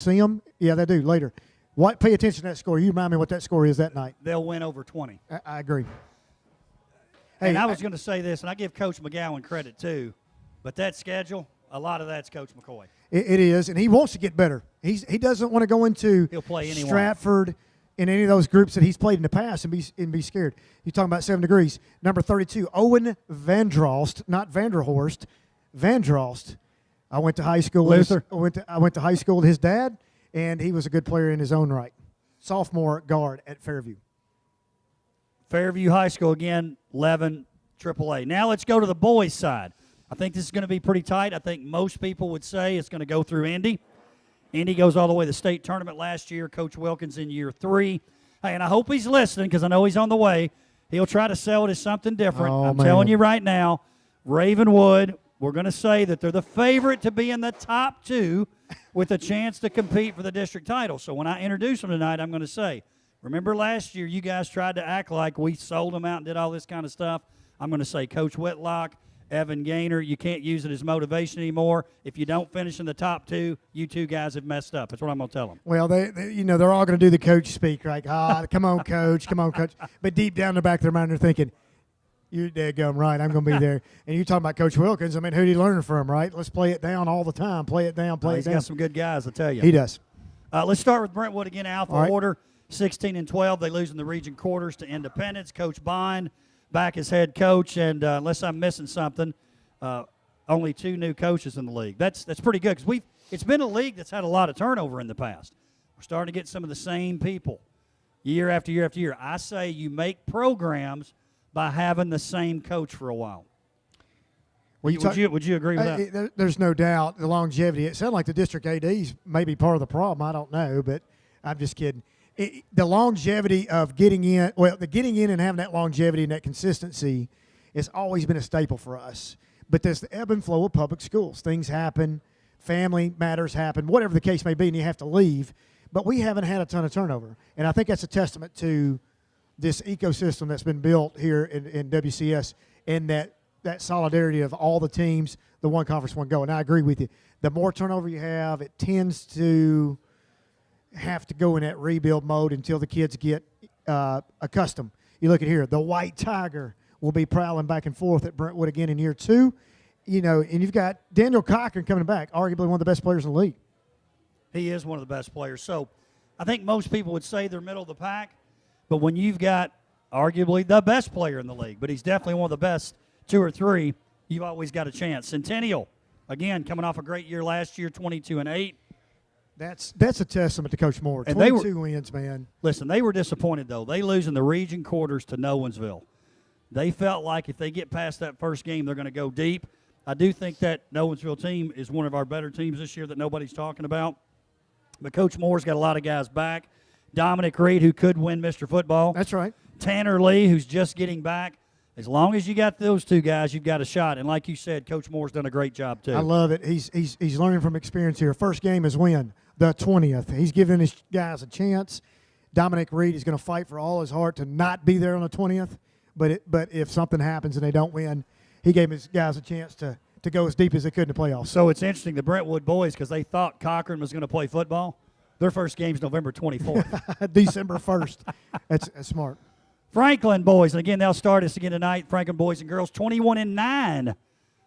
See them? Yeah, they do later. What? Pay attention to that score. You remind me what that score is that night. They'll win over 20. I agree. Hey, and I was going to say this, and I give Coach McGowan credit too, but that schedule, a lot of that's Coach McCoy. It is, and he wants to get better. He doesn't want to go into He'll play anyone. Stratford in any of those groups that he's played in the past and be scared. You're talking about 7 degrees. Number 32, Owen Vandrost, not Vanderhorst, Vandrost. I went to high school. Luther. I went to high school with his dad, and he was a good player in his own right. Sophomore guard at Fairview. Fairview High School again, 11 AAA. Now let's go to the boys' side. I think this is going to be pretty tight. I think most people would say it's going to go through Indy. Indy goes all the way to the state tournament last year. Coach Wilkins in year 3. Hey, and I hope he's listening because I know he's on the way. He'll try to sell it as something different. I'm telling you right now, Ravenwood, we're going to say that they're the favorite to be in the top 2 with a chance to compete for the district title. So when I introduce them tonight, I'm going to say, remember last year you guys tried to act like we sold them out and did all this kind of stuff. I'm going to say Coach Whitlock, Evan Gaynor, you can't use it as motivation anymore. If you don't finish in the top 2, you 2 guys have messed up. That's what I'm going to tell them. Well, they're all going to do the coach speak, like, come on, coach, come on, coach. But deep down in the back of their mind, they're thinking, you're daggum right, I'm going to be there. And you're talking about Coach Wilkins. I mean, who did he learn from, right? Let's play it down all the time. Play it down, play it down. He's got some good guys, I tell you. He does. Let's start with Brentwood again, alpha right. order. 16 and 12, they lose in the region quarters to Independence. Coach Bond back as head coach, and unless I'm missing something, only 2 new coaches in the league. That's pretty good because it's been a league that's had a lot of turnover in the past. We're starting to get some of the same people year after year after year. I say you make programs by having the same coach for a while. Well, would you agree with that? There's no doubt the longevity. It sounded like the district ADs may be part of the problem. I don't know, but I'm just kidding. The longevity of getting in, the getting in and having that longevity and that consistency has always been a staple for us. But there's the ebb and flow of public schools. Things happen, family matters happen, whatever the case may be, and you have to leave. But we haven't had a ton of turnover. And I think that's a testament to this ecosystem that's been built here in WCS and that solidarity of all the teams, the one conference, one go. And I agree with you. The more turnover you have, it tends to have to go in that rebuild mode until the kids get accustomed. You look at here, the White Tiger will be prowling back and forth at Brentwood again in year 2. And you've got Daniel Cochran coming back, arguably one of the best players in the league. He is one of the best players. So I think most people would say they're middle of the pack, but when you've got arguably the best player in the league, but he's definitely one of the best 2 or 3, you've always got a chance. Centennial, again, coming off a great year last year, 22 and 8. That's a testament to Coach Moore. And 22 wins, man. Listen, they were disappointed, though. They lose in the region quarters to Nowensville. They felt like if they get past that first game, they're going to go deep. I do think that Nowensville team is one of our better teams this year that nobody's talking about. But Coach Moore's got a lot of guys back. Dominic Reed, who could win Mr. Football. That's right. Tanner Lee, who's just getting back. As long as you got those 2 guys, you've got a shot. And like you said, Coach Moore's done a great job, too. I love it. He's learning from experience here. First game is when? The 20th. He's giving his guys a chance. Dominic Reed is going to fight for all his heart to not be there on the 20th. But if something happens and they don't win, he gave his guys a chance to go as deep as they could in the playoffs. So it's interesting, the Brentwood boys, because they thought Cochran was going to play football. Their first game's November 24th. December 1st. That's smart. Franklin boys, and again, they'll start us again tonight. Franklin boys and girls, 21 and 9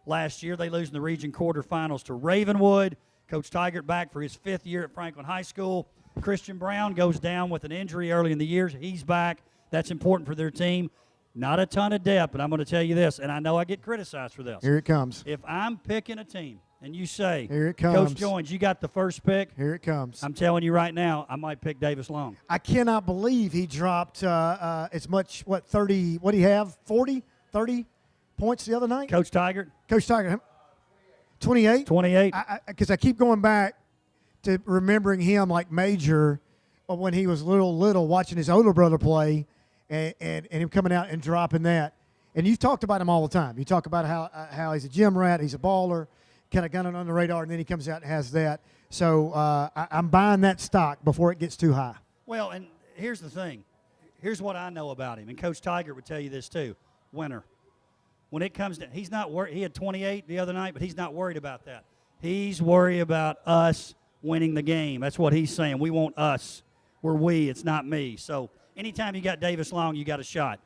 last year. They lose in the region quarterfinals to Ravenwood. Coach Tigert back for his 5th year at Franklin High School. Christian Brown goes down with an injury early in the year. He's back. That's important for their team. Not a ton of depth, but I'm going to tell you this, and I know I get criticized for this. Here it comes. If I'm picking a team and you say, here it comes. Coach Joins, you got the first pick. Here it comes. I'm telling you right now, I might pick Davis Long. I cannot believe he dropped as much, 30, what do you have, 40, 30 points the other night? Coach Tigert? Coach Tigert, 28? 28. Because I keep going back to remembering him like Major when he was little, watching his older brother play and him coming out and dropping that. And you've talked about him all the time. You talk about how he's a gym rat, he's a baller, kind of gunning on the radar, and then he comes out and has that. So I'm buying that stock before it gets too high. Well, and here's the thing. Here's what I know about him, and Coach Tigert would tell you this too. Winner. When it comes to, he's not worried. He had 28 the other night, but he's not worried about that. He's worried about us winning the game. That's what he's saying. We want us. We're we. It's not me. So anytime you got Davis Long, you got a shot.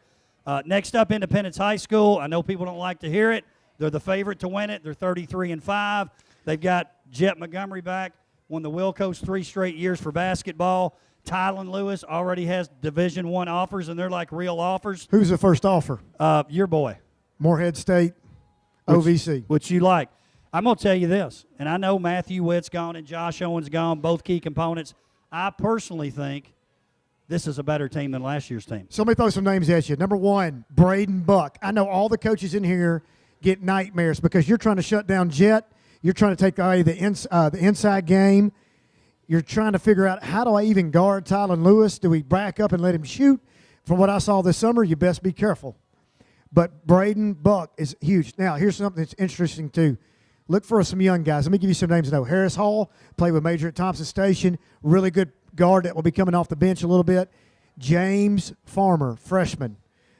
Next up, Independence High School. I know people don't like to hear it. They're the favorite to win it. They're 33-5. They've got Jet Montgomery back. Won the Wilco's 3 straight years for basketball. Tylen Lewis already has Division I offers, and they're like real offers. Who's the first offer? Your boy. Morehead State, OVC. Which you like. I'm going to tell you this, and I know Matthew Witt's gone and Josh Owen's gone, both key components. I personally think this is a better team than last year's team. So let me throw some names at you. Number 1, Braden Buck. I know all the coaches in here get nightmares because you're trying to shut down Jet. You're trying to take away the inside game. You're trying to figure out, how do I even guard Tylen Lewis? Do we back up and let him shoot? From what I saw this summer, you best be careful. But Braden Buck is huge. Now, here's something that's interesting, too. Look for some young guys. Let me give you some names to know. Harris Hall, played with Major at Thompson Station. Really good guard that will be coming off the bench a little bit. James Farmer, freshman,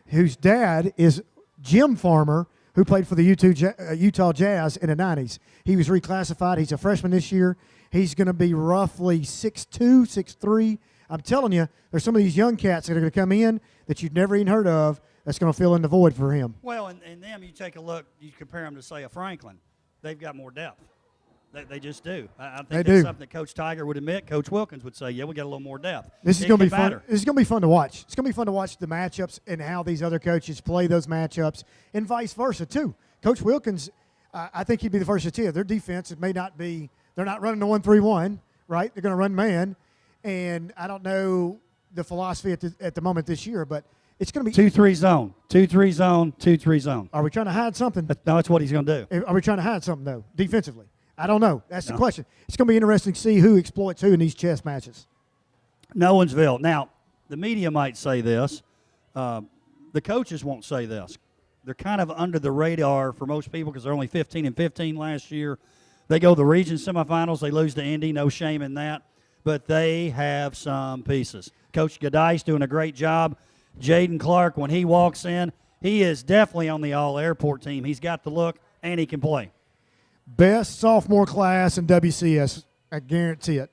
whose dad is Jim Farmer, who played for the Utah Jazz in the 90s. He was reclassified. He's a freshman this year. He's going to be roughly 6'2", 6'3". I'm telling you, there's some of these young cats that are going to come in that you've never even heard of that's going to fill in the void for him. Well, and them, you take a look, you compare them to, say, a Franklin. They've got more depth. They just do. I think that's something that Coach Tiger would admit. Coach Wilkins would say, yeah, we got a little more depth. This is going to be fun. This is going to be fun to watch. It's going to be fun to watch the matchups and how these other coaches play those matchups, and vice versa, too. Coach Wilkins, I think he'd be the first to tell you, their defense, it may not be – they're not running the 1-3-1, right? They're going to run man. And I don't know the philosophy at the moment this year, but it's going to be 2-3 zone, 2-3 zone, 2-3 zone. Are we trying to hide something? No, that's what he's going to do. Are we trying to hide something, though, defensively? I don't know. That's the question. It's going to be interesting to see who exploits who in these chess matches. Nolensville. Now, the media might say this. The coaches won't say this. They're kind of under the radar for most people because they're only 15-15 last year. They go to the region semifinals. They lose to Indy. No shame in that. But they have some pieces. Coach Gadice doing a great job. Jaden Clark, when he walks in, he is definitely on the all-airport team. He's got the look, and he can play. Best sophomore class in WCS, I guarantee it.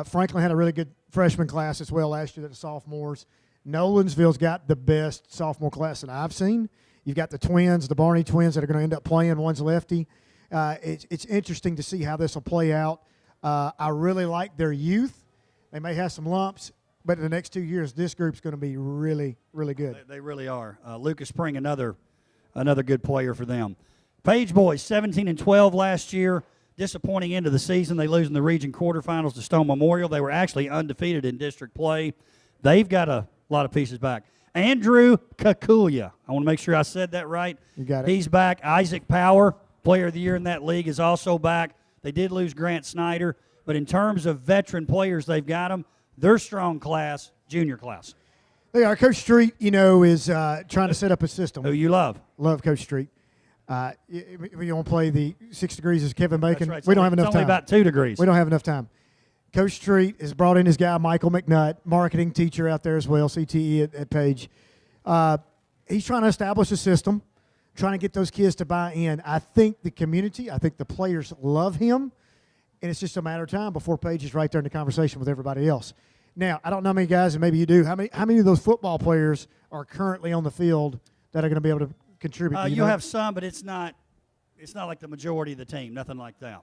Franklin had a really good freshman class as well last year, the sophomores. Nolensville's got the best sophomore class that I've seen. You've got the twins, the Barney twins that are going to end up playing. One's lefty. It's interesting to see how this will play out. I really like their youth. They may have some lumps, but in the next 2 years, this group's going to be really, really good. They really are. Lucas Spring, another good player for them. Page boys, 17-12 last year. Disappointing end of the season. They lose in the region quarterfinals to Stone Memorial. They were actually undefeated in district play. They've got a lot of pieces back. Andrew Kakulia. I want to make sure I said that right. You got it. He's back. Isaac Power, player of the year in that league, is also back. They did lose Grant Snyder. But in terms of veteran players, they've got them. Their strong class, junior class. They are. Coach Street, is trying to set up a system. Who you love. Love Coach Street. We don't play the 6 degrees as Kevin Bacon. That's right. We don't have enough time. It's only about 2 degrees. We don't have enough time. Coach Street has brought in his guy, Michael McNutt, marketing teacher out there as well, CTE at Page. He's trying to establish a system, trying to get those kids to buy in. I think the community, I think the players love him, and it's just a matter of time before Page is right there in the conversation with everybody else. Now, I don't know how many guys, and maybe you do, how many of those football players are currently on the field that are going to be able to contribute? You have some, but it's not like the majority of the team, nothing like that.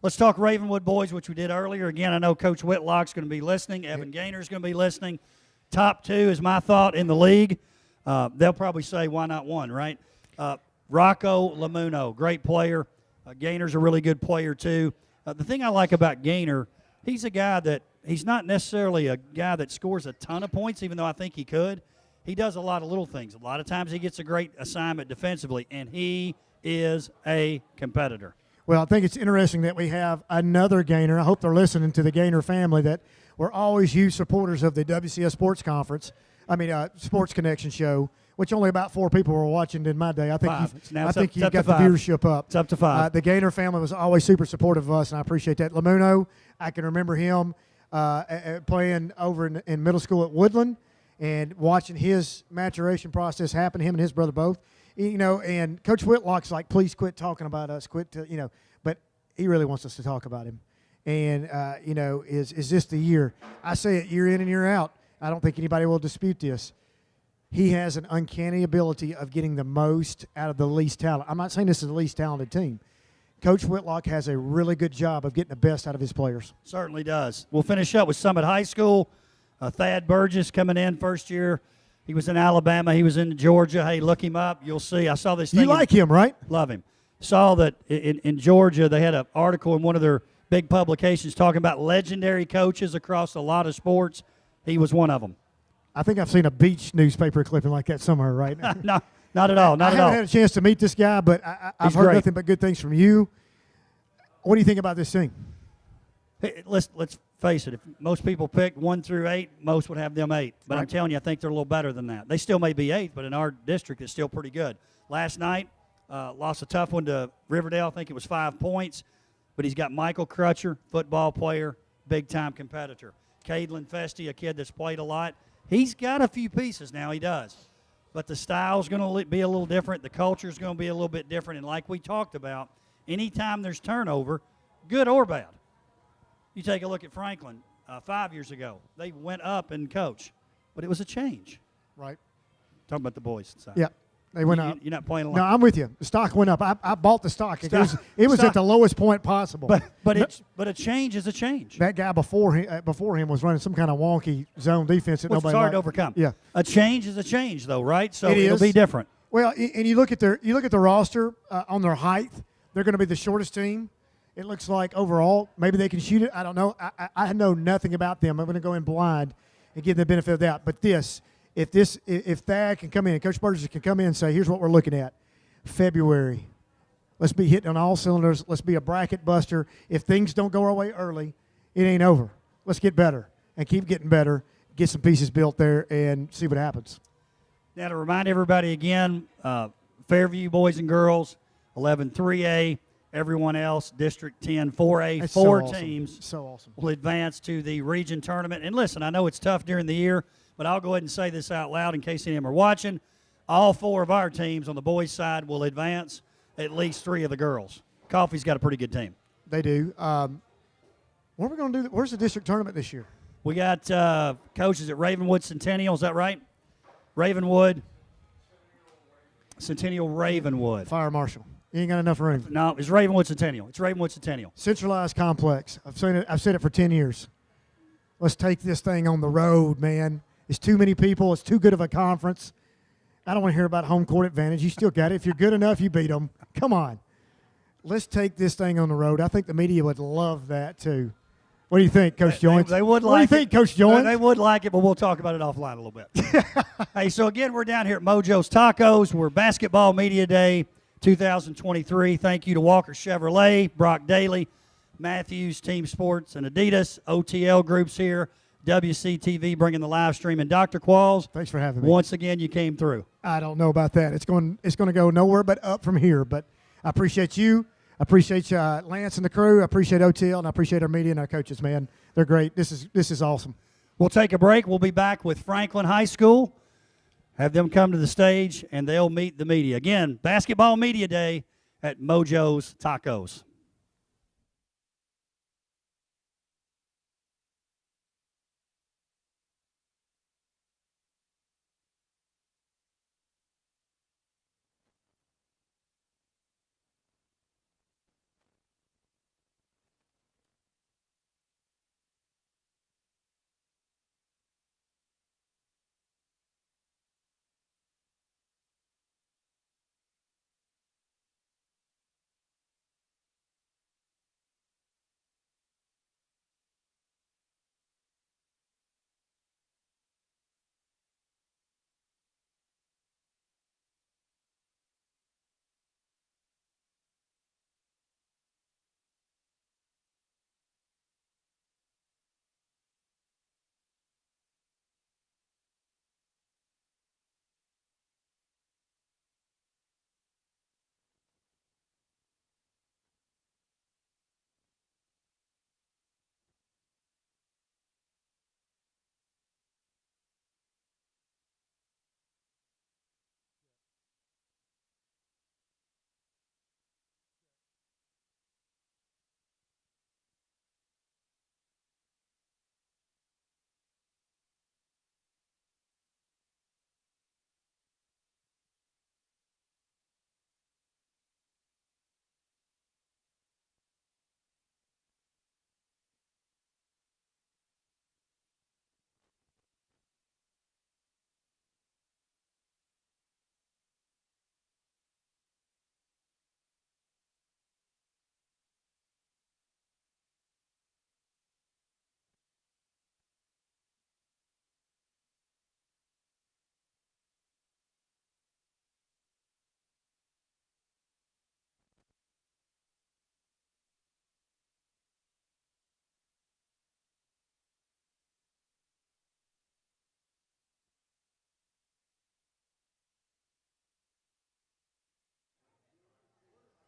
Let's talk Ravenwood boys, which we did earlier. Again, I know Coach Whitlock's going to be listening. Evan Gaynor's going to be listening. Top 2 is my thought in the league. They'll probably say, why not 1, right? Rocco Lamuno, great player. Gaynor's a really good player, too. The thing I like about Gaynor, he's a guy that he's not necessarily a guy that scores a ton of points, even though I think he could. He does a lot of little things. A lot of times he gets a great assignment defensively, and he is a competitor. Well, I think it's interesting that we have another Gaynor. I hope they're listening to the Gaynor family, that we're always huge supporters of the WCS Sports Connection show, which only about 4 people were watching in my day. I think you've got the viewership up. It's up to 5. The Gaynor family was always super supportive of us, and I appreciate that. Lamuno, I can remember him playing over in middle school at Woodland and watching his maturation process happen, him and his brother both. And Coach Whitlock's like, please quit talking about us, but he really wants us to talk about him. And, is this the year? I say it year in and year out. I don't think anybody will dispute this. He has an uncanny ability of getting the most out of the least talent. I'm not saying this is the least talented team. Coach Whitlock has a really good job of getting the best out of his players. Certainly does. We'll finish up with Summit High School. Thad Burgess coming in first year. He was in Alabama. He was in Georgia. Hey, look him up. You'll see. I saw this thing. You like him, right? Love him. Saw that in Georgia they had an article in one of their big publications talking about legendary coaches across a lot of sports. He was one of them. I think I've seen a beach newspaper clipping like that somewhere, right? No, not at all. Not at all. I haven't had a chance to meet this guy, but I've heard great. nothing but good things from you. What do you think about this team? Hey, let's face it. If most people pick 1 through 8, most would have them 8. But Right. I'm telling you, I think they're a little better than that. They still may be 8, but in our district, it's still pretty good. Last night, lost a tough one to Riverdale. I think it was 5 points. But he's got Michael Crutcher, football player, big-time competitor. Cadeland Festi, a kid that's played a lot. He's got a few pieces now. He does. But the style's going to be a little different. The culture's going to be a little bit different. And like we talked about, anytime there's turnover, good or bad. You take a look at Franklin 5 years ago. They went up in coach, but it was a change. Right. Talking about the boys side. Yeah, they went up. You're not playing along. No, I'm with you. The stock went up. I bought the stock. It was Stock. at the lowest point possible. But a change is a change. That guy before him was running some kind of wonky zone defense that Which is nobody hard liked. to overcome. Yeah. A change is a change, though, right? So It it'll is. be different. Well, and you look at the roster on their height. They're going to be the shortest team. It looks like overall maybe they can shoot it. I don't know. I know nothing about them. I'm going to go in blind and give them the benefit of that. But if Thad can come in, Coach Burgess can come in and say, here's what we're looking at. February. Let's be hitting on all cylinders. Let's be a bracket buster. If things don't go our way early, it ain't over. Let's get better and keep getting better, get some pieces built there, and see what happens. Now, to remind everybody again, Fairview boys and girls, 11-3A. Everyone else, District 10, 4A, That's four so awesome. teams So awesome. will advance to the region tournament. And listen, I know it's tough during the year, but I'll go ahead and say this out loud in case any of them are watching. All 4 of our teams on the boys' side will advance, at least 3 of the girls. Coffee's got a pretty good team. They do. What are we going to do? Where's the district tournament this year? We got coaches at Ravenwood Centennial. Is that right? Ravenwood. Centennial Ravenwood. Fire Marshal. You ain't got enough room. No, it's Ravenwood Centennial. It's Ravenwood Centennial. Centralized complex. I've said it for 10 years. Let's take this thing on the road, man. It's too many people. It's too good of a conference. I don't want to hear about home court advantage. You still got it. If you're good enough, you beat them. Come on. Let's take this thing on the road. I think the media would love that too. What do you think, Coach Joynes? They would like What do you think, Coach Joynes? They would like it, but we'll talk about it offline a little bit. Hey, so again, we're down here at Mojo's Tacos. We're Basketball Media Day 2023. Thank you to Walker Chevrolet, Brock Daly, Matthews, Team Sports, and Adidas. OTL Group's here. WCTV bringing the live stream. And Dr. Qualls, Thanks for having me. once again, you came through. I don't know about that. It's going to go nowhere but up from here. But I appreciate you. I appreciate Lance and the crew. I appreciate OTL, and I appreciate our media and our coaches, man. They're great. This is awesome. We'll take a break. We'll be back with Franklin High School. Have them come to the stage, and they'll meet the media. Again, Basketball Media Day at Mojo's Tacos.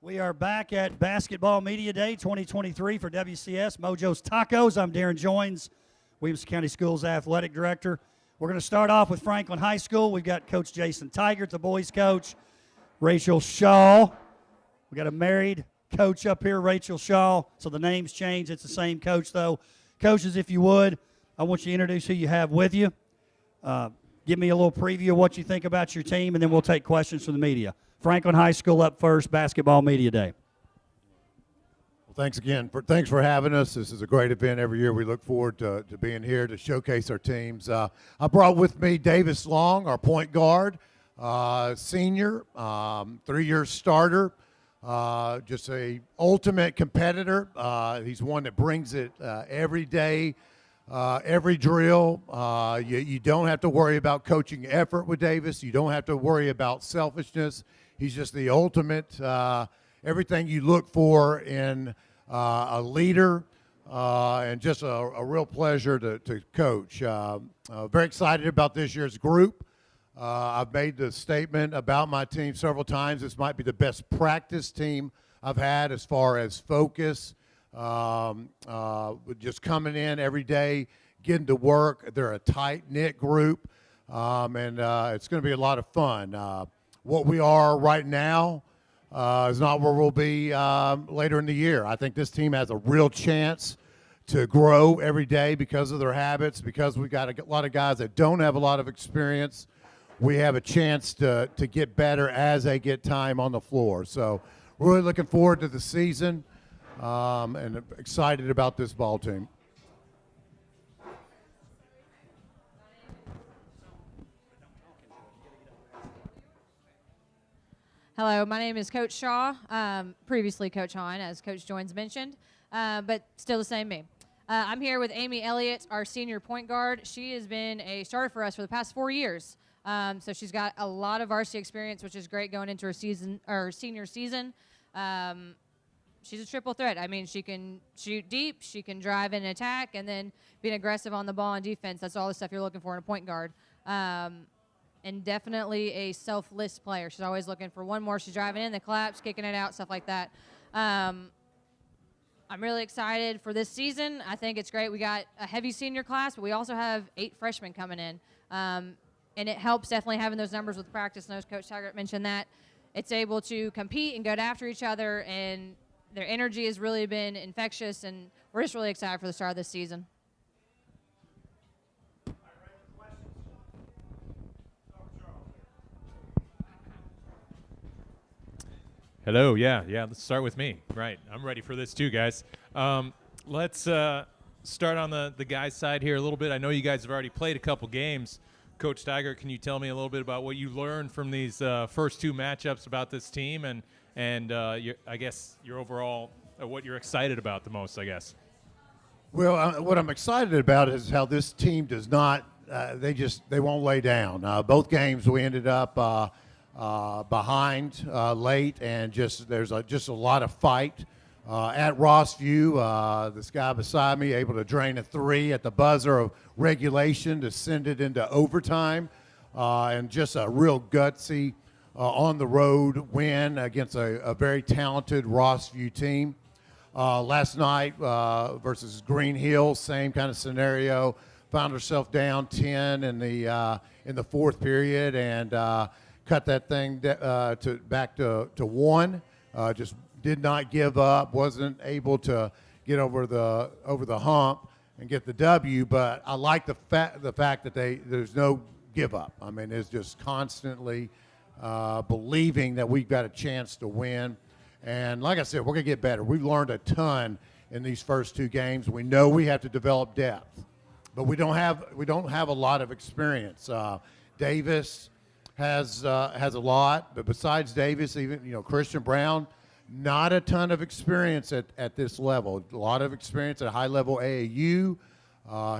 We are back at Basketball Media Day 2023 for WCS Mojo's Tacos. I'm Darren Joines, Williamson County Schools Athletic Director. We're going to start off with Franklin High School. We've got Coach Jason Tigert, the boys coach, Rachel Shaw. We got a married coach up here, Rachel Shaw. So the names change. It's the same coach, though. Coaches, if you would, I want you to introduce who you have with you. Give me a little preview of what you think about your team, and then we'll take questions from the media. Franklin High School up first, Basketball Media Day. Well, thanks again. Thanks for having us. This is a great event every year. We look forward to being here to showcase our teams. I brought with me Davis Long, our point guard, senior, 3-year starter, just a ultimate competitor. He's one that brings it every day. Every drill, you don't have to worry about coaching effort with Davis. You don't have to worry about selfishness. He's just the ultimate, everything you look for in a leader, and just a real pleasure to coach. Very excited about this year's group. I've made the statement about my team several times. This might be the best practice team I've had as far as focus. Just coming in every day, getting to work. They're a tight-knit group, and it's going to be a lot of fun. What we are right now is not where we'll be later in the year. I think this team has a real chance to grow every day because of their habits, because we've got a lot of guys that don't have a lot of experience. We have a chance to get better as they get time on the floor. So really looking forward to the season. And excited about this ball team. Hello, my name is Coach Shaw, previously Coach Hahn, as Coach Joines mentioned, but still the same me. I'm here with Amy Elliott, our senior point guard. She has been a starter for us for the past 4 years. So she's got a lot of varsity experience, which is great going into her senior season. She's a triple threat. I mean, she can shoot deep, she can drive and attack, and then being aggressive on the ball and defense. That's all the stuff you're looking for in a point guard. And definitely a selfless player. She's always looking for one more. She's driving in, the collapse, kicking it out, stuff like that. I'm really excited for this season. I think it's great. We got a heavy senior class, but we also have 8 freshmen coming in. And it helps definitely having those numbers with practice. And as Coach Taggart mentioned that, it's able to compete and go after each other, and their energy has really been infectious, and we're just really excited for the start of this season. Hello, yeah, let's start with me. Right, I'm ready for this too, guys. Let's start on the guys' side here a little bit. I know you guys have already played a couple games. Coach Taggart, can you tell me a little bit about what you learned from these first 2 matchups about this team, and I guess your overall, what you're excited about the most, I guess? Well, what I'm excited about is how this team does not, they won't lay down. Both games we ended up behind late, and there's just a lot of fight. At Rossview, this guy beside me able to drain a 3 at the buzzer of regulation to send it into overtime, and just a real gutsy on the road win against a very talented Rossview team. Last night versus Green Hill, same kind of scenario. Found herself down 10 in the fourth period, and cut that thing back to 1. Just did not give up. Wasn't able to get over the hump and get the W. But I like the fact that there's no give up. I mean, it's just constantly believing that we've got a chance to win. And like I said, we're going to get better. We've learned a ton in these first 2 games. We know we have to develop depth, but we don't have a lot of experience. Davis has a lot, but besides Davis, even Christian Brown, not a ton of experience at this level. A lot of experience at high level AAU.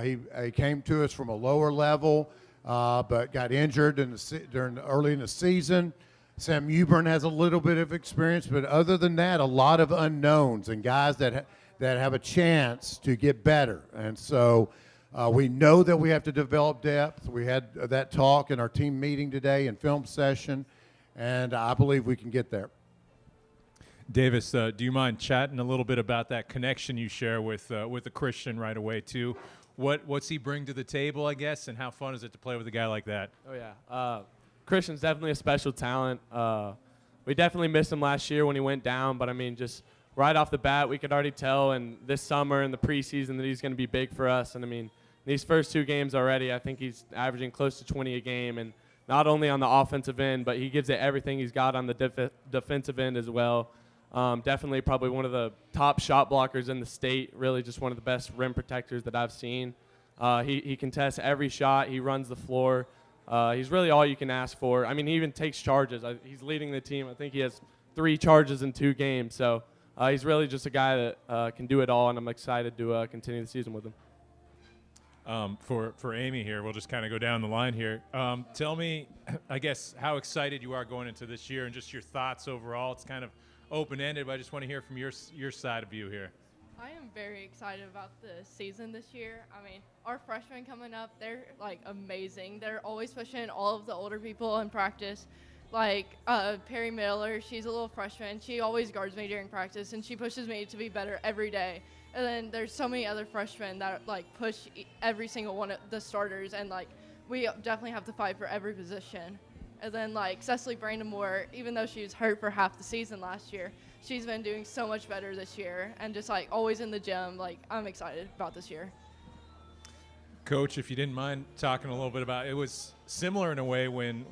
He came to us from a lower level, but got injured early in the season. Sam Euburn has a little bit of experience, but other than that, a lot of unknowns and guys that have a chance to get better. And so we know that we have to develop depth. We had that talk in our team meeting today and film session, and I believe we can get there. Davis, do you mind chatting a little bit about that connection you share with the Christian right away too? What's he bring to the table, I guess, and how fun is it to play with a guy like that? Oh yeah, Christian's definitely a special talent. We definitely missed him last year when he went down, but I mean, just right off the bat, we could already tell, and this summer in the preseason, that he's going to be big for us. And I mean, these first 2 games already, I think he's averaging close to 20 a game, and not only on the offensive end, but he gives it everything he's got on the defensive end as well. Definitely probably one of the top shot blockers in the state, really just one of the best rim protectors that I've seen. He contests every shot. He runs the floor. He's really all you can ask for. I mean, he even takes charges. He's leading the team. I think he has 3 charges in 2 games. So he's really just a guy that can do it all, and I'm excited to continue the season with him. For Amy here, we'll just kind of go down the line here. Tell me, I guess, how excited you are going into this year and just your thoughts overall. It's kind of open-ended, but I just want to hear from your side of view here. I am very excited about the season this year. I mean, our freshmen coming up, they're, like, amazing. They're always pushing all of the older people in practice. Like, Perry Miller, she's a little freshman. She always guards me during practice, and she pushes me to be better every day. And then there's so many other freshmen that, like, push every single one of the starters, and, like, we definitely have to fight for every position. And then, like, Cecily Brandon-Moore, even though she was hurt for half the season last year, she's been doing so much better this year, and just, like, always in the gym. Like, I'm excited about this year. Coach, if you didn't mind talking a little bit about it, was similar in a way when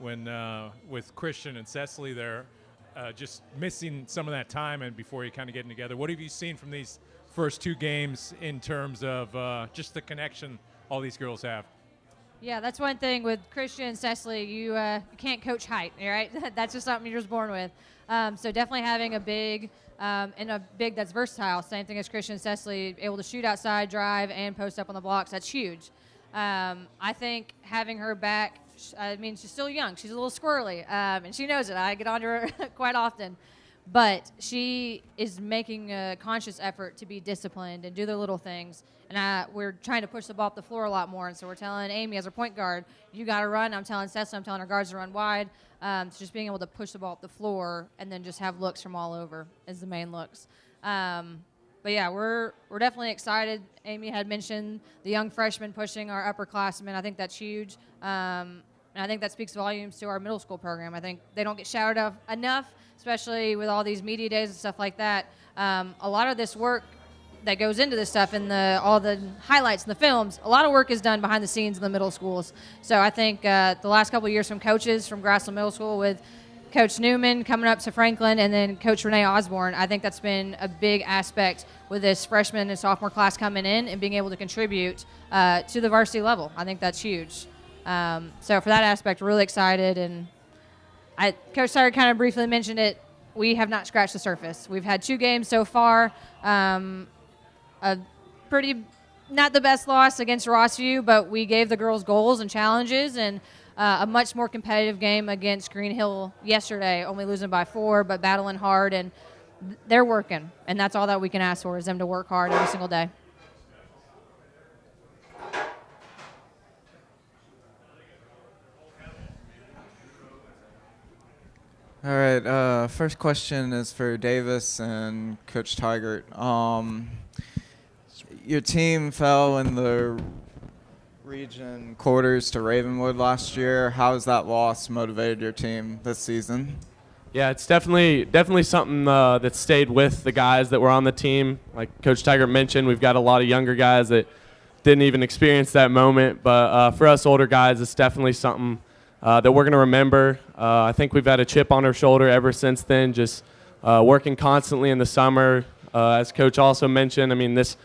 with Christian and Cecily there, just missing some of that time and before you kind of getting together. What have you seen from these first 2 games in terms of just the connection all these girls have? Yeah, that's one thing with Christian and Cecily. You can't coach height, all right? That's just something you're just born with. So definitely having a big and a big that's versatile. Same thing as Christian and Cecily, able to shoot outside, drive, and post up on the blocks. That's huge. I think having her back, I mean, she's still young. She's a little squirrely, and she knows it. I get on to her quite often. But she is making a conscious effort to be disciplined and do the little things. And we're trying to push the ball up the floor a lot more. And so we're telling Amy as her point guard, you got to run. I'm telling Cecily, I'm telling her guards to run wide. So just being able to push the ball up the floor and then just have looks from all over is the main looks. But, yeah, we're definitely excited. Amy had mentioned the young freshmen pushing our upperclassmen. I think that's huge. And I think that speaks volumes to our middle school program. I think they don't get shouted out enough, especially with all these media days and stuff like that. A lot of this work that goes into this stuff and all the highlights and the films, a lot of work is done behind the scenes in the middle schools. So I think the last couple of years from coaches from Grassland Middle School with Coach Newman coming up to Franklin and then Coach Renee Osborne, I think that's been a big aspect with this freshman and sophomore class coming in and being able to contribute to the varsity level. I think that's huge. So for that aspect, really excited. And Coach Sire kind of briefly mentioned it. We have not scratched the surface. We've had 2 games so far. A pretty not the best loss against Rossview, but we gave the girls goals and challenges, and a much more competitive game against Green Hill yesterday, only losing by 4, but battling hard, and they're working. And that's all that we can ask for is them to work hard every single day. All right, first question is for Davis and Coach Tigert. Your team fell in the region quarters to Ravenwood last year. How has that loss motivated your team this season? Yeah, it's definitely something that stayed with the guys that were on the team. Like Coach Tigert mentioned, we've got a lot of younger guys that didn't even experience that moment. But for us older guys, it's definitely something that we're going to remember. I think we've had a chip on our shoulder ever since then, just working constantly in the summer. As Coach also mentioned, I mean, this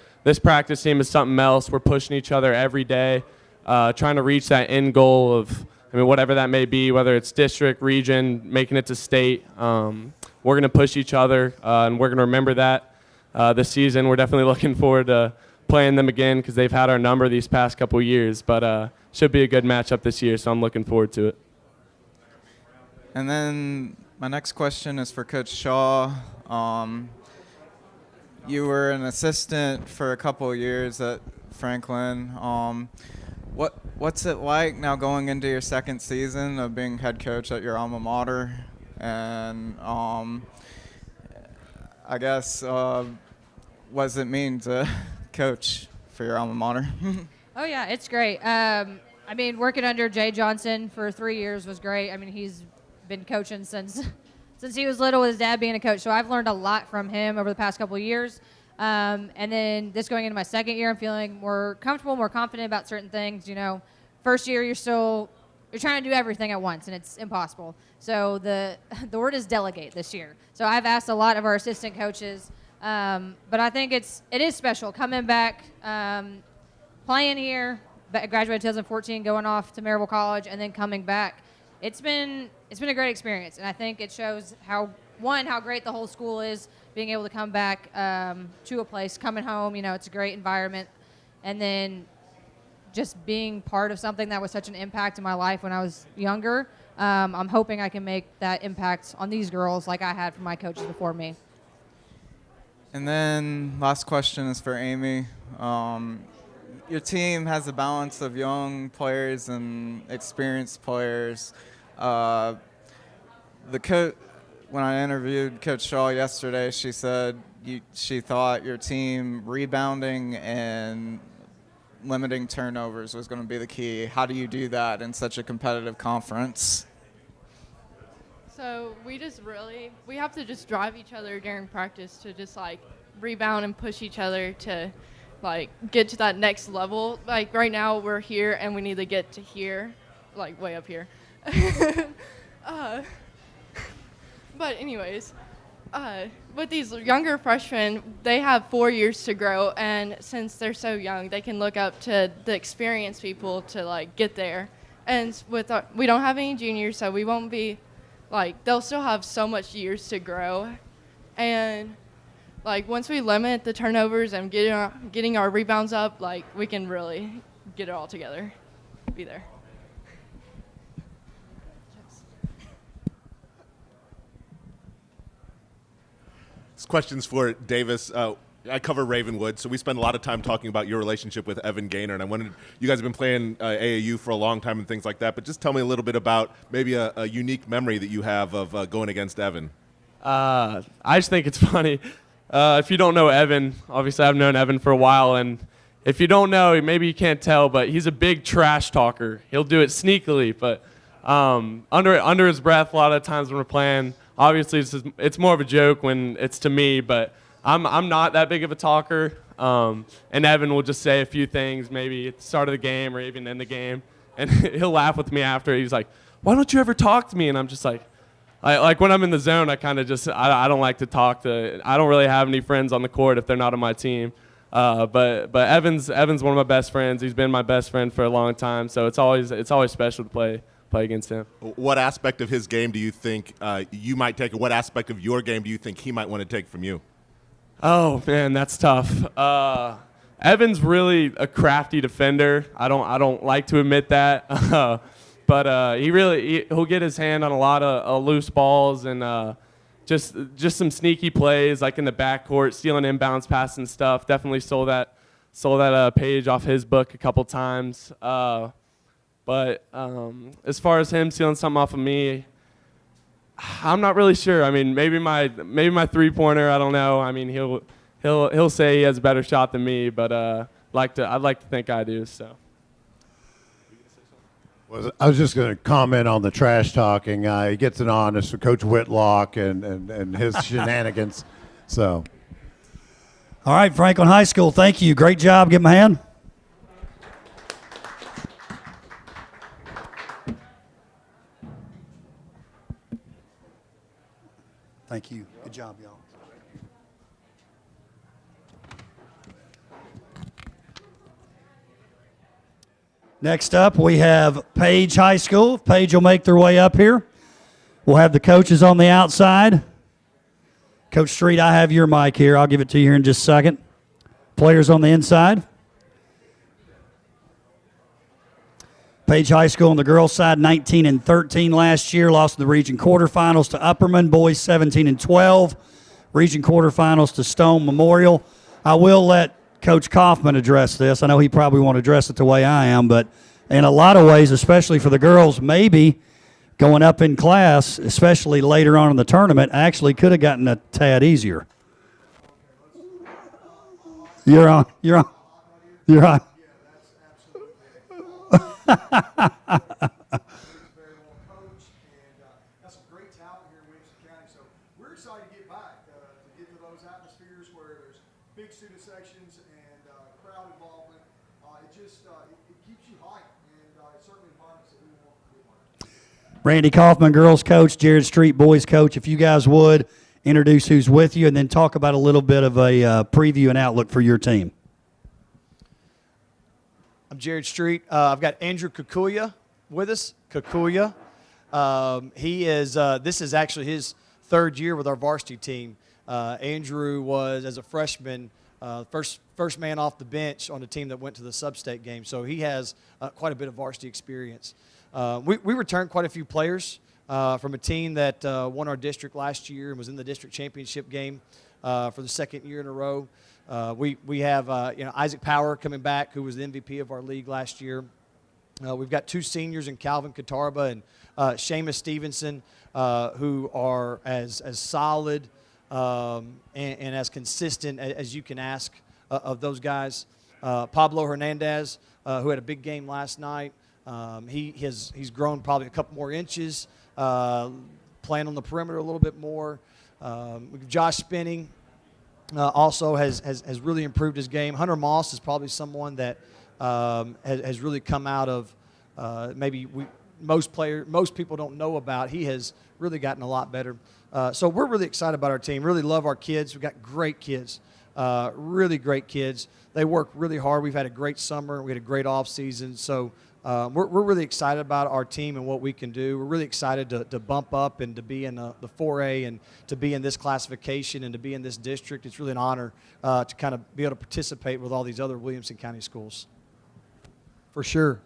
practice team is something else. We're pushing each other every day, trying to reach that end goal of, I mean, whatever that may be, whether it's district, region, making it to state. We're going to push each other, and we're going to remember that this season. We're definitely looking forward to playing them again because they've had our number these past couple of years. But should be a good matchup this year, so I'm looking forward to it. And then my next question is for Coach Shaw. You were an assistant for a couple of years at Franklin. What's it like now going into your second season of being head coach at your alma mater? And I guess, what does it mean to coach for your alma mater? Oh, yeah, it's great. I mean, working under Jay Johnson for 3 years was great. I mean, he's been coaching since he was little with his dad being a coach. So I've learned a lot from him over the past couple of years. And then this going into my second year, I'm feeling more comfortable, more confident about certain things. You know, first year you're trying to do everything at once, and it's impossible. So the word is delegate this year. So I've asked a lot of our assistant coaches, but I think it is special coming back, playing here. Graduated 2014, going off to Maryville College, and then coming back. It's been a great experience, and I think it shows how great the whole school is, being able to come back to a place, coming home. You know, it's a great environment, and then just being part of something that was such an impact in my life when I was younger. I'm hoping I can make that impact on these girls like I had from my coaches before me. And then last question is for Amy. Your team has a balance of young players and experienced players. When I interviewed Coach Shaw yesterday, she said she thought your team rebounding and limiting turnovers was going to be the key. How do you do that in such a competitive conference? So we have to just drive each other during practice to just like rebound and push each other to like get to that next level. Like right now we're here and we need to get to here, like way up here. But anyways, with these younger freshmen, they have 4 years to grow, and since they're so young, they can look up to the experienced people to like get there. And we don't have any juniors, so we won't be like, they'll still have so much years to grow. And like once we limit the turnovers and getting our rebounds up, like we can really get it all together, be there. This question's for Davis. I cover Ravenwood, so we spend a lot of time talking about your relationship with Evan Gaynor, and I wondered, you guys have been playing AAU for a long time and things like that, but just tell me a little bit about maybe a unique memory that you have of going against Evan. I just think it's funny. If you don't know Evan, obviously I've known Evan for a while, and if you don't know, maybe you can't tell, but he's a big trash talker. He'll do it sneakily, but under his breath a lot of times when we're playing. Obviously, it's more of a joke when it's to me, but I'm not that big of a talker. And Evan will just say a few things, maybe at the start of the game or even in the game, and he'll laugh with me after. He's like, "Why don't you ever talk to me?" And I'm just like when I'm in the zone, I kind of just I don't like to talk to. I don't really have any friends on the court if they're not on my team. But Evan's one of my best friends. He's been my best friend for a long time, so it's always special to play against him. What aspect of his game do you think you might take, or what aspect of your game do you think he might want to take from you? Oh man, that's tough. Evan's really a crafty defender. I don't like to admit that, but he'll get his hand on a lot of loose balls and just some sneaky plays like in the backcourt, stealing inbounds, passing stuff. Definitely stole that page off his book a couple times. But as far as him stealing something off of me, I'm not really sure. I mean, maybe my 3-pointer. I don't know. I mean, he'll say he has a better shot than me, but I'd like to think I do. So. Well, I was just going to comment on the trash talking. He gets it honest with Coach Whitlock and his shenanigans. So. All right, Franklin High School. Thank you. Great job. Give him a hand. Thank you. Good job, y'all. Next up, we have Page High School. Page will make their way up here. We'll have the coaches on the outside. Coach Street, I have your mic here. I'll give it to you here in just a second. Players on the inside. Page High School on the girls' side, 19-13 last year. Lost in the region quarterfinals to Upperman. Boys, 17-12. Region quarterfinals to Stone Memorial. I will let Coach Kaufman address this. I know he probably won't address it the way I am, but in a lot of ways, especially for the girls, maybe going up in class, especially later on in the tournament, actually could have gotten a tad easier. You're on. You're on. You're on. Got some great talent here in Williamson County, so we're excited to get back to get into those atmospheres where there's big student sections and crowd involvement. It keeps you hyped, and it's certainly environments that we want to be like. Randy Kaufman, girls coach, Jared Street, boys coach. If you guys would introduce who's with you, and then talk about a little bit of a preview and outlook for your team. I'm Jared Street. I've got Andrew Kikuya with us. Kikuya. This is actually his third year with our varsity team. Andrew was, as a freshman, first man off the bench on the team that went to the sub-state game. So he has quite a bit of varsity experience. We returned quite a few players from a team that won our district last year and was in the district championship game for the second year in a row. We have Isaac Power coming back, who was the MVP of our league last year. We've got two seniors in Calvin Katarba and Seamus Stevenson, who are as solid and as consistent as you can ask of those guys. Pablo Hernandez, who had a big game last night. He's grown probably a couple more inches, playing on the perimeter a little bit more. Josh Spinning also has really improved his game. Hunter Moss is probably someone that has really come out of most people don't know about. He has really gotten a lot better. So we're really excited about our team. Really love our kids. We've got great kids, really great kids. They work really hard. We've had a great summer. We had a great off season. So we're really excited about our team and what we can do. We're really excited to bump up and to be in the 4A and to be in this classification and to be in this district. It's really an honor to kind of be able to participate with all these other Williamson County schools. For sure.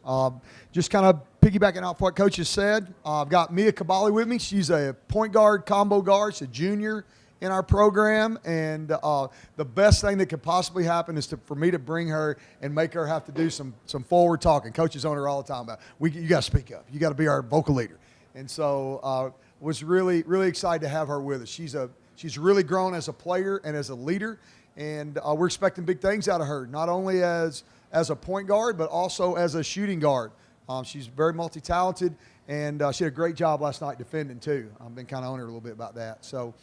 Just kind of piggybacking off what Coach has said, I've got Mia Kabali with me. She's a point guard, combo guard. She's a junior in our program, and the best thing that could possibly happen is for me to bring her and make her have to do some forward talking. Coaches on her all the time about, you got to speak up. You got to be our vocal leader. And so was really, really excited to have her with us. She's really grown as a player and as a leader, and we're expecting big things out of her, not only as a point guard, but also as a shooting guard. She's very multi-talented, and she had a great job last night defending too. I've been kind of on her a little bit about that. So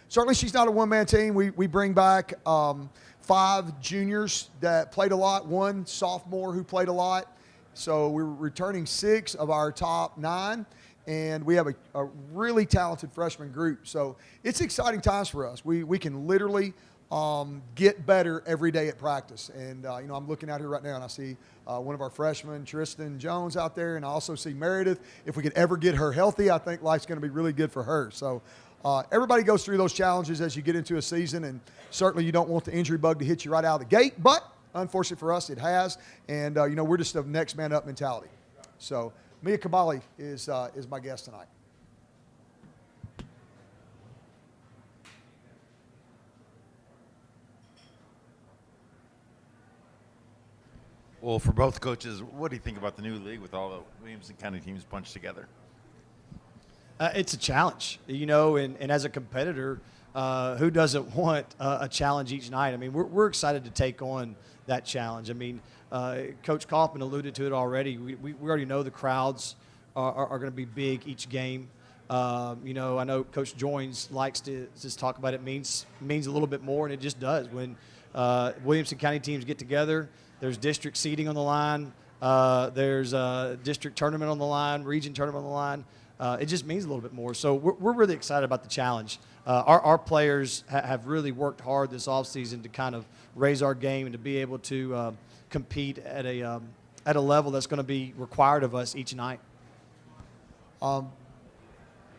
certainly she's not a one-man team. We bring back 5 juniors that played a lot, 1 sophomore who played a lot. So we're returning 6 of our top 9, and we have a really talented freshman group. So it's exciting times for us. We can literally get better every day at practice. And, I'm looking out here right now, and I see one of our freshmen, Tristan Jones, out there, and I also see Meredith. If we could ever get her healthy, I think life's going to be really good for her. So everybody goes through those challenges as you get into a season, and certainly you don't want the injury bug to hit you right out of the gate, but unfortunately for us, it has. And, we're just a next man up mentality. So Mia Kabali is my guest tonight. Well, for both coaches, what do you think about the new league with all the Williamson County teams bunched together? It's a challenge, and as a competitor, who doesn't want a challenge each night? I mean, we're excited to take on that challenge. I mean, Coach Kaufman alluded to it already. We already know the crowds are going to be big each game. I know Coach Joins likes to just talk about it means a little bit more, and it just does. When Williamson County teams get together, there's district seeding on the line. There's a district tournament on the line, region tournament on the line. It just means a little bit more. So we're really excited about the challenge. Our players have really worked hard this offseason to kind of raise our game and to be able to compete at a level that's going to be required of us each night.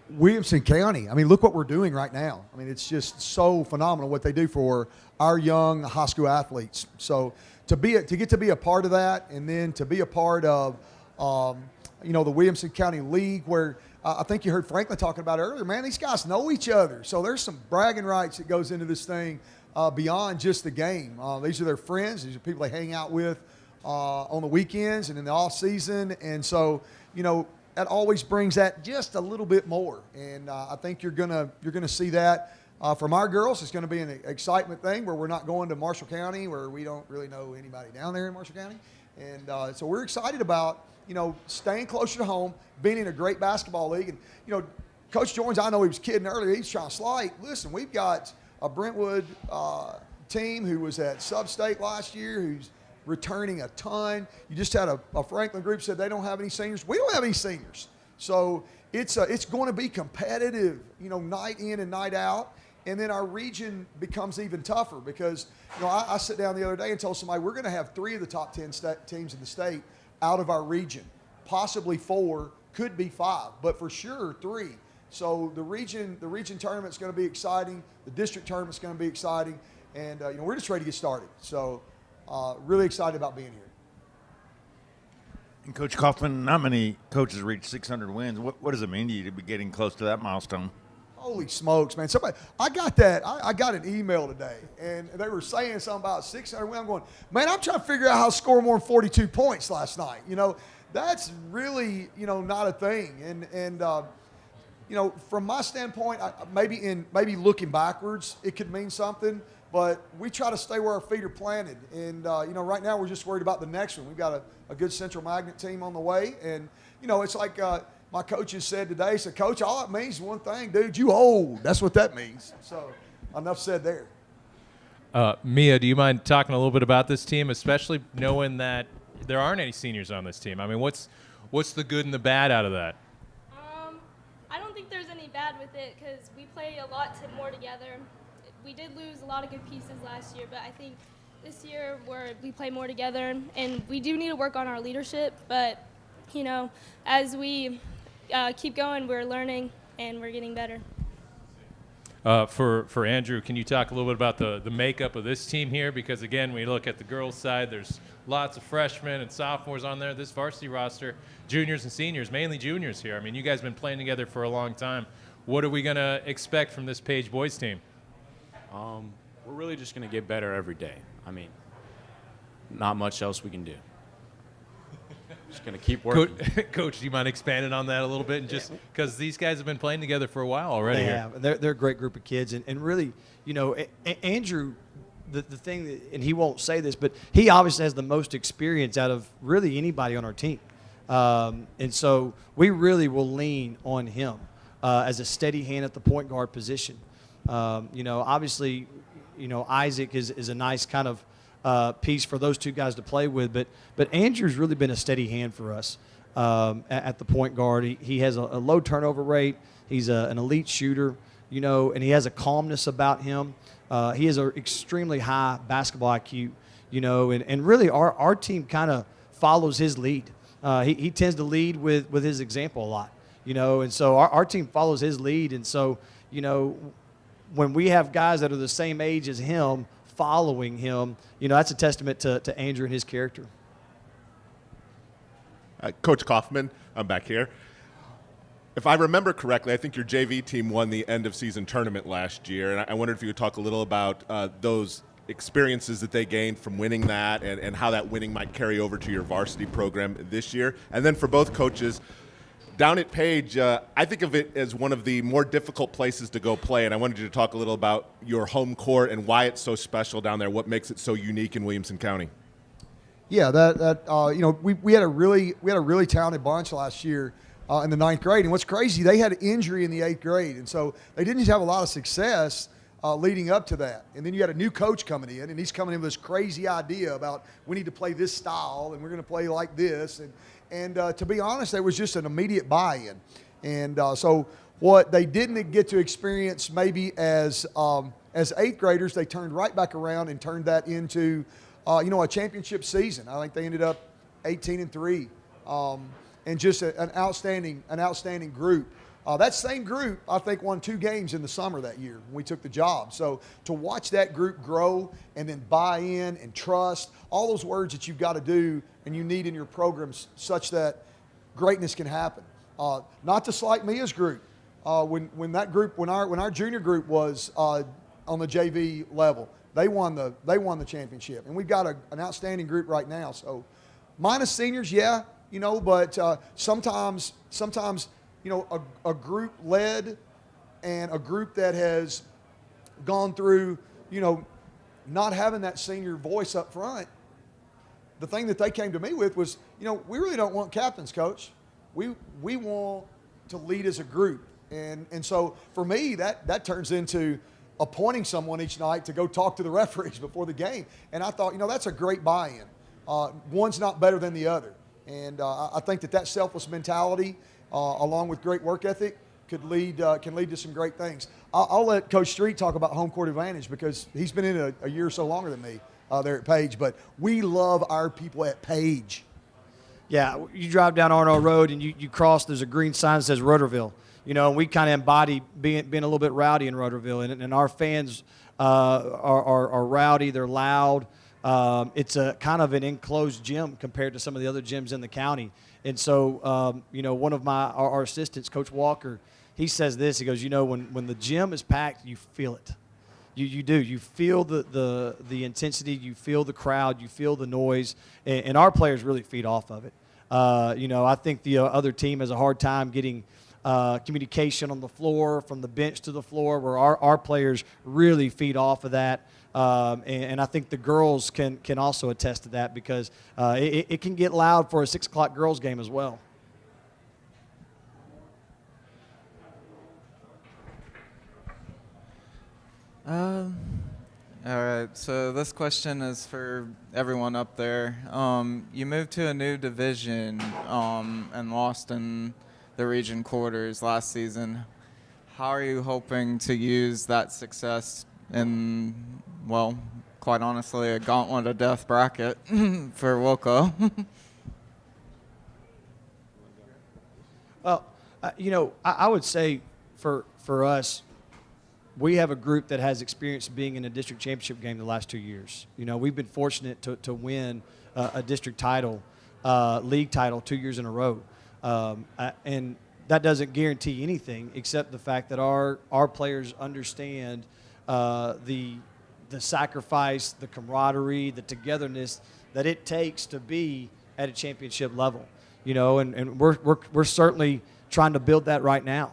Williamson County, I mean, look what we're doing right now. I mean, it's just so phenomenal what they do for our young high school athletes. So to get to be a part of that, and then to be a part of the Williamson County League, where I think you heard Franklin talking about earlier, man, these guys know each other. So there's some bragging rights that goes into this thing beyond just the game. These are their friends. These are people they hang out with on the weekends and in the off season. And so, that always brings that just a little bit more. And I think you're gonna see that From our girls, it's going to be an excitement thing where we're not going to Marshall County, where we don't really know anybody down there in Marshall County. And so we're excited about, staying closer to home, being in a great basketball league. And, Coach Joins, I know he was kidding earlier. He's trying to slide. Listen, we've got a Brentwood team who was at Sub-State last year who's returning a ton. You just had a Franklin group said they don't have any seniors. We don't have any seniors. So it's going to be competitive, night in and night out. And then our region becomes even tougher because, I sat down the other day and told somebody we're going to have 3 of the top 10 teams in the state out of our region. Possibly 4, could be 5, but for sure 3. So the region tournament's going to be exciting. The district tournament's going to be exciting. And, we're just ready to get started. So really excited about being here. And Coach Kaufman, not many coaches reach 600 wins. What does it mean to you to be getting close to that milestone? Holy smokes, man. I got that. I got an email today, and they were saying something about 600 wins. I'm going, man, I'm trying to figure out how to score more than 42 points last night. That's really, not a thing. And from my standpoint, maybe looking backwards, it could mean something. But we try to stay where our feet are planted. And, right now we're just worried about the next one. We've got a good Central Magnet team on the way. And, it's like my coaches said today, said, Coach, all it means is one thing, dude, you old. That's what that means. So enough said there. Mia, do you mind talking a little bit about this team, especially knowing that there aren't any seniors on this team? I mean, what's the good and the bad out of that? I don't think there's any bad with it because we play a lot more together. We did lose a lot of good pieces last year, but I think this year we play more together, and we do need to work on our leadership. But, as we keep going, we're learning and we're getting better. For Andrew, can you talk a little bit about the makeup of this team here? Because, again, when you look at the girls' side, there's lots of freshmen and sophomores on there. This varsity roster, juniors and seniors, mainly juniors here. I mean, you guys have been playing together for a long time. What are we going to expect from this Page boys team? We're really just going to get better every day. I mean, not much else we can do. Just going to keep working. Coach, do you mind expanding on that a little bit? And just because these guys have been playing together for a while already. They here. have. They're a great group of kids. And really, Andrew, the thing that, and he won't say this, but he obviously has the most experience out of really anybody on our team. And so we really will lean on him as a steady hand at the point guard position. Obviously, Isaac is a nice kind of piece for those 2 guys to play with, but Andrew's really been a steady hand for us at the point guard. He has a low turnover rate. He's an elite shooter, and he has a calmness about him. He has an extremely high basketball IQ, and really our team kind of follows his lead. He tends to lead with his example a lot, and so our team follows his lead, and so, when we have guys that are the same age as him following him, that's a testament to Andrew and his character. Coach Kaufman, I'm back here. If I remember correctly, I think your JV team won the end-of-season tournament last year, and I wondered if you could talk a little about those experiences that they gained from winning that and how that winning might carry over to your varsity program this year. And then for both coaches, down at Page, I think of it as one of the more difficult places to go play, and I wanted you to talk a little about your home court and why it's so special down there, what makes it so unique in Williamson County. Yeah, we had a really talented bunch last year in the 9th grade, and what's crazy, they had an injury in the 8th grade, and so they didn't have a lot of success leading up to that. And then you had a new coach coming in, and he's coming in with this crazy idea about we need to play this style, and we're going to play like this, and to be honest, there was just an immediate buy-in. And so what they didn't get to experience maybe as 8th graders, they turned right back around and turned that into, a championship season. I think they ended up 18-3, and just an outstanding group. That same group, I think, won 2 games in the summer that year when we took the job. So to watch that group grow and then buy in and trust, all those words that you've got to do and you need in your programs such that greatness can happen. Not to slight Mia's group. When our junior group was on the JV level, they won the championship, and we've got an outstanding group right now. So minus seniors, yeah, but sometimes. A group led and a group that has gone through, not having that senior voice up front, the thing that they came to me with was, we really don't want captains, coach. We want to lead as a group. And so for me, that turns into appointing someone each night to go talk to the referees before the game. And I thought, that's a great buy-in. One's not better than the other. And I think that selfless mentality, along with great work ethic, can lead to some great things. I'll let Coach Street talk about home court advantage because he's been in it a year or so longer than me there at Page. But we love our people at Page. Yeah, you drive down Arnold Road and you cross, there's a green sign that says Rotorville. We kind of embody being a little bit rowdy in Rotorville, and our fans are rowdy, they're loud. It's a kind of an enclosed gym compared to some of the other gyms in the county. And so, one of our assistants, Coach Walker, he says this. He goes, when the gym is packed, you feel it. You do. You feel the intensity. You feel the crowd. You feel the noise. And our players really feed off of it. I think the other team has a hard time getting communication on the floor, from the bench to the floor, where our players really feed off of that. And I think the girls can also attest to that because it can get loud for a 6 o'clock girls game as well. All right, so this question is for everyone up there. You moved to a new division and lost in the region quarters last season. How are you hoping to use that success in, well, quite honestly, a gauntlet of death bracket for Wilco? Well, I would say for us, we have a group that has experience being in a district championship game the last 2 years. We've been fortunate to win a district title, league title 2 years in a row. And that doesn't guarantee anything except the fact that our players understand the sacrifice, the camaraderie, the togetherness that it takes to be at a championship level. And we're certainly trying to build that right now.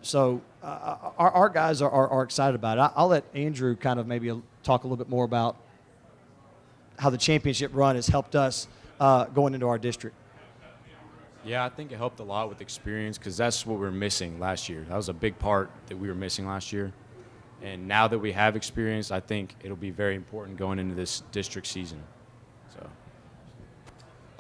So our guys are excited about it. I'll let Andrew kind of maybe talk a little bit more about how the championship run has helped us going into our district. Yeah, I think it helped a lot with experience because that's what we were missing last year. That was a big part that we were missing last year. And now that we have experience, I think it'll be very important going into this district season. So,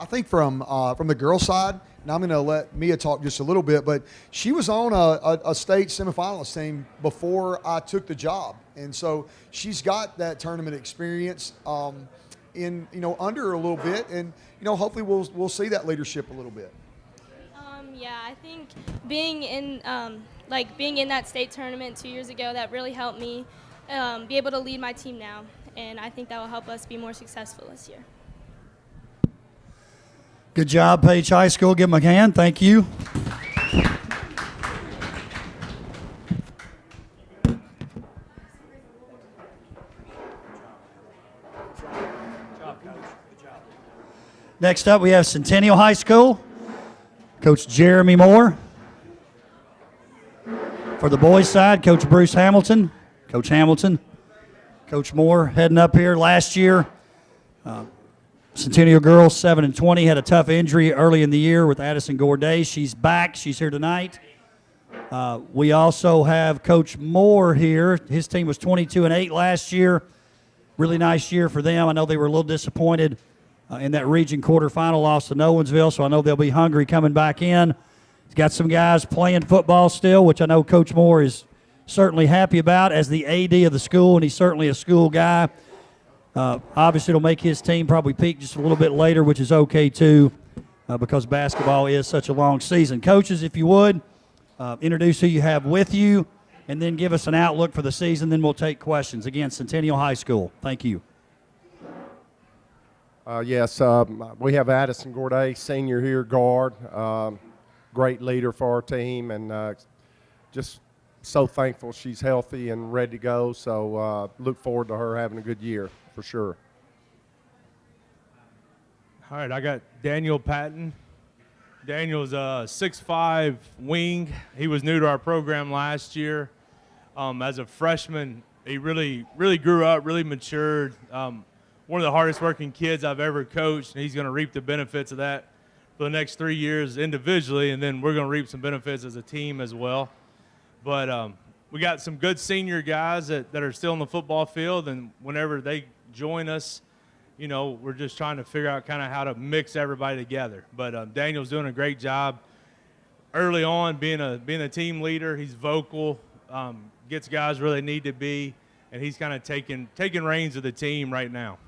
I think from the girls' side, and I'm going to let Mia talk just a little bit, but she was on a state semifinalist team before I took the job, and so she's got that tournament experience under her a little bit, and hopefully we'll see that leadership a little bit. Yeah, I think being in that state tournament 2 years ago, that really helped me be able to lead my team now, and I think that will help us be more successful this year. Good job, Page High School. Give them a hand. Thank you. Next up, we have Centennial High School. Coach Jeremy Moore. For the boys' side, Coach Bruce Hamilton. Coach Hamilton. Coach Moore heading up here. Last year, Centennial girls 7-20 had a tough injury early in the year with Addison Gourday. She's back. She's here tonight. We also have Coach Moore here. His team was 22-8 last year. Really nice year for them. I know they were a little disappointed in that region quarterfinal loss to Nowensville, so I know they'll be hungry coming back in. He's got some guys playing football still, which I know Coach Moore is certainly happy about as the AD of the school, and he's certainly a school guy. Obviously, it'll make his team probably peak just a little bit later, which is okay too, because basketball is such a long season. Coaches, if you would, introduce who you have with you, and then give us an outlook for the season. Then we'll take questions. Again, Centennial High School. Thank you. Yes, we have Addison Gourday, senior here, guard, great leader for our team, and just so thankful she's healthy and ready to go. So look forward to her having a good year for sure. All right, I got Daniel Patton. Daniel's a 6'5" wing. He was new to our program last year. As a freshman, he really grew up, really matured. One of the hardest working kids I've ever coached, and he's going to reap the benefits of that for the next 3 years individually, and then we're going to reap some benefits as a team as well. But we got some good senior guys that are still on the football field, and whenever they join us, you know, we're just trying to figure out kind of how to mix everybody together. But Daniel's doing a great job early on being a team leader. He's vocal, gets guys where they need to be, and he's kind of taking reins of the team right now.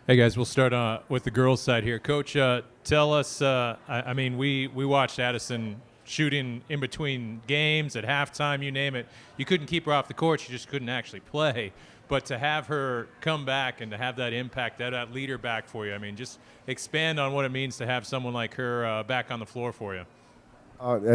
Hey guys, we'll start with the girls' side here. Coach, tell us. I mean, we watched Addison shooting in between games, at halftime, you name it. You couldn't keep her off the court; she just couldn't actually play. But to have her come back and to have that impact, that leader back for you, I mean, just expand on what it means to have someone like her back on the floor for you.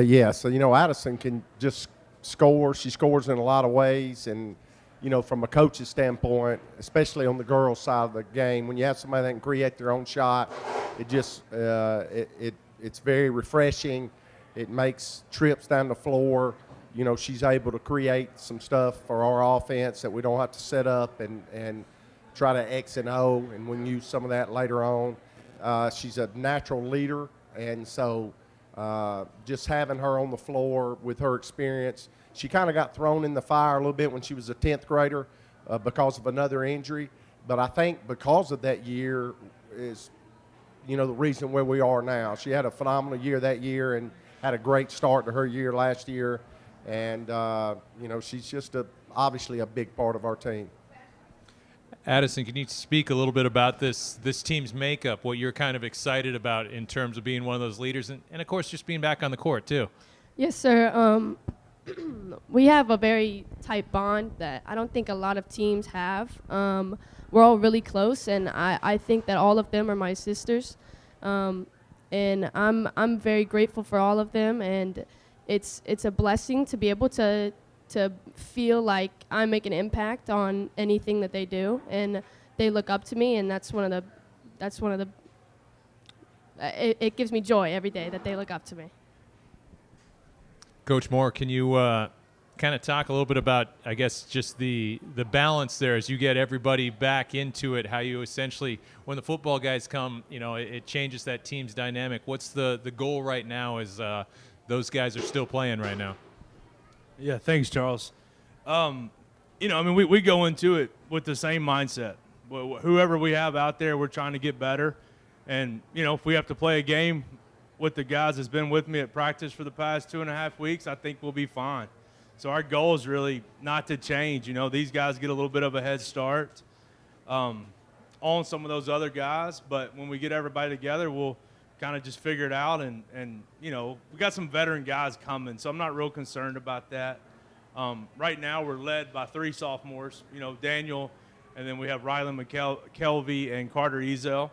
Yeah, so, you know, Addison can just score. She scores in a lot of ways. And, you know, from a coach's standpoint, especially on the girls' side of the game, when you have somebody that can create their own shot, it just it's very refreshing. It makes trips down the floor. You know, she's able to create some stuff for our offense that we don't have to set up and try to X and O, and we can use some of that later on. She's a natural leader, and so just having her on the floor with her experience, she kind of got thrown in the fire a little bit when she was a 10th grader because of another injury. But I think because of that year is, you know, the reason where we are now. She had a phenomenal year that year and had a great start to her year last year. And, you know, she's just obviously a big part of our team. Addison, can you speak a little bit about this team's makeup, what you're kind of excited about in terms of being one of those leaders, and of course, just being back on the court, too? Yes, sir. We have a very tight bond that I don't think a lot of teams have. We're all really close, and I think that all of them are my sisters. And I'm very grateful for all of them, and it's a blessing to be able to feel like I make an impact on anything that they do, and they look up to me, and that's one of the it gives me joy every day that they look up to me. Coach Moore, can you kind of talk a little bit about, I guess, just the balance there as you get everybody back into it, how you essentially, when the football guys come, you know, it changes that team's dynamic. What's the goal right now as those guys are still playing right now? Yeah, thanks, Charles. You know, I mean, we go into it with the same mindset. Whoever we have out there, we're trying to get better. And, you know, if we have to play a game with the guys that's been with me at practice for the past 2.5 weeks, I think we'll be fine. So our goal is really not to change. You know, these guys get a little bit of a head start on some of those other guys. But when we get everybody together, we'll kind of just figure it out. And you know, we got some veteran guys coming, so I'm not real concerned about that. Right now we're led by 3 sophomores, you know, Daniel, and then we have Rylan McKelvey and Carter Ezel.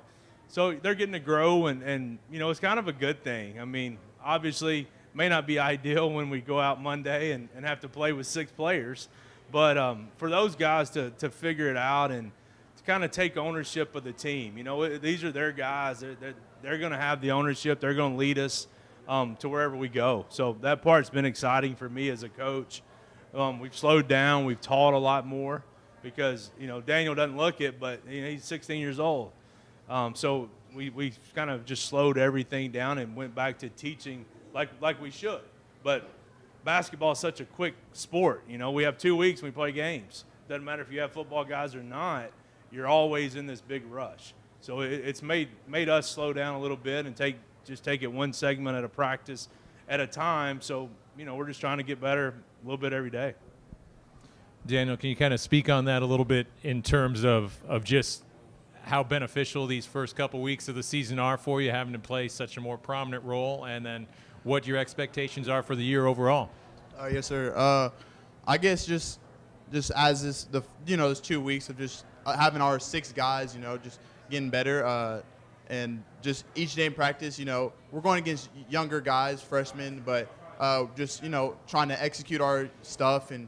So they're getting to grow, and you know, it's kind of a good thing. I mean, obviously, may not be ideal when we go out Monday and have to play with 6 players, but for those guys to figure it out and to kind of take ownership of the team. You know, these are their guys. They're going to have the ownership. They're going to lead us to wherever we go. So that part's been exciting for me as a coach. We've slowed down. We've taught a lot more because, you know, Daniel doesn't look it, but you know, he's 16 years old. So we kind of just slowed everything down and went back to teaching like we should. But basketball is such a quick sport. You know, we have 2 weeks when we play games. Doesn't matter if you have football guys or not, you're always in this big rush. So it's made us slow down a little bit and take it one segment at a practice at a time. So, you know, we're just trying to get better a little bit every day. Daniel, can you kind of speak on that a little bit in terms of just how beneficial these first couple weeks of the season are for you, having to play such a more prominent role, and then what your expectations are for the year overall? Yes, sir. I guess just as this 2 weeks of just having our 6 guys, you know, just getting better, and just each day in practice, you know, we're going against younger guys, freshmen, but just, you know, trying to execute our stuff and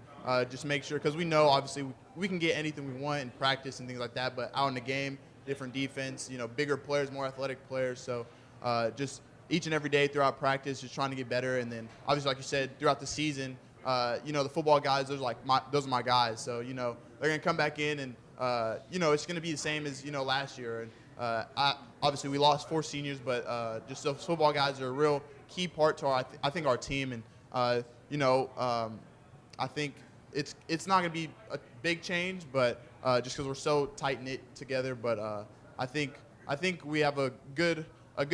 just make sure, because we know obviously we can get anything we want in practice and things like that, but out in the game, different defense, bigger players, more athletic players. So just each and every day throughout practice, just trying to get better. And then obviously, like you said, throughout the season, the football guys, those are my guys. So, they're going to come back in and, it's going to be the same as, last year. And obviously we lost 4 seniors, but just those football guys are a real key part to our team. And, I think it's not going to be a big change, but just because we're so tight knit together. But I think we have a good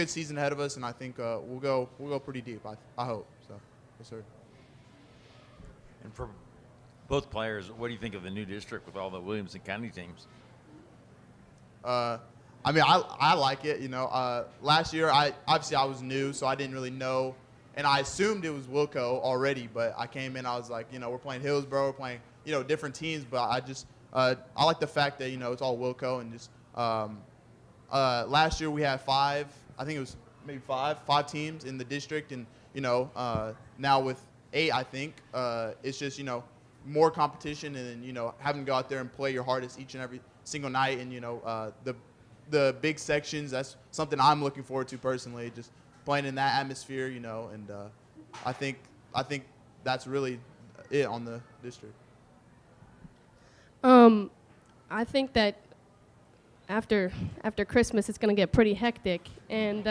season ahead of us, and I think we'll go pretty deep. I hope so. Yes, sir. And for both players, what do you think of the new district with all the Williamson County teams? I like it. Last year I was new, so I didn't really know, and I assumed it was Wilco already. But I came in, I was like, we're playing Hillsborough, we're playing different teams. But I like the fact that it's all Wilco, and just last year we had 5. I think it was maybe five teams in the district, and now with 8, I think it's just more competition, and then having to go out there and play your hardest each and every single night, and the big sections. That's something I'm looking forward to personally, just playing in that atmosphere, and I think that's really it on the district. I think that after Christmas, it's going to get pretty hectic, and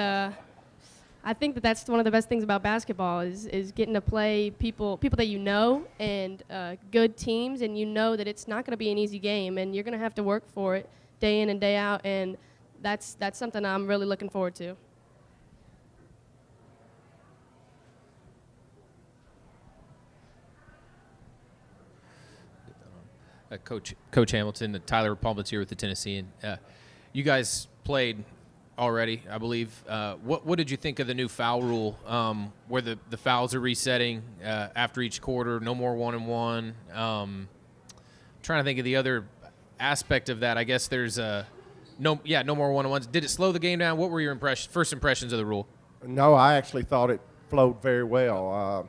I think that that's one of the best things about basketball is getting to play people that you know, and good teams, and that it's not going to be an easy game, and you're going to have to work for it day in and day out, and that's something I'm really looking forward to. Coach Hamilton, Tyler Palmer's here with the Tennessean. You guys played already, I believe. What did you think of the new foul rule, where the fouls are resetting after each quarter, no more 1-and-1? Trying to think of the other aspect of that. I guess there's no more 1-on-ones. Did it slow the game down? What were your first impressions of the rule? No, I actually thought it flowed very well.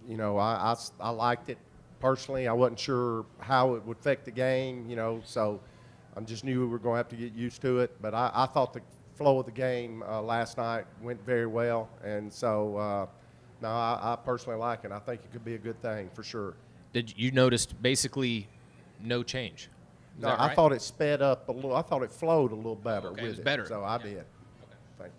I liked it personally. I wasn't sure how it would affect the game, so I just knew we were going to have to get used to it. But I thought the flow of the game last night went very well, and so I personally like it. I think it could be a good thing for sure. Did you notice basically no change? No, I thought it sped up a little. I thought it flowed a little better with it. Was it. better. So I did. Okay. Thank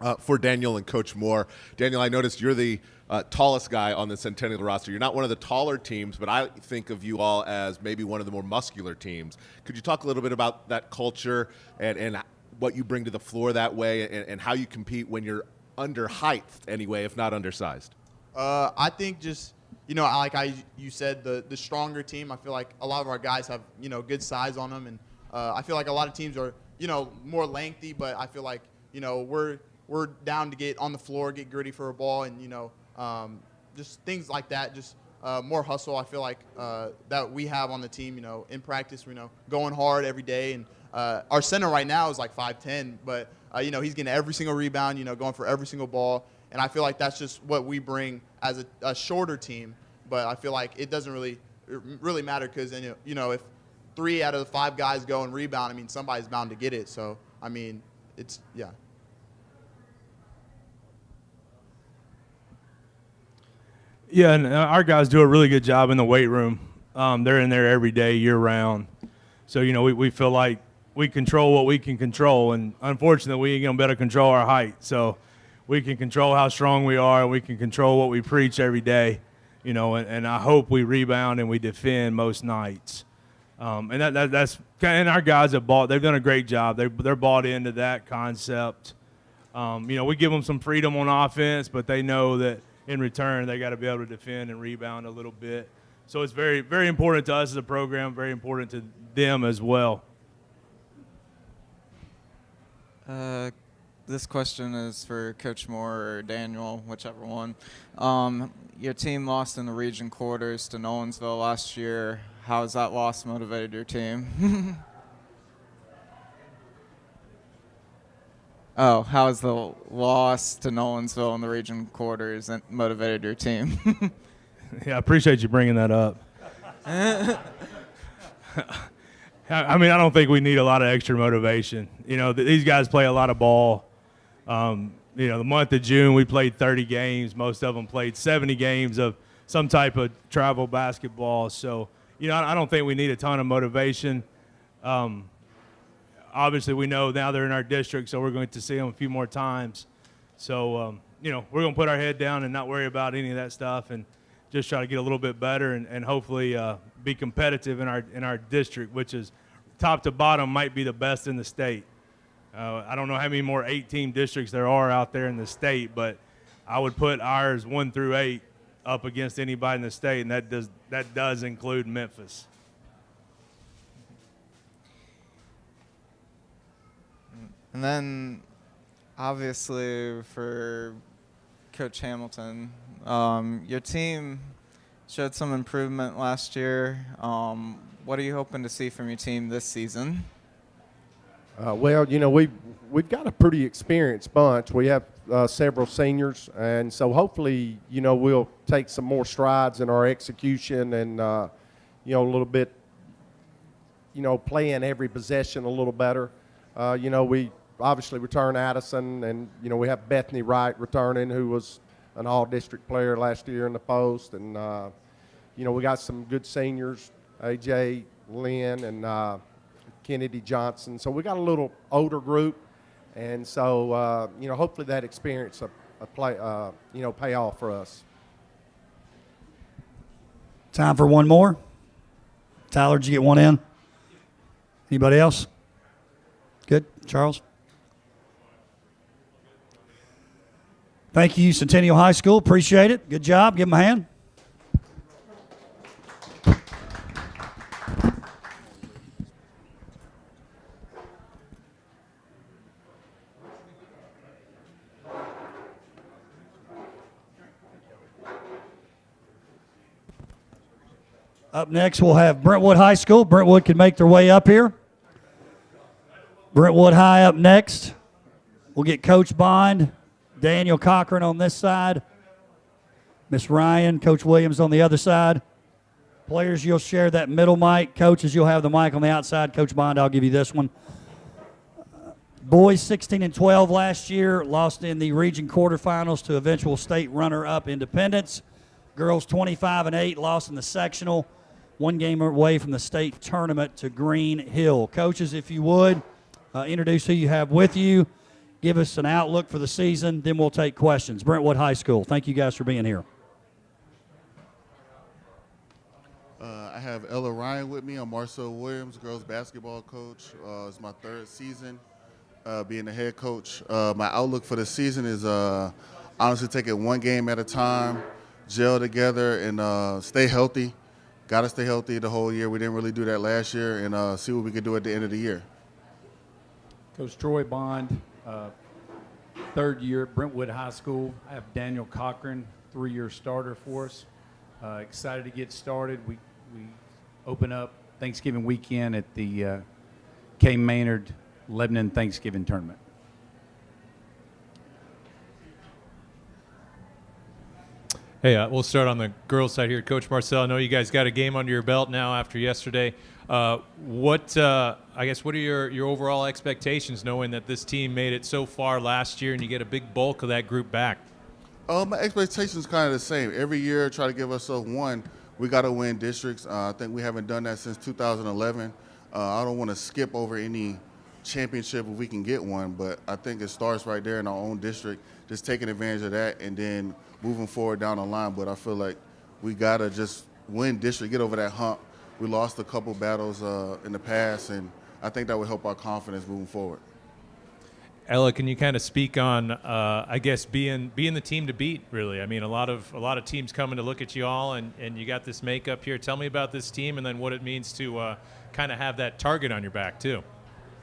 you. For Daniel and Coach Moore. Daniel, I noticed you're the tallest guy on the Centennial roster. You're not one of the taller teams, but I think of you all as maybe one of the more muscular teams. Could you talk a little bit about that culture and what you bring to the floor that way, and how you compete when you're under height anyway, if not undersized? I think just, you said, the stronger team. I feel like a lot of our guys have, good size on them. And I feel like a lot of teams are, more lengthy, but I feel like, we're down to get on the floor, get gritty for a ball, and, just things like that, just more hustle. I feel like that we have on the team, in practice, going hard every day. And our center right now is like 5'10", but, he's getting every single rebound, going for every single ball. And I feel like that's just what we bring as a shorter team. But I feel like it doesn't really matter because, if 3 out of the 5 guys go and rebound, somebody's bound to get it. So, it's, yeah. Yeah, and our guys do a really good job in the weight room. They're in there every day, year-round. So, we feel like we control what we can control, and unfortunately, we ain't going to be able to control our height. So we can control how strong we are, and we can control what we preach every day, and I hope we rebound and we defend most nights. And that's and our guys they've done a great job. They're bought into that concept. We give them some freedom on offense, but they know that in return they got to be able to defend and rebound a little bit. So it's very, very important to us as a program, very important to them as well. This question is for Coach Moore or Daniel, whichever one. Your team lost in the region quarters to Nolensville last year. How has that loss motivated your team? Oh, how has the loss to Nolensville in the region quarters motivated your team? Yeah, I appreciate you bringing that up. I mean, I don't think we need a lot of extra motivation. You know, these guys play a lot of ball. You know, the month of June, we played 30 games. Most of them played 70 games of some type of travel basketball. So, you know, I don't think we need a ton of motivation. Obviously, we know now they're in our district, so we're going to see them a few more times. So, you know, we're going to put our head down and not worry about any of that stuff and just try to get a little bit better and hopefully be competitive in our district, which is top to bottom might be the best in the state. I don't know how many more 8-team districts there are out there in the state, but I would put ours 1 through 8 up against anybody in the state, and that does include Memphis. And then, obviously, for Coach Hamilton, your team showed some improvement last year. What are you hoping to see from your team this season? Well, you know, we've got a pretty experienced bunch. We have several seniors, and so hopefully, you know, we'll take some more strides in our execution and, you know, a little bit, you know, playing every possession a little better. You know, we obviously return Addison, and, you know, we have Bethany Wright returning, who was an all-district player last year in the post. And, you know, we got some good seniors, A.J. Lynn and Kennedy Johnson. So we got a little older group. And so, you know, hopefully that experience you know, pay off for us. Time for one more. Tyler, did you get one in? Anybody else? Good. Charles? Thank you, Centennial High School. Appreciate it. Good job. Give them a hand. Up next, we'll have Brentwood High School. Brentwood can make their way up here. Brentwood High up next. We'll get Coach Bond, Daniel Cochran on this side, Miss Ryan, Coach Williams on the other side. Players, you'll share that middle mic. Coaches, you'll have the mic on the outside. Coach Bond, I'll give you this one. Boys 16-12 last year, lost in the region quarterfinals to eventual state runner-up Independence. Girls 25-8, lost in the sectional. 1 game away from the state tournament to Green Hill. Coaches, if you would, introduce who you have with you. Give us an outlook for the season, then we'll take questions. Brentwood High School, thank you guys for being here. I have Ella Ryan with me. I'm Marcel Williams, girls basketball coach. It's my 3rd season being the head coach. My outlook for the season is honestly take it 1 game at a time, gel together, and stay healthy. Got to stay healthy the whole year. We didn't really do that last year, and see what we can do at the end of the year. Coach Troy Bond, 3rd year at Brentwood High School. I have Daniel Cochran, 3-year starter for us. Excited to get started. We open up Thanksgiving weekend at the K. Maynard Lebanon Thanksgiving Tournament. Hey, we'll start on the girls' side here. Coach Marcel, I know you guys got a game under your belt now after yesterday. What are your overall expectations, knowing that this team made it so far last year and you get a big bulk of that group back? My expectations kind of the same. Every year, try to give ourselves one. We got to win districts. I think we haven't done that since 2011. I don't want to skip over any championship if we can get one, but I think it starts right there in our own district, just taking advantage of that and then moving forward down the line. But I feel like we got to just win district, get over that hump. We lost a couple battles in the past, and I think that would help our confidence moving forward. Ella, can you kind of speak on, I guess, being the team to beat, really? I mean, a lot of teams coming to look at you all, and you got this makeup here. Tell me about this team and then what it means to kind of have that target on your back, too.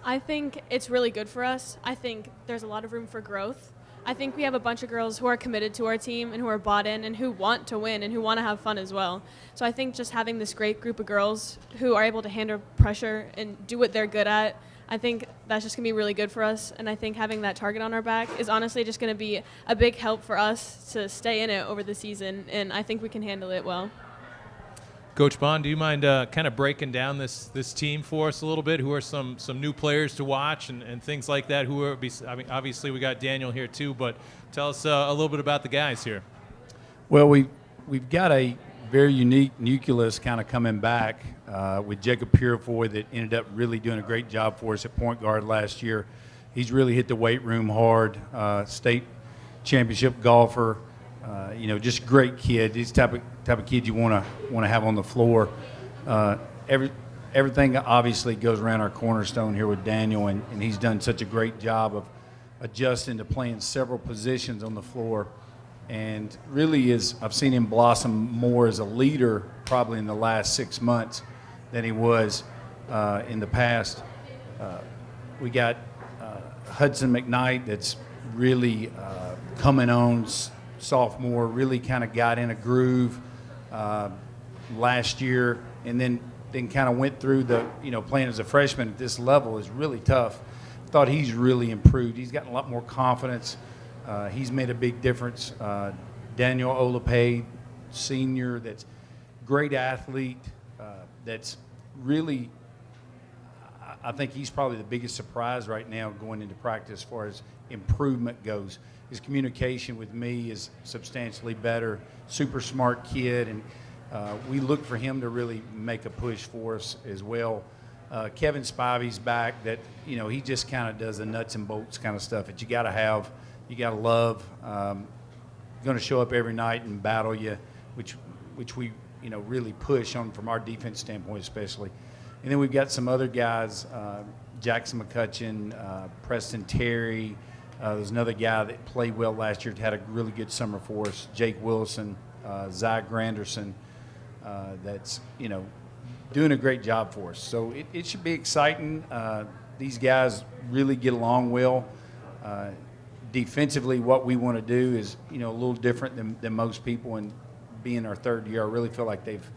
I think it's really good for us. I think there's a lot of room for growth. I think we have a bunch of girls who are committed to our team and who are bought in and who want to win and who want to have fun as well. So I think just having this great group of girls who are able to handle pressure and do what they're good at, I think that's just going to be really good for us, and I think having that target on our back is honestly just going to be a big help for us to stay in it over the season, and I think we can handle it well. Coach Bond, do you mind kind of breaking down this team for us a little bit? Who are some new players to watch and things like that? I mean, obviously we got Daniel here too, but tell us a little bit about the guys here. Well, we've got a very unique nucleus kind of coming back with Jacob Purefoy that ended up really doing a great job for us at point guard last year. He's really hit the weight room hard, state championship golfer. Just great kid. He's the type of kid you want to have on the floor. Everything obviously goes around our cornerstone here with Daniel, and he's done such a great job of adjusting to playing several positions on the floor. And really I've seen him blossom more as a leader probably in the last 6 months than he was in the past. We got Hudson McKnight that's really coming on, sophomore, really kind of got in a groove last year, and then kind of went through playing as a freshman at this level is really tough. Thought he's really improved. He's gotten a lot more confidence. He's made a big difference. Daniel Olape, senior, that's great athlete, that's really, I think he's probably the biggest surprise right now going into practice as far as improvement goes. His communication with me is substantially better, super smart kid, and we look for him to really make a push for us as well. Kevin Spivey's back, that, he just kind of does the nuts and bolts kind of stuff that you got to have. You got to love. Going to show up every night and battle you, which we really push on from our defense standpoint especially. And then we've got some other guys, Jackson McCutcheon, Preston Terry. There's another guy that played well last year, had a really good summer for us, Jake Wilson, Zy Granderson, that's doing a great job for us. So it should be exciting. These guys really get along well. Defensively, what we want to do is, a little different than most people, and being our third year, I really feel like they've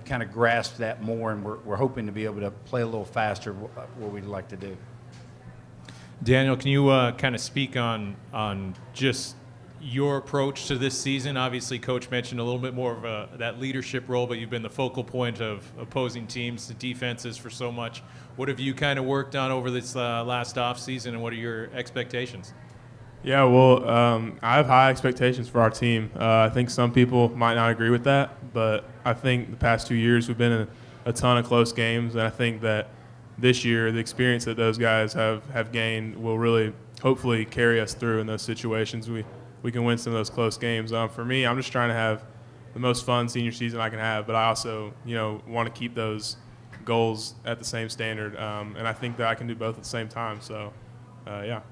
kind of grasped that more, and we're hoping to be able to play a little faster what we'd like to do. Daniel, can you kind of speak on just your approach to this season? Obviously, Coach mentioned a little bit more of that leadership role, but you've been the focal point of opposing teams, the defenses for so much. What have you kind of worked on over this last offseason, and what are your expectations? Yeah, well, I have high expectations for our team. I think some people might not agree with that, but I think the past 2 years we've been in a ton of close games, and I think that this year the experience that those guys have gained will really hopefully carry us through in those situations. We can win some of those close games. For me, I'm just trying to have the most fun senior season I can have, but I also want to keep those goals at the same standard, and I think that I can do both at the same time. So, yeah.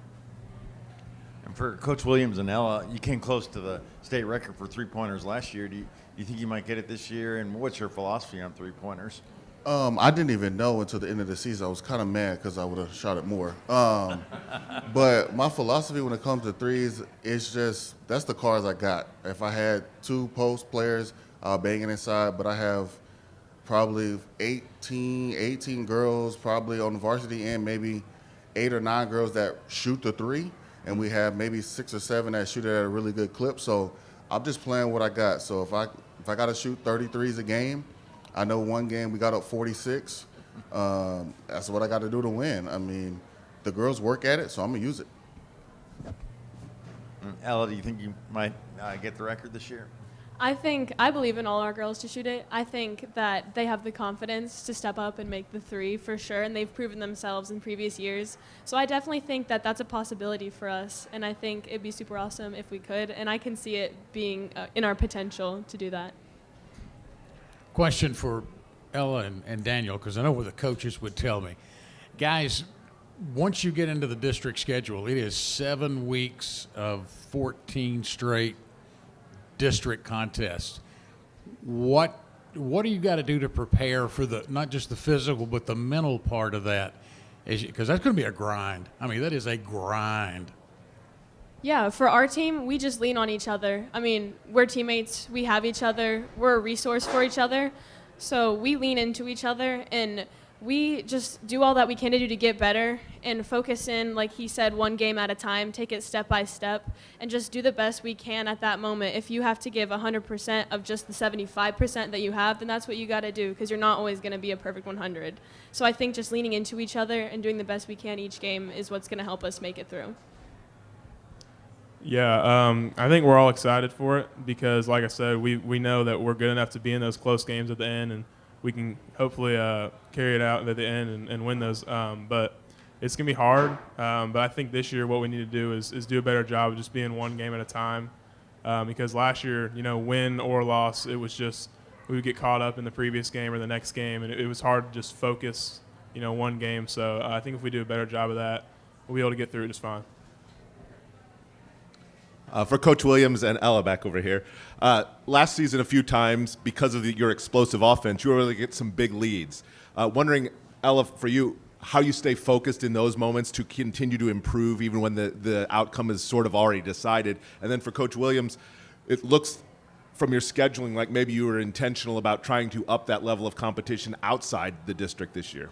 And for Coach Williams and Ella, you came close to the state record for three-pointers last year. Do you think you might get it this year? And what's your philosophy on three-pointers? I didn't even know until the end of the season. I was kind of mad because I would have shot it more. But my philosophy when it comes to threes is just that's the cards I got. If I had two post players, I'll bang it inside. But I have probably 18 girls probably on the varsity and maybe 8 or 9 girls that shoot the three. And we have maybe 6 or 7 that shoot it at a really good clip. So I'm just playing what I got. So if I got to shoot 33s a game, I know one game we got up 46. That's what I got to do to win. I mean, the girls work at it, so I'm going to use it. Ella, do you think you might get the record this year? I believe in all our girls to shoot it. I think that they have the confidence to step up and make the three for sure, and they've proven themselves in previous years. So I definitely think that that's a possibility for us, and I think it'd be super awesome if we could, and I can see it being in our potential to do that. Question for Ella and Daniel, because I know what the coaches would tell me. Guys, once you get into the district schedule, it is 7 weeks of 14 straight district contests. What do you got to do to prepare for not just the physical but the mental part of that? Because that's going to be a grind. I mean, that is a grind. Yeah, for our team, we just lean on each other. I mean, we're teammates. We have each other. We're a resource for each other. So we lean into each other, and we just do all that we can to do to get better and focus in, like he said, one game at a time, take it step by step, and just do the best we can at that moment. If you have to give 100% of just the 75% that you have, then that's what you got to do, because you're not always going to be a perfect 100. So I think just leaning into each other and doing the best we can each game is what's going to help us make it through. Yeah, I think we're all excited for it because, like I said, we know that we're good enough to be in those close games at the end, and we can hopefully carry it out at the end and win those. But it's going to be hard. But I think this year what we need to do is do a better job of just being one game at a time. Because last year, win or loss, it was just we would get caught up in the previous game or the next game, and it was hard to just focus, one game. So I think if we do a better job of that, we'll be able to get through it just fine. For Coach Williams and Ella back over here, last season a few times, because of your explosive offense, you were able to get some big leads. Wondering, Ella, for you, how you stay focused in those moments to continue to improve even when the outcome is sort of already decided. And then for Coach Williams, it looks from your scheduling like maybe you were intentional about trying to up that level of competition outside the district this year.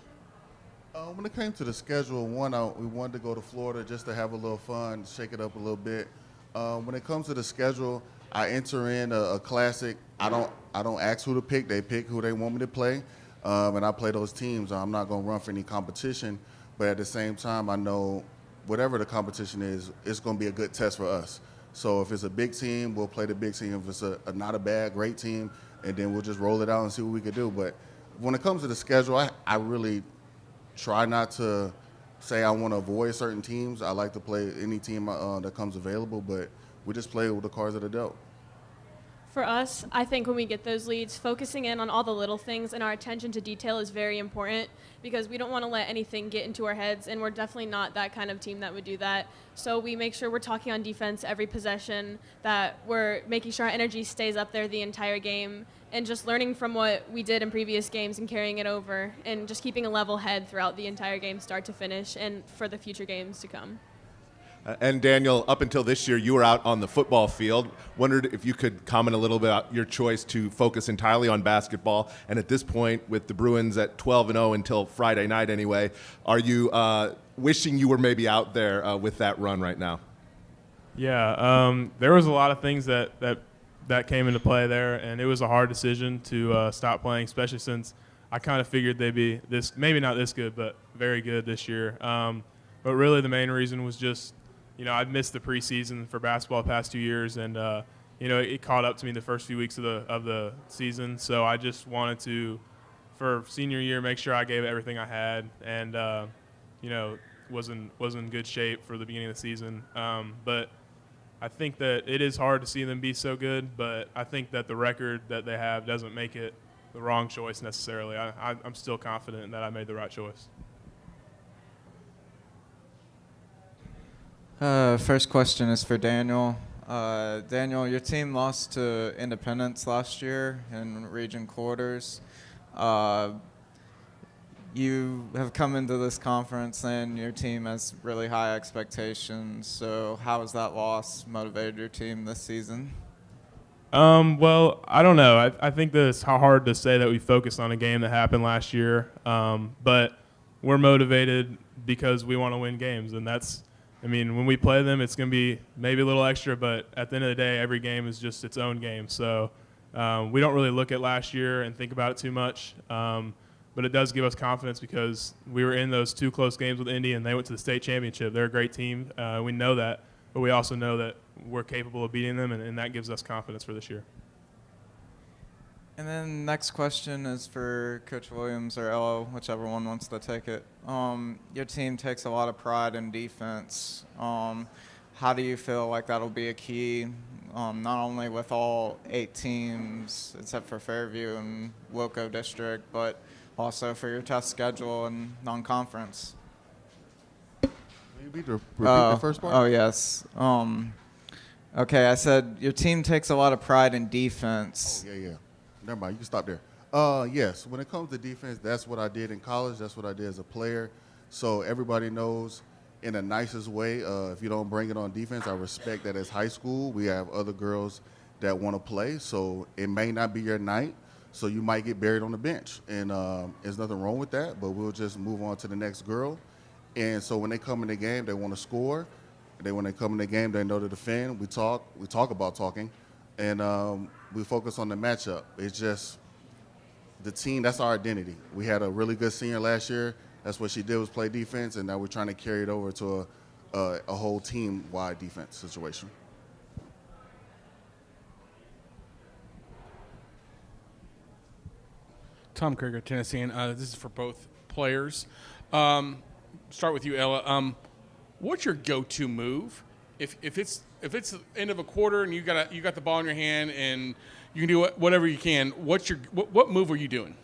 When it came to the schedule, we wanted to go to Florida just to have a little fun, shake it up a little bit. When it comes to the schedule, I enter in a classic. I don't ask who to pick. They pick who they want me to play, and I play those teams. I'm not going to run for any competition, but at the same time, I know whatever the competition is, it's going to be a good test for us. So if it's a big team, we'll play the big team. If it's not a bad, great team, and then we'll just roll it out and see what we can do. But when it comes to the schedule, I really try not to say I want to avoid certain teams. I like to play any team that comes available, but we just play with the cards that are dealt. For us, I think when we get those leads, focusing in on all the little things and our attention to detail is very important because we don't want to let anything get into our heads, and we're definitely not that kind of team that would do that. So we make sure we're talking on defense every possession, that we're making sure our energy stays up there the entire game, and just learning from what we did in previous games and carrying it over, and just keeping a level head throughout the entire game, start to finish, and for the future games to come. And Daniel, up until this year, you were out on the football field. Wondered if you could comment a little bit about your choice to focus entirely on basketball. And at this point, with the Bruins at 12-0 until Friday night anyway, are you wishing you were maybe out there with that run right now? Yeah, there was a lot of things that came into play there, and it was a hard decision to stop playing, especially since I kind of figured they'd be maybe not this good, but very good this year. But really the main reason was just, I'd missed the preseason for basketball the past 2 years, and it caught up to me the first few weeks of the season. So I just wanted to, for senior year, make sure I gave everything I had, and was in good shape for the beginning of the season. But I think that it is hard to see them be so good, but I think that the record that they have doesn't make it the wrong choice necessarily. I'm still confident that I made the right choice. First question is for Daniel. Daniel, your team lost to Independence last year in region quarters. You have come into this conference and your team has really high expectations. So how has that loss motivated your team this season? Well, I don't know. I think that it's hard to say that we focused on a game that happened last year. But we're motivated because we want to win games, and when we play them, it's going to be maybe a little extra, but at the end of the day, every game is just its own game. So we don't really look at last year and think about it too much, but it does give us confidence because we were in those 2 close games with Indy, and they went to the state championship. They're a great team. We know that, but we also know that we're capable of beating them, and that gives us confidence for this year. And then next question is for Coach Williams or Ella, whichever one wants to take it. Your team takes a lot of pride in defense. How do you feel like that'll be a key, not only with all 8 teams except for Fairview and Wilco District, but also for your tough schedule and non-conference? Will you repeat the first part? Oh, yes. Okay, I said your team takes a lot of pride in defense. Oh, yeah. Never mind, you can stop there. Yes, when it comes to defense, that's what I did in college. That's what I did as a player. So everybody knows in the nicest way, if you don't bring it on defense, I respect that as high school. We have other girls that want to play, so it may not be your night, So you might get buried on the bench, and there's nothing wrong with that, but we'll just move on to the next girl. And so when they come in the game, they want to score. When they come in the game, they know to defend. We talk about talking, and we focus on the matchup. It's just the team, that's our identity. We had a really good senior last year. That's what she did, was play defense, and now we're trying to carry it over to a whole team-wide defense situation. Tom Krieger, Tennessean. This is for both players. Start with you, Ella. What's your go-to move if it's the end of a quarter and you got the ball in your hand and you can do whatever you can? What move are you doing?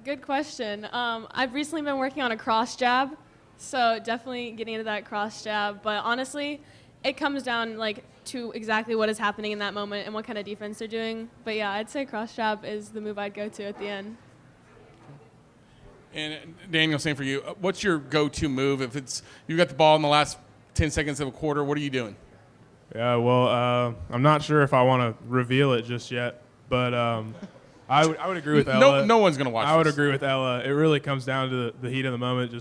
Good question. I've recently been working on a cross jab, so definitely getting into that cross jab. But honestly, it comes down to exactly what is happening in that moment and what kind of defense they're doing. But yeah, I'd say cross jab is the move I'd go to at the end. And Daniel, same for you. What's your go-to move if you got the ball in the last 10 seconds of a quarter? What are you doing? Yeah, well, I'm not sure if I want to reveal it just yet, but I would agree with Ella. No one's gonna watch. I would agree with Ella. It really comes down to the heat of the moment.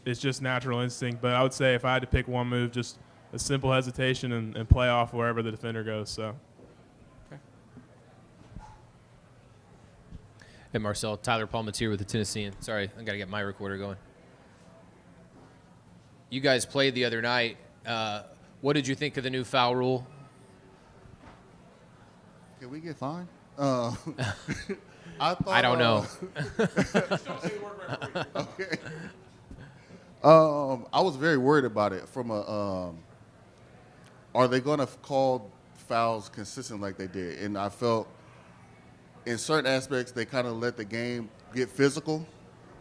It's just natural instinct. But I would say if I had to pick one move, just a simple hesitation and play off wherever the defender goes. So. Hey, Marcel. Tyler Palmatier with the Tennessean. Sorry, I got to get my recorder going. You guys played the other night. What did you think of the new foul rule? Can we get fined? I don't know. Okay. I was very worried about it from are they going to call fouls consistent like they did? And I felt in certain aspects, they kind of let the game get physical,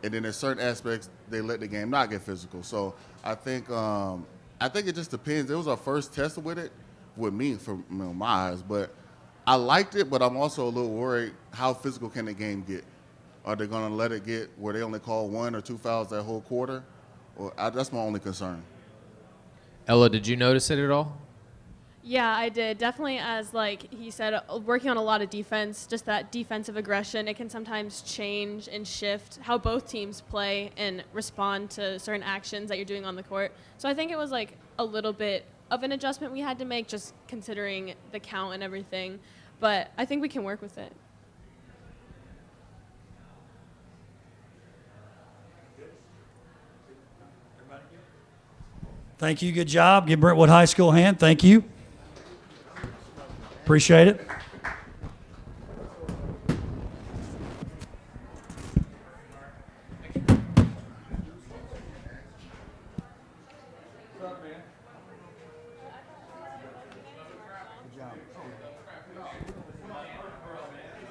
and then in certain aspects, they let the game not get physical. So I think it just depends. It was our first test with it, with me, from my eyes. But I liked it, but I'm also a little worried, how physical can the game get? Are they going to let it get where they only call 1 or 2 fouls that whole quarter? That's my only concern. Ella, did you notice it at all? Yeah, I did. Definitely, as he said, working on a lot of defense, just that defensive aggression, it can sometimes change and shift how both teams play and respond to certain actions that you're doing on the court. So I think it was a little bit of an adjustment we had to make, just considering the count and everything. But I think we can work with it. Thank you. Good job. Give Brentwood High School a hand. Thank you. Appreciate it.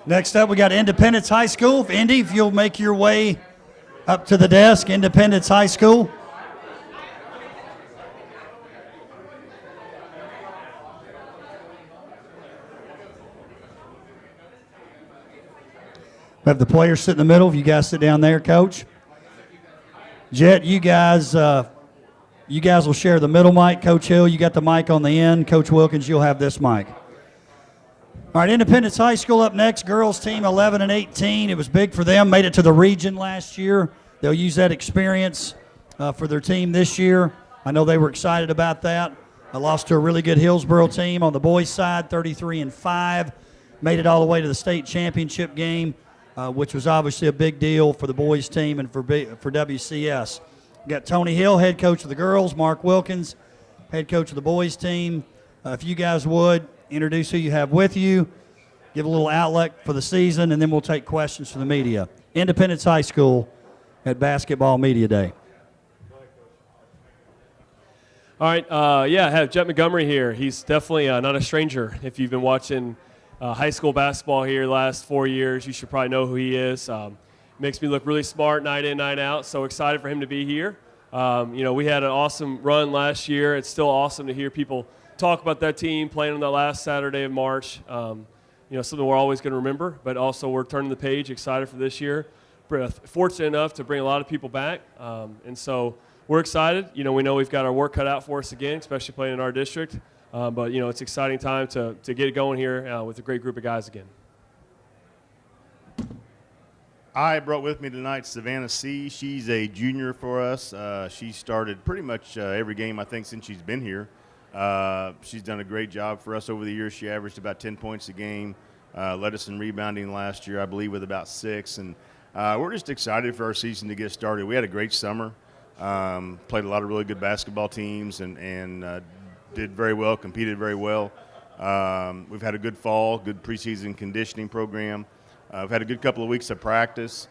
Next up, we got Independence High School. Indy, if you'll make your way up to the desk, Independence High School. We have the players sit in the middle. If you guys sit down there, Coach. Jet, you guys will share the middle mic. Coach Hill, you got the mic on the end. Coach Wilkins, you'll have this mic. All right, Independence High School up next. Girls team 11 and 18. It was big for them. Made it to the region last year. They'll use that experience for their team this year. I know they were excited about that. I lost to a really good Hillsboro team on the boys' side, 33-5. Made it all the way to the state championship game. Which was obviously a big deal for the boys' team and for WCS. We got Tony Hill, head coach of the girls, Mark Wilkins, head coach of the boys' team. If you guys would, introduce who you have with you, give a little outlook for the season, and then we'll take questions from the media. Independence High School at Basketball Media Day. All right, I have Jet Montgomery here. He's definitely not a stranger. If you've been watching high school basketball here the last 4 years, you should probably know who he is. Makes me look really smart night in, night out. So excited for him to be here. We had an awesome run last year. It's still awesome to hear people talk about that team playing on that last Saturday of March. Something we're always going to remember, but also we're turning the page, excited for this year. Fortunate enough to bring a lot of people back. And so we're excited. We know we've got our work cut out for us again, especially playing in our district. But it's an exciting time to get it going here with a great group of guys again. I brought with me tonight Savannah C. She's a junior for us. She started pretty much every game, I think, since she's been here. She's done a great job for us over the years. She averaged about 10 points a game, led us in rebounding last year, I believe, with about 6. And we're just excited for our season to get started. We had a great summer, played a lot of really good basketball teams, and did very well, competed very well. We've had a good fall, good preseason conditioning program. We've had a good couple of weeks of practice.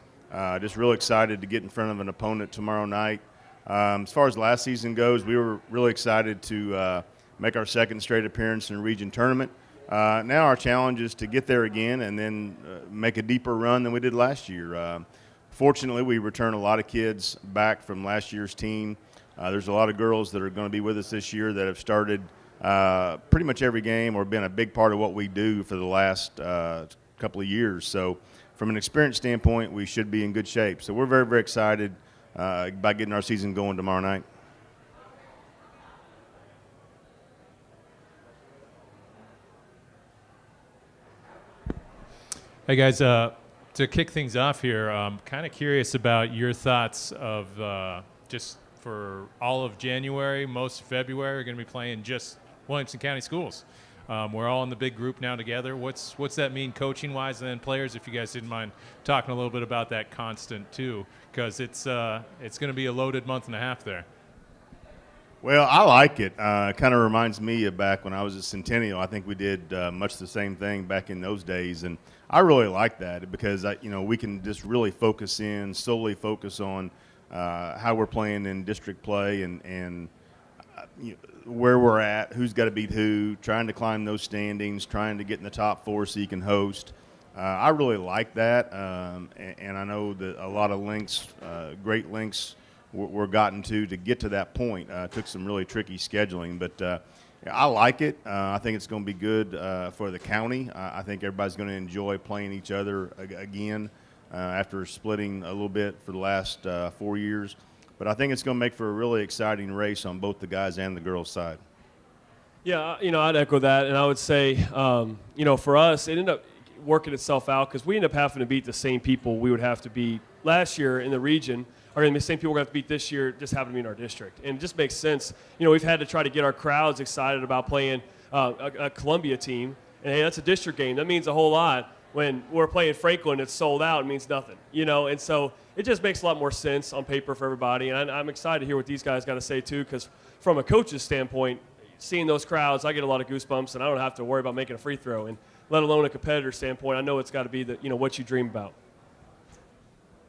Just real excited to get in front of an opponent tomorrow night. As far as last season goes, we were really excited to make our second straight appearance in a region tournament. Now our challenge is to get there again and then make a deeper run than we did last year. Fortunately, we return a lot of kids back from last year's team. There's a lot of girls that are going to be with us this year that have started pretty much every game or been a big part of what we do for the last couple of years. So from an experience standpoint, we should be in good shape. So we're very, very excited about getting our season going tomorrow night. Hey guys, to kick things off here, I'm kind of curious about your thoughts of just for all of January, most of February, we're going to be playing just Williamson County schools. We're all in the big group now together. What's that mean coaching-wise, and then players, if you guys didn't mind talking a little bit about that constant too, because it's going to be a loaded month and a half there. Well, I like it. It kind of reminds me of back when I was at Centennial. I think we did much the same thing back in those days, and I really like that because we can just really solely focus on how we're playing in district play and where we're at, who's got to beat who, trying to climb those standings, trying to get in the top 4 so you can host. I really like that, and I know that a lot of great links were gotten to get to that point. Took some really tricky scheduling, but I like it. I think it's going to be good for the county. I think everybody's going to enjoy playing each other again after splitting a little bit for the last 4 years. But I think it's going to make for a really exciting race on both the guys and the girls' side. Yeah, I'd echo that, and I would say, for us, it ended up working itself out because we ended up having to beat the same people we would have to beat last year in the region, or the same people we're going to have to beat this year, just happen to be in our district. And it just makes sense. We've had to try to get our crowds excited about playing a Columbia team, and hey, that's a district game. That means a whole lot. When we're playing Franklin, it's sold out, it means nothing, and so it just makes a lot more sense on paper for everybody, and I'm excited to hear what these guys got to say too, because from a coach's standpoint, seeing those crowds, I get a lot of goosebumps, and I don't have to worry about making a free throw, and let alone a competitor standpoint, I know it's got to be what you dream about.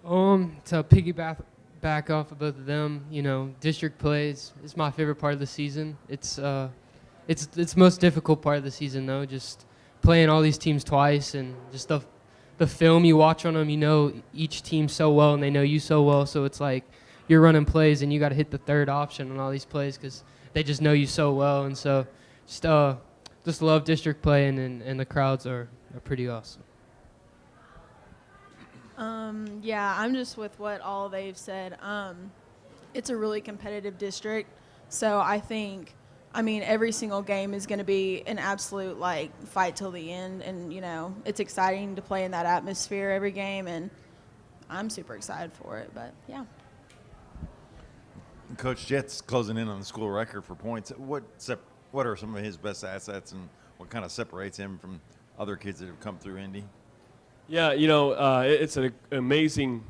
To piggyback off of both of them, district plays is my favorite part of the season. It's most difficult part of the season though, just playing all these teams twice and just the film you watch on them, each team so well and they know you so well, so it's like you're running plays and you got to hit the third option on all these plays because they just know you so well, and so just love district play, and the crowds are pretty awesome. Yeah, I'm just with what all they've said. It's a really competitive district, so I think every single game is going to be an absolute fight till the end, and it's exciting to play in that atmosphere every game, and I'm super excited for it. But yeah. Coach Jett's closing in on the school record for points. What are some of his best assets, and what kind of separates him from other kids that have come through Indy? Yeah, it's an amazing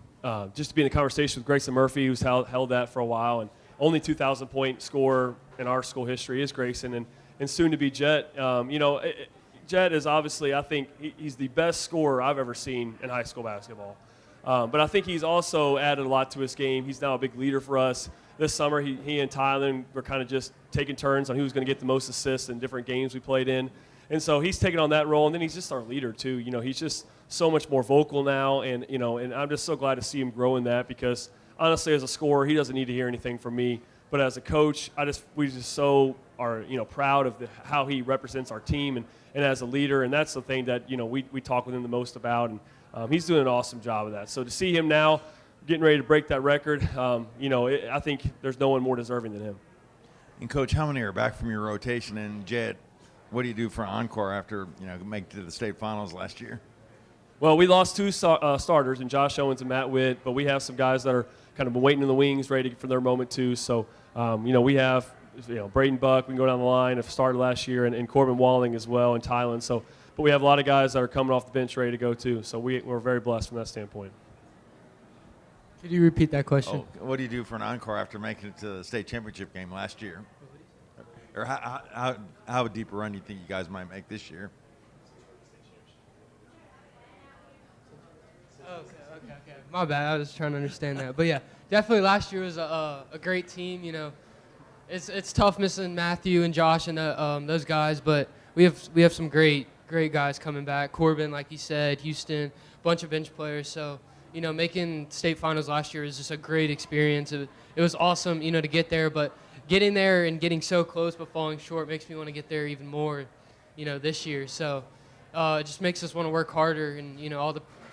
just to be in a conversation with Grayson Murphy, who's held that for a while, and only 2,000-point scorer in our school history is Grayson, and soon to be Jett. Jett is obviously, I think, he's the best scorer I've ever seen in high school basketball. But I think he's also added a lot to his game. He's now a big leader for us. This summer, he and Tyler were kind of just taking turns on who was going to get the most assists in different games we played in. And so he's taken on that role, and then he's just our leader too. He's just so much more vocal now, and and I'm just so glad to see him grow in that, because honestly, as a scorer, he doesn't need to hear anything from me. But as a coach, we just so are proud of how he represents our team and as a leader, and that's the thing that we talk with him the most about, and he's doing an awesome job of that. So to see him now getting ready to break that record, I think there's no one more deserving than him. And Coach, how many are back from your rotation? And Jett, what do you do for encore after making it to the state finals last year? Well, we lost two starters, in Josh Owens and Matt Witt, but we have some guys that are kind of been waiting in the wings, ready for their moment too. So, we have, Braden Buck, we can go down the line, have started last year, and Corbin Walling as well in Thailand. So, but we have a lot of guys that are coming off the bench ready to go too. So we're very blessed from that standpoint. Could you repeat that question? Oh, what do you do for an encore after making it to the state championship game last year? Or how deep a run do you think you guys might make this year? Okay. My bad. I was trying to understand that. But, yeah, definitely last year was a great team. It's tough missing Matthew and Josh and those guys, but we have some great guys coming back. Corbin, like you said, Houston, bunch of bench players. So, making state finals last year was just a great experience. It was awesome, to get there, but getting there and getting so close but falling short makes me want to get there even more, this year. So it just makes us want to work harder. And,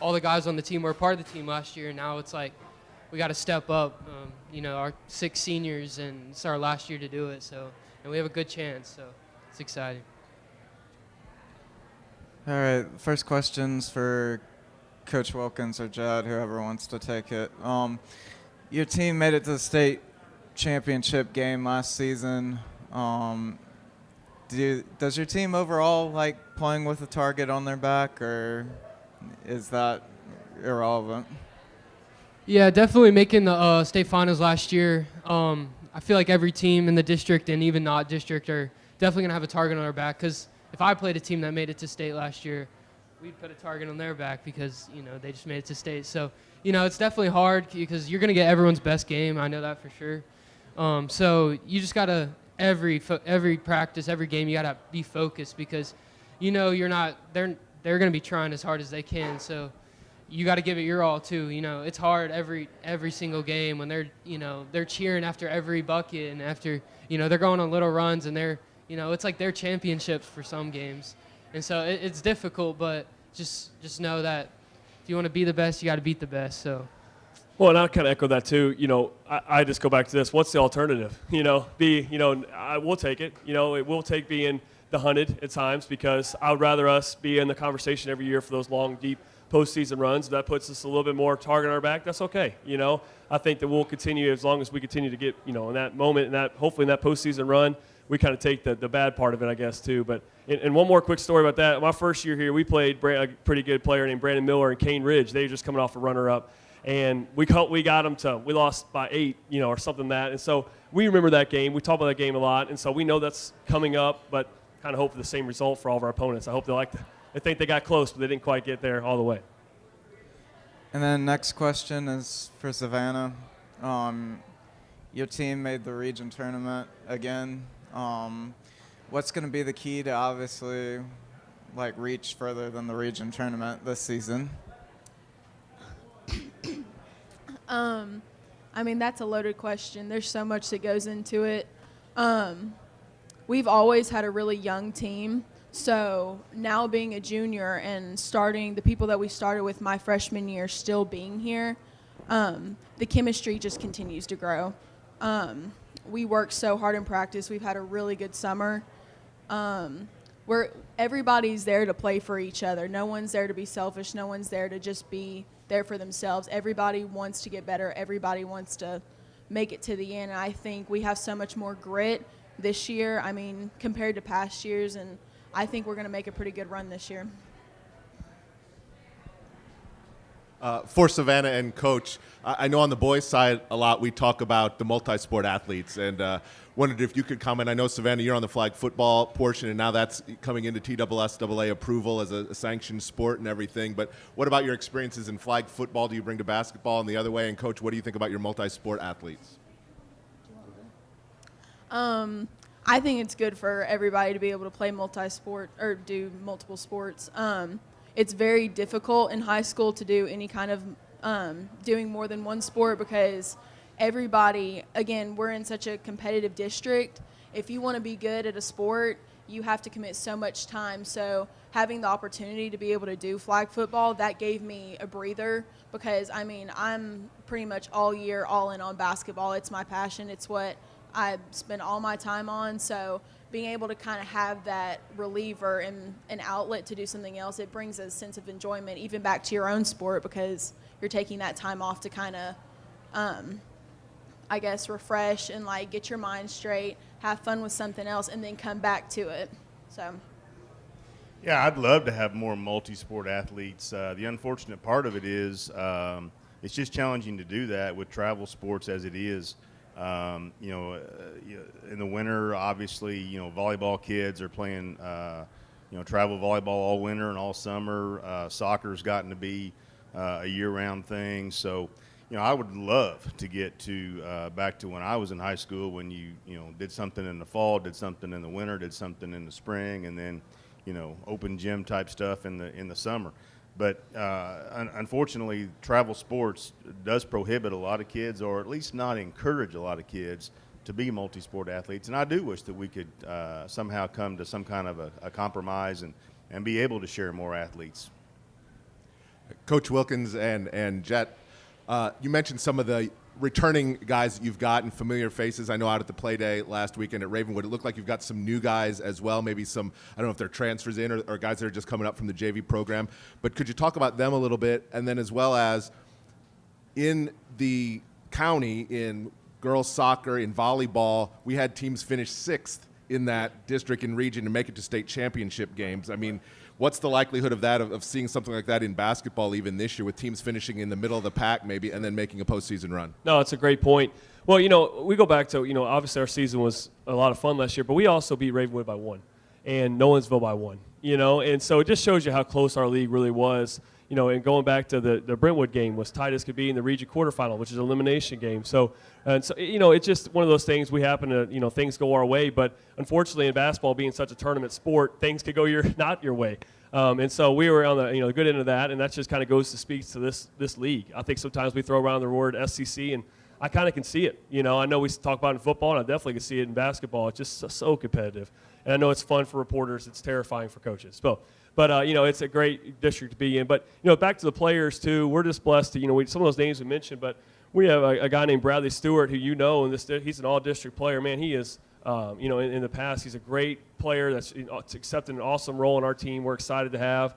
all the guys on the team were a part of the team last year. And now it's like we got to step up, our 6 seniors, and it's our last year to do it. So, and we have a good chance. So it's exciting. All right, first question's for Coach Wilkins or Jed, whoever wants to take it. Your team made it to the state championship game last season. Does your team overall like playing with a target on their back, or is that irrelevant? Yeah, definitely making the state finals last year. I feel like every team in the district and even not district are definitely going to have a target on our back, because if I played a team that made it to state last year, we'd put a target on their back because, they just made it to state. So, it's definitely hard because you're going to get everyone's best game. I know that for sure. So you just got to, every practice, every game, you got to be focused because, you're not, they're going to be trying as hard as they can. So you got to give it your all too. It's hard every single game when they're cheering after every bucket and after, they're going on little runs and they're, it's like their championships for some games. And so it's difficult, but just know that if you want to be the best, you got to beat the best. So. Well, and I kind of echo that too. I just go back to this. What's the alternative? We'll take it. It will take being the hunted at times, because I would rather us be in the conversation every year for those long, deep postseason runs. If that puts us a little bit more target on our back, that's okay. I think that we'll continue as long as we continue to get, in that moment and that hopefully in that postseason run, we kind of take the bad part of it, I guess, too. But and one more quick story about that. My first year here, we played a pretty good player named Brandon Miller and Kane Ridge. They were just coming off a runner-up. And we got them we lost by 8, or something like that. And so we remember that game. We talk about that game a lot. And so we know that's coming up, but kind of hope for the same result for all of our opponents. I hope they think they got close, but they didn't quite get there all the way. And then next question is for Savannah. Your team made the region tournament again. What's going to be the key to obviously reach further than the region tournament this season? That's a loaded question. There's so much that goes into it. We've always had a really young team. So now being a junior and starting the people that we started with my freshman year still being here, the chemistry just continues to grow. We work so hard in practice. We've had a really good summer. Everybody's there to play for each other. No one's there to be selfish. No one's there to just be there for themselves. Everybody wants to get better. Everybody wants to make it to the end. And I think we have so much more grit this year, compared to past years, and I think we're going to make a pretty good run this year. For Savannah and Coach, I know on the boys' side a lot we talk about the multi-sport athletes, and wondered if you could comment. I know, Savannah, you're on the flag football portion, and now that's coming into TSSAA approval as a sanctioned sport and everything. But what about your experiences in flag football do you bring to basketball and the other way? And, Coach, what do you think about your multi-sport athletes? I think it's good for everybody to be able to play multi-sport or do multiple sports. It's very difficult in high school to do any kind of doing more than one sport because everybody, again, we're in such a competitive district. If you want to be good at a sport, you have to commit so much time. So having the opportunity to be able to do flag football, that gave me a breather because, I'm pretty much all year all in on basketball. It's my passion. It's what I spend all my time on. So being able to kind of have that reliever and an outlet to do something else, it brings a sense of enjoyment even back to your own sport because you're taking that time off to kind of, I guess, refresh and like get your mind straight, have fun with something else, and then come back to it. So. Yeah, I'd love to have more multi-sport athletes. The unfortunate part of it is it's just challenging to do that with travel sports as it is. In the winter, obviously, volleyball kids are playing, travel volleyball all winter and all summer. Soccer's gotten to be a year-round thing. So, I would love to get to back to when I was in high school when you did something in the fall, did something in the winter, did something in the spring, and then, open gym type stuff in the summer. But unfortunately, travel sports does prohibit a lot of kids, or at least not encourage a lot of kids to be multi-sport athletes. And I do wish that we could somehow come to some kind of a compromise and be able to share more athletes. Coach Wilkins and Jet, you mentioned some of the returning guys that you've got and familiar faces. I know out at the play day last weekend at Ravenwood, it looked like you've got some new guys as well, maybe some, I don't know if they're transfers in or guys that are just coming up from the JV program. But could you talk about them a little bit? And then as well as in the county, in girls soccer, in volleyball, we had teams finish 6th in that district and region to make it to state championship games. I mean, what's the likelihood of that, of seeing something like that in basketball even this year with teams finishing in the middle of the pack maybe and then making a postseason run? No, it's a great point. Well, we go back to, obviously our season was a lot of fun last year, but we also beat Ravenwood by 1 and Nolensville by 1, and so it just shows you how close our league really was. And going back to the Brentwood game was tight as could be in the region quarterfinal, which is an elimination game. So it's just one of those things. We happen to, things go our way. But unfortunately, in basketball, being such a tournament sport, things could go not your way. And so we were on the good end of that, and that just kind of goes to speak to this league. I think sometimes we throw around the word SCC, and I kind of can see it. I know we talk about it in football, and I definitely can see it in basketball. It's just so competitive. And I know it's fun for reporters. It's terrifying for coaches. But it's a great district to be in. But, back to the players, too, we're just blessed to, some of those names we mentioned, but we have a guy named Bradley Stewart who and he's an all-district player. Man, he is, in the past, he's a great player that's accepted an awesome role in our team we're excited to have.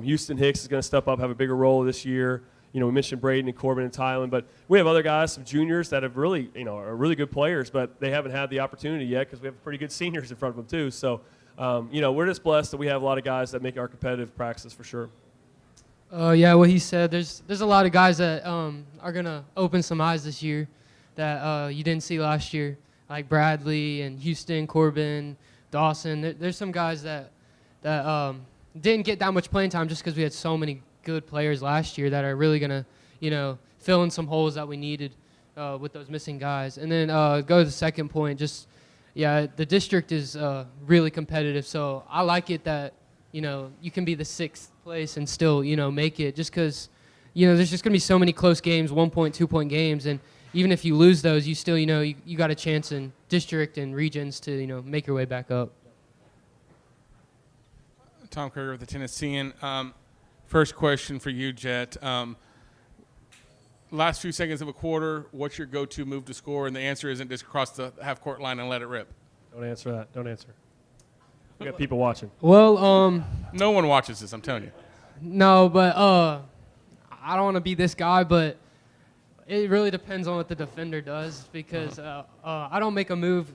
Houston Hicks is going to step up, have a bigger role this year. We mentioned Braden and Corbin and Tylen, but we have other guys, some juniors that have really, are really good players, but they haven't had the opportunity yet because we have pretty good seniors in front of them, too. So, we're just blessed that we have a lot of guys that make our competitive practice for sure. Yeah, what he said. There's a lot of guys that are gonna open some eyes this year that you didn't see last year, like Bradley and Houston, Corbin, Dawson. There's some guys that didn't get that much playing time just because we had so many good players last year that are really gonna fill in some holes that we needed with those missing guys. And then go to the second point, the district is really competitive, so I like it that, you can be the 6th place and still, make it just because, there's just going to be so many close games, 1-point, 2-point games, and even if you lose those, you still, you got a chance in district and regions to, make your way back up. Tom Kruger with the Tennessean. First question for you, Jet. Last few seconds of a quarter, what's your go-to move to score? And the answer isn't just cross the half-court line and let it rip. Don't answer that. Don't answer. We got people watching. Well, no one watches this, I'm telling you. No, but I don't want to be this guy, but it really depends on what the defender does because I don't make a move,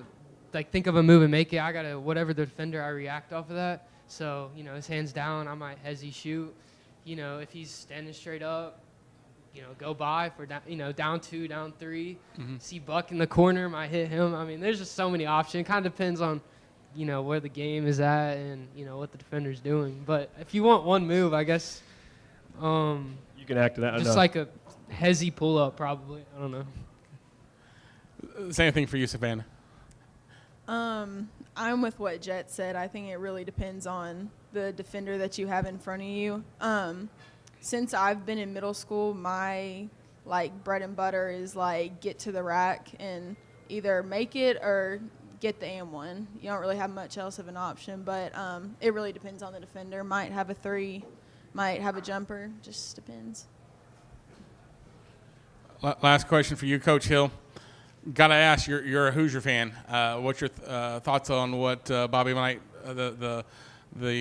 think of a move and make it. I got to, whatever the defender, I react off of that. So, his hands down, I might hezzy shoot. If he's standing straight up, go by for down 2, down 3. Mm-hmm. See Buck in the corner, might hit him. I mean, there's just so many options. It kind of depends on, where the game is at and, what the defender's doing. But if you want one move, I guess. You can act to that. Just like a hezzy pull-up, probably. I don't know. Same thing for you, Savannah. I'm with what Jet said. I think it really depends on the defender that you have in front of you. Since I've been in middle school, my bread and butter is get to the rack and either make it or get the M1. You don't really have much else of an option, but it really depends on the defender. Might have a 3, might have a jumper, just depends. Last question for you, Coach Hill. Gotta ask, you're a Hoosier fan. What's your thoughts on what Bobby Knight,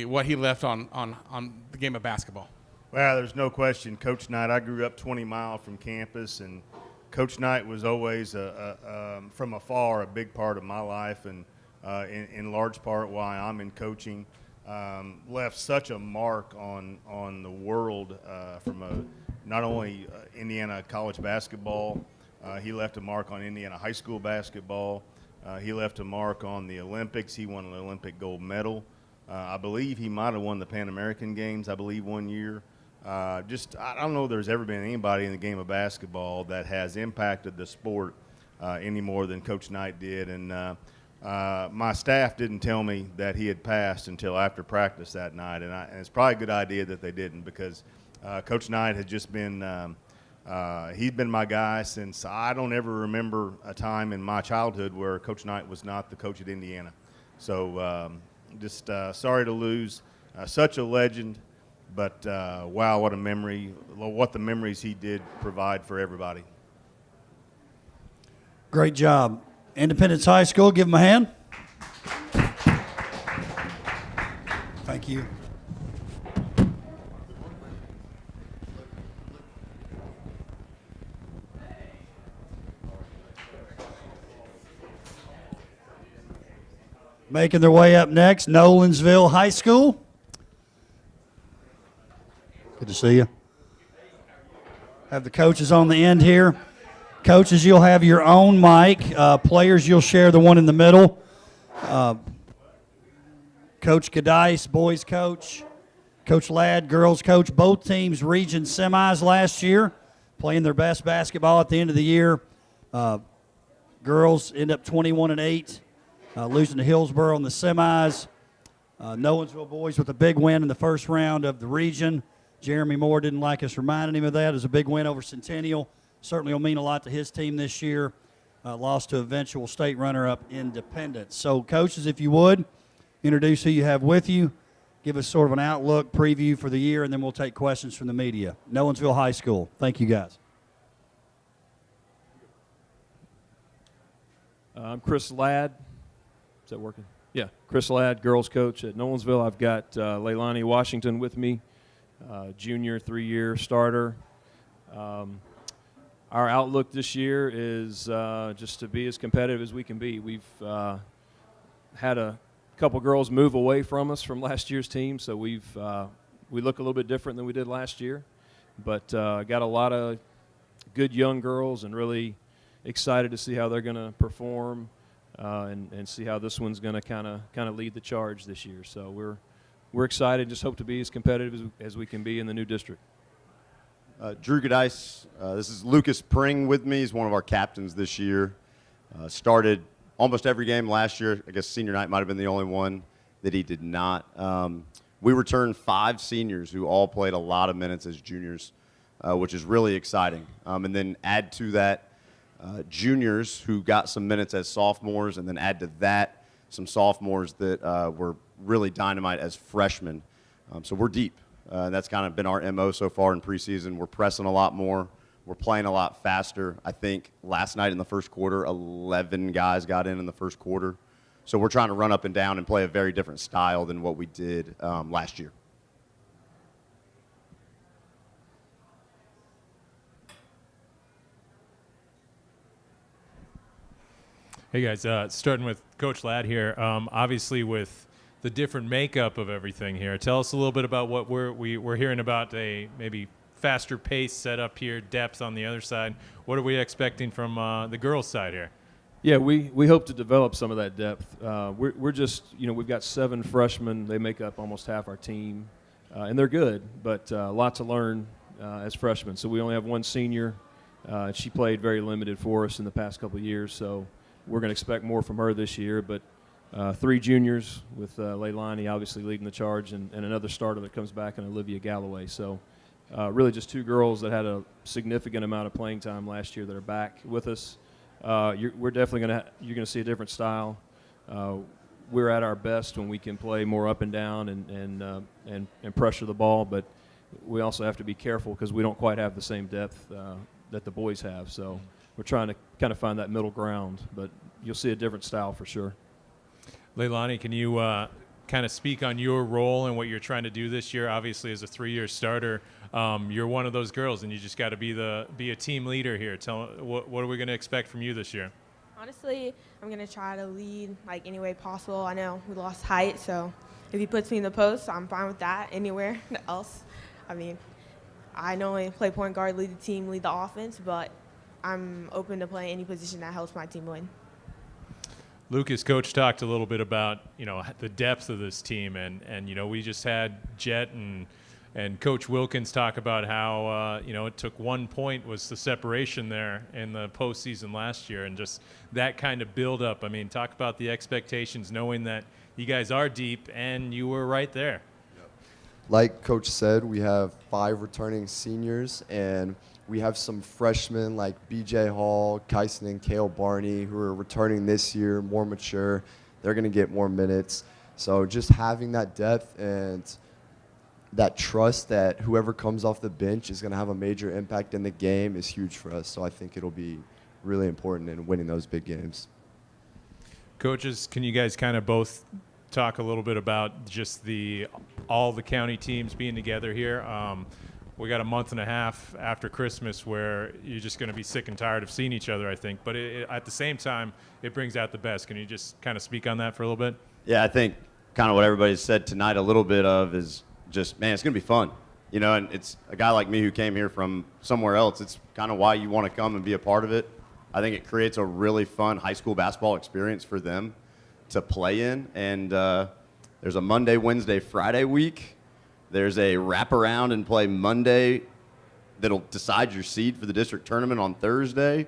what he left on the game of basketball? Well, there's no question. Coach Knight, I grew up 20 miles from campus, and Coach Knight was always, from afar, a big part of my life, and in large part why I'm in coaching. Left such a mark on the world from not only Indiana college basketball. He left a mark on Indiana high school basketball. He left a mark on the Olympics. He won an Olympic gold medal. I believe he might have won the Pan American Games, one year. I don't know if there's ever been anybody in the game of basketball that has impacted the sport any more than Coach Knight did. And my staff didn't tell me that he had passed until after practice that night. And it's probably a good idea that they didn't, because Coach Knight had just been he's been my guy since I don't ever remember a time in my childhood where Coach Knight was not the coach at Indiana. So sorry to lose such a legend. But, wow, what a memory, what the memories he did provide for everybody. Great job. Independence High School, give them a hand. Thank you. Making their way up next, Nolensville High School. Good to see you. Have the coaches on the end here. Coaches, you'll have your own mic. Players, you'll share the one in the middle. Coach Gadice, boys coach. Coach Ladd, girls coach. Both teams region semis last year, playing their best basketball at the end of the year. Girls end up 21-8, losing to Hillsborough in the semis. Nolensville boys with a big win in the first round of the region. Jeremy Moore didn't like us reminding him of that. It was a big win over Centennial. Certainly will mean a lot to his team this year. Lost to eventual state runner-up Independence. So, coaches, if you would, introduce who you have with you. Give us sort of an outlook, preview for the year, and then we'll take questions from the media. Nolensville High School. Thank you, guys. I'm Chris Ladd. Is that working? Yeah, Chris Ladd, girls coach at Nolensville. I've got Leilani Washington with me. Junior, 3-year starter. Our outlook this year is just to be as competitive as we can be. We've had a couple girls move away from us from last year's team, so we look a little bit different than we did last year. But got a lot of good young girls, and really excited to see how they're going to perform and see how this one's going to kind of lead the charge this year. So we're excited. Just hope to be as competitive as we can be in the new district. Drew Gadice, this is Lucas Pring with me. He's one of our captains this year. Started almost every game last year. I guess senior night might have been the only one that he did not. We returned 5 seniors who all played a lot of minutes as juniors, which is really exciting. And then add to that juniors who got some minutes as sophomores, and then add to that some sophomores that were really dynamite as freshmen. So we're deep. That's kind of been our MO so far in preseason. We're pressing a lot more. We're playing a lot faster. I think last night in the first quarter, 11 guys got in the first quarter. So we're trying to run up and down and play a very different style than what we did last year. Hey guys, starting with Coach Ladd here. Obviously, with the different makeup of everything here, tell us a little bit about what we're hearing about. A maybe faster pace setup here, depth on the other side. What are we expecting from the girls' side here? Yeah, we hope to develop some of that depth. We're just, we've got 7 freshmen. They make up almost half our team, and they're good, but a lot to learn as freshmen. So we only have 1 senior. She played very limited for us in the past couple of years, so we're going to expect more from her this year. But 3 juniors with Leilani obviously leading the charge, and another starter that comes back, and Olivia Galloway. So really just 2 girls that had a significant amount of playing time last year that are back with us. We're definitely you're going to see a different style. We're at our best when we can play more up and down and pressure the ball, but we also have to be careful because we don't quite have the same depth that the boys have. So we're trying to kind of find that middle ground. But you'll see a different style for sure. Leilani, can you kind of speak on your role and what you're trying to do this year? Obviously, as a 3-year starter, you're one of those girls, and you just got to be a team leader here. What are we going to expect from you this year? Honestly, I'm going to try to lead like any way possible. I know we lost height, so if he puts me in the post, I'm fine with that anywhere else. I mean, I normally play point guard, lead the team, lead the offense, but I'm open to playing any position that helps my team win. Lucas, Coach talked a little bit about, the depth of this team, and we just had Jet and Coach Wilkins talk about how, it took 1 point was the separation there in the postseason last year, and just that kind of build-up. I mean, talk about the expectations, knowing that you guys are deep, and you were right there. Like Coach said, we have 5 returning seniors, and we have some freshmen like B.J. Hall, Kyson, and Kale Barney who are returning this year, more mature. They're going to get more minutes. So just having that depth and that trust that whoever comes off the bench is going to have a major impact in the game is huge for us. So I think it'll be really important in winning those big games. Coaches, can you guys kind of both talk a little bit about just all the county teams being together here? We got a month and a half after Christmas where you're just going to be sick and tired of seeing each other, I think. But at the same time, it brings out the best. Can you just kind of speak on that for a little bit? Yeah, I think kind of what everybody said tonight a little bit of is just, man, it's going to be fun. And it's a guy like me who came here from somewhere else. It's kind of why you want to come and be a part of it. I think it creates a really fun high school basketball experience for them to play in. And there's a Monday, Wednesday, Friday week. There's a wraparound and play Monday that'll decide your seed for the district tournament on Thursday.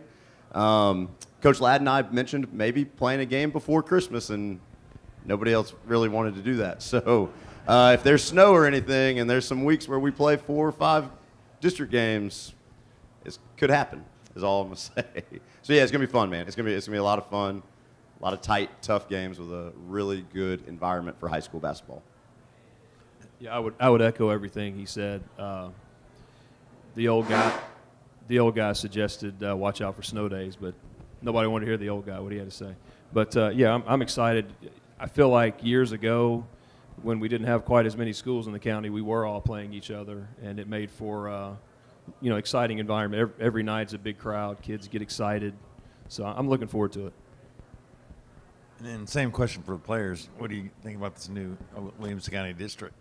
Coach Ladd and I mentioned maybe playing a game before Christmas, and nobody else really wanted to do that. So if there's snow or anything, and there's some weeks where we play 4 or 5 district games, it could happen, is all I'm going to say. So, yeah, it's going to be fun, man. It's going to be a lot of fun, a lot of tight, tough games with a really good environment for high school basketball. Yeah, I would echo everything he said. The old guy suggested watch out for snow days, but nobody wanted to hear the old guy, what he had to say. But yeah, I'm excited. I feel like years ago, when we didn't have quite as many schools in the county, we were all playing each other, and it made for exciting environment. Every night's a big crowd. Kids get excited, so I'm looking forward to it. And then same question for the players. What do you think about this new Williamson County district?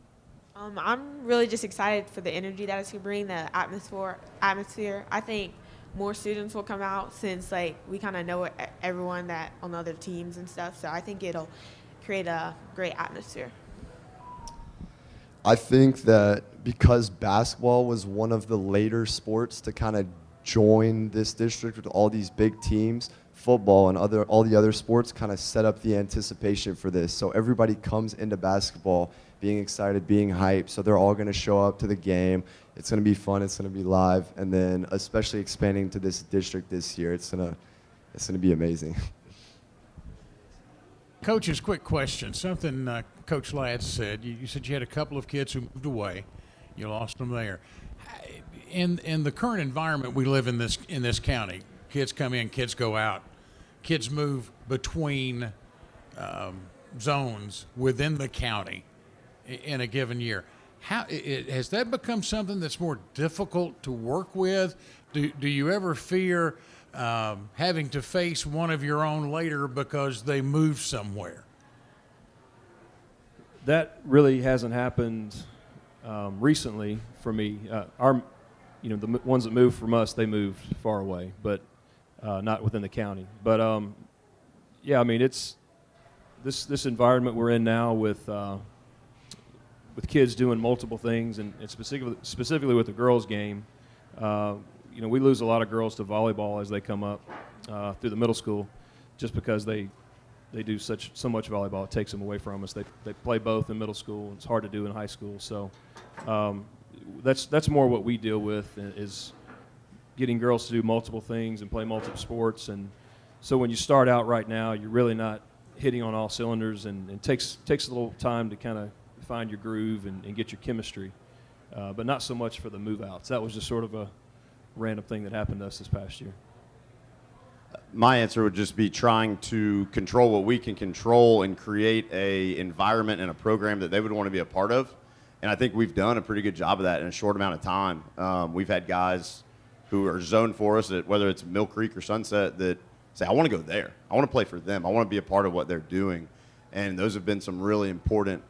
I'm really just excited for the energy that it's going to bring, the atmosphere. I think more students will come out since we kind of know everyone that on other teams and stuff. So I think it'll create a great atmosphere. I think that because basketball was one of the later sports to kind of join this district with all these big teams, football and all the other sports kind of set up the anticipation for this. So everybody comes into basketball being excited, being hyped. So they're all going to show up to the game. It's going to be fun. It's going to be live. And then especially expanding to this district this year, it's going to be amazing. Coaches, quick question. Something Coach Ladd said. You said you had a couple of kids who moved away. You lost them there. In the current environment we live in this county, kids come in, kids go out. Kids move between zones within the county in a given year. Has that become something that's more difficult to work with? Do you ever fear having to face one of your own later because they moved somewhere? That really hasn't happened recently for me. The ones that moved from us, they moved far away, but not within the county. But yeah, I mean, it's this environment we're in now with kids doing multiple things, and specifically with the girls' game. We lose a lot of girls to volleyball as they come up through the middle school, just because they do so much volleyball. It takes them away from us. They play both in middle school. It's hard to do in high school. So that's more what we deal with, is getting girls to do multiple things and play multiple sports. And so when you start out right now, you're really not hitting on all cylinders, and it takes a little time to kind of find your groove and get your chemistry, but not so much for the move outs. That was just sort of a random thing that happened to us this past year. My answer would just be trying to control what we can control and create a environment and a program that they would want to be a part of. And I think we've done a pretty good job of that in a short amount of time. We've had guys who are zoned for us, whether it's Mill Creek or Sunset, that say, I want to go there. I want to play for them. I want to be a part of what they're doing. And those have been some really important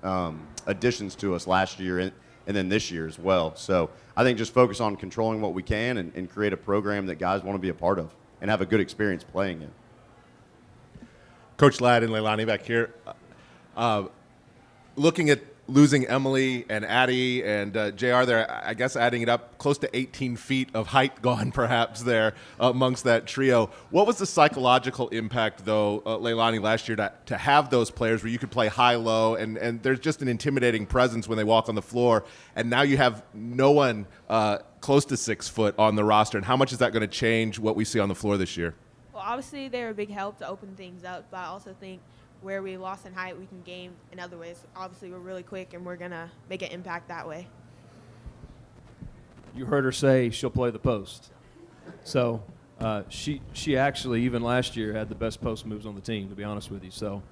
additions to us last year and then this year as well. So I think just focus on controlling what we can and create a program that guys want to be a part of and have a good experience playing in. Coach Ladd and Leilani back here. Looking at losing Emily and Addie and JR there, I guess adding it up, close to 18 feet of height gone perhaps there amongst that trio. What was the psychological impact, though, Leilani, last year to have those players where you could play high-low and there's just an intimidating presence when they walk on the floor, and now you have no one close to 6 foot on the roster, and how much is that going to change what we see on the floor this year? Well, obviously they're a big help to open things up, but I also think where we lost in height, we can gain in other ways. Obviously, we're really quick, and we're going to make an impact that way. You heard her say she'll play the post. So she actually, even last year, had the best post moves on the team, to be honest with you. So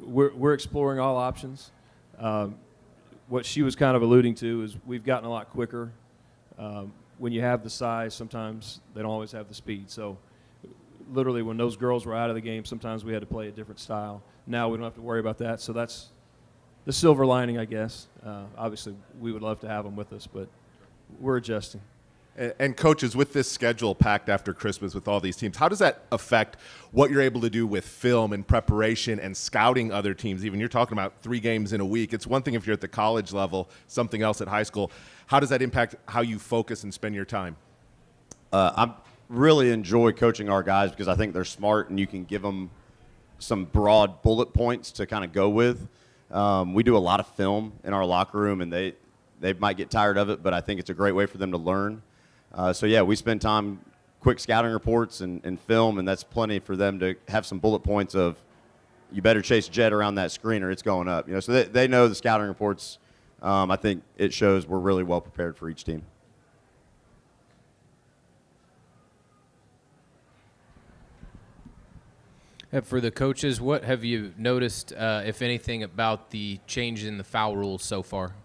we're exploring all options. What she was kind of alluding to is we've gotten a lot quicker. When you have the size, sometimes they don't always have the speed. So literally when those girls were out of the game, sometimes we had to play a different style. Now we don't have to worry about that. So that's the silver lining, I guess. Obviously, we would love to have them with us, but we're adjusting. And coaches, with this schedule packed after Christmas with all these teams, how does that affect what you're able to do with film and preparation and scouting other teams? Even you're talking about 3 games in a week. It's one thing if you're at the college level, something else at high school. How does that impact how you focus and spend your time? I really enjoy coaching our guys because I think they're smart and you can give them some broad bullet points to kind of go with. We do a lot of film in our locker room, and they might get tired of it, but I think it's a great way for them to learn. So, yeah, we spend time, quick scouting reports and film, and that's plenty for them to have some bullet points of you better chase jet around that screen or it's going up. You know, so they know the scouting reports. I think it shows we're really well prepared for each team. For the coaches, what have you noticed, if anything, about the change in the foul rules so far?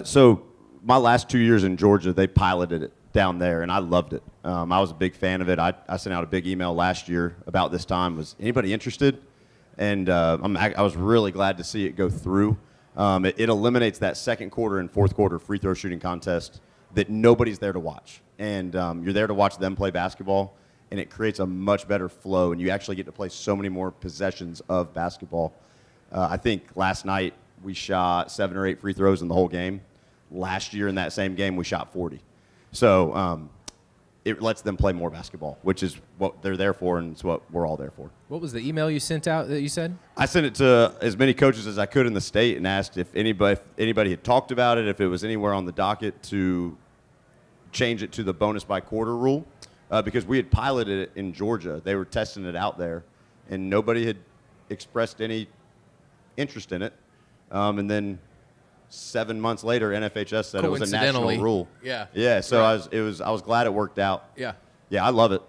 So my last 2 years in Georgia, they piloted it down there, and I loved it. I was a big fan of it. I sent out a big email last year about this time. Was anybody interested? And I was really glad to see it go through. It eliminates that second quarter and fourth quarter free throw shooting contest that nobody's there to watch. And you're there to watch them play basketball, and it creates a much better flow, and you actually get to play so many more possessions of basketball. I think last night we shot 7 or 8 free throws in the whole game. Last year in that same game, we shot 40. So it lets them play more basketball, which is what they're there for, and it's what we're all there for. What was the email you sent out that you said? I sent it to as many coaches as I could in the state and asked if anybody had talked about it, if it was anywhere on the docket to change it to the bonus by quarter rule. Because we had piloted it in Georgia. They were testing it out there, and nobody had expressed any interest in it. And then 7 months later, NFHS said it was a national rule. Yeah. Yeah, so right. I was glad it worked out. Yeah. Yeah, I love it.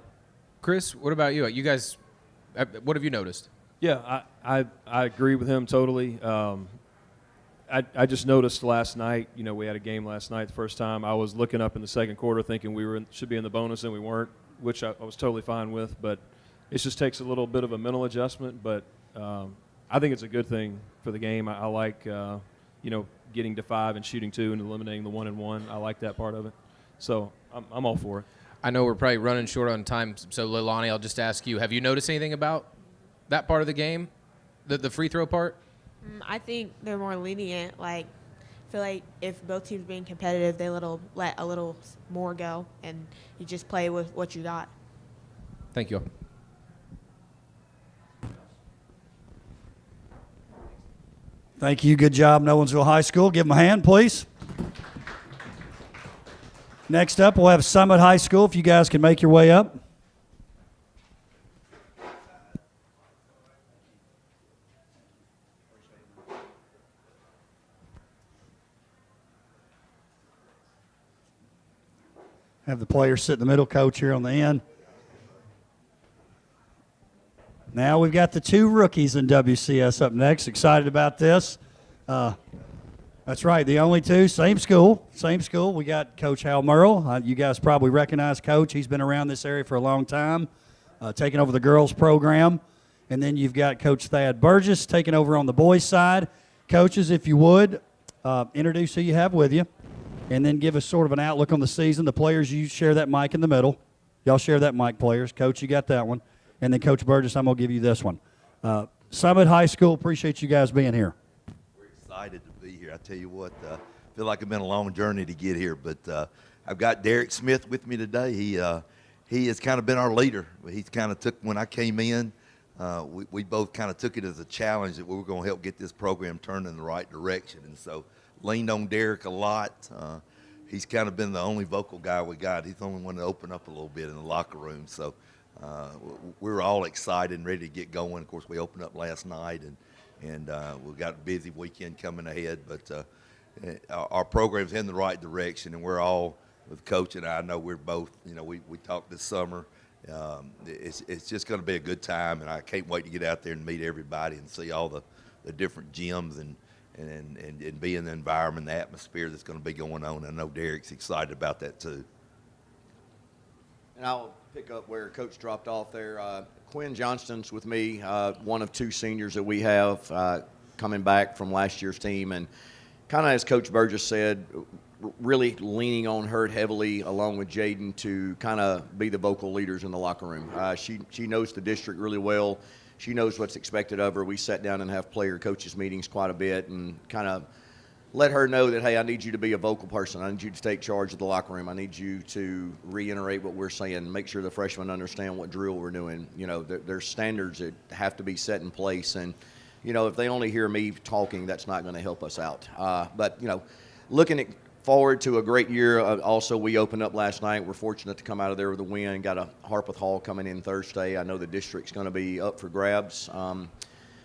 Chris, what about you? You guys, what have you noticed? Yeah, I agree with him totally. I just noticed last night, you know, we had a game last night the first time. I was looking up in the second quarter thinking we should be in the bonus, and we weren't, which I was totally fine with. But it just takes a little bit of a mental adjustment. But I think it's a good thing for the game. I like, you know, getting to 5 and shooting 2 and eliminating the 1-and-1. I like that part of it. So I'm all for it. I know we're probably running short on time. So, Leilani, I'll just ask you, have you noticed anything about that part of the game, the free throw part? I think they're more lenient. Like, I feel like if both teams being competitive, they let a little more go, and you just play with what you got. Thank you. Thank you. Good job, Nolensville High School. Give them a hand, please. Next up, we'll have Summit High School, if you guys can make your way up. Have the players sit in the middle, coach here on the end. Now we've got the two rookies in WCS up next. Excited about this. That's right, the only two, same school. We got Coach Hal Merle. You guys probably recognize Coach. He's been around this area for a long time, taking over the girls program. And then you've got Coach Thad Burgess taking over on the boys side. Coaches, if you would, introduce who you have with you, and then give us sort of an outlook on the season. The players, you share that mic in the middle. Y'all share that mic, players. Coach, you got that one. And then Coach Burgess, I'm going to give you this one. Summit High School, appreciate you guys being here. Excited to be here. I tell you what, I feel like it's been a long journey to get here, but I've got Derek Smith with me today. He has kind of been our leader. He's kind of took, when I came in, we both kind of took it as a challenge that we were going to help get this program turned in the right direction, and so leaned on Derek a lot. He's kind of been the only vocal guy we got. He's the only one to open up a little bit in the locker room, so we're all excited and ready to get going. Of course, we opened up last night, and we've got a busy weekend coming ahead, but our program's in the right direction, and we're all, with Coach and I know we're both, we talked this summer. It's just going to be a good time, and I can't wait to get out there and meet everybody and see all the different gyms and be in the environment, the atmosphere that's going to be going on. I know Derek's excited about that too. And I'll pick up where Coach dropped off there. Quinn Johnston's with me, one of two seniors that we have coming back from last year's team. And kind of as Coach Burgess said, really leaning on her heavily along with Jaden to kind of be the vocal leaders in the locker room. She knows the district really well. She knows what's expected of her. We sat down and have player coaches meetings quite a bit and kind of let her know that, hey, I need you to be a vocal person. I need you to take charge of the locker room. I need you to reiterate what we're saying, make sure the freshmen understand what drill we're doing. There's standards that have to be set in place. And, if they only hear me talking, that's not going to help us out. But, looking forward to a great year. Also, we opened up last night. We're fortunate to come out of there with a win. Got a Harpeth Hall coming in Thursday. I know the district's going to be up for grabs.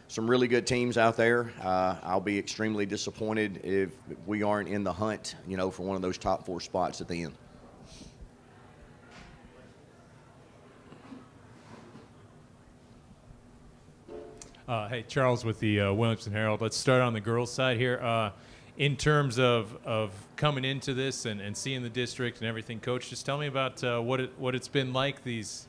Some really good teams out there. I'll be extremely disappointed if we aren't in the hunt, for one of those top 4 spots at the end. Hey, Charles with the Williamson Herald. Let's start on the girls' side here. In terms of coming into this and seeing the district and everything, Coach, just tell me about what it's been like these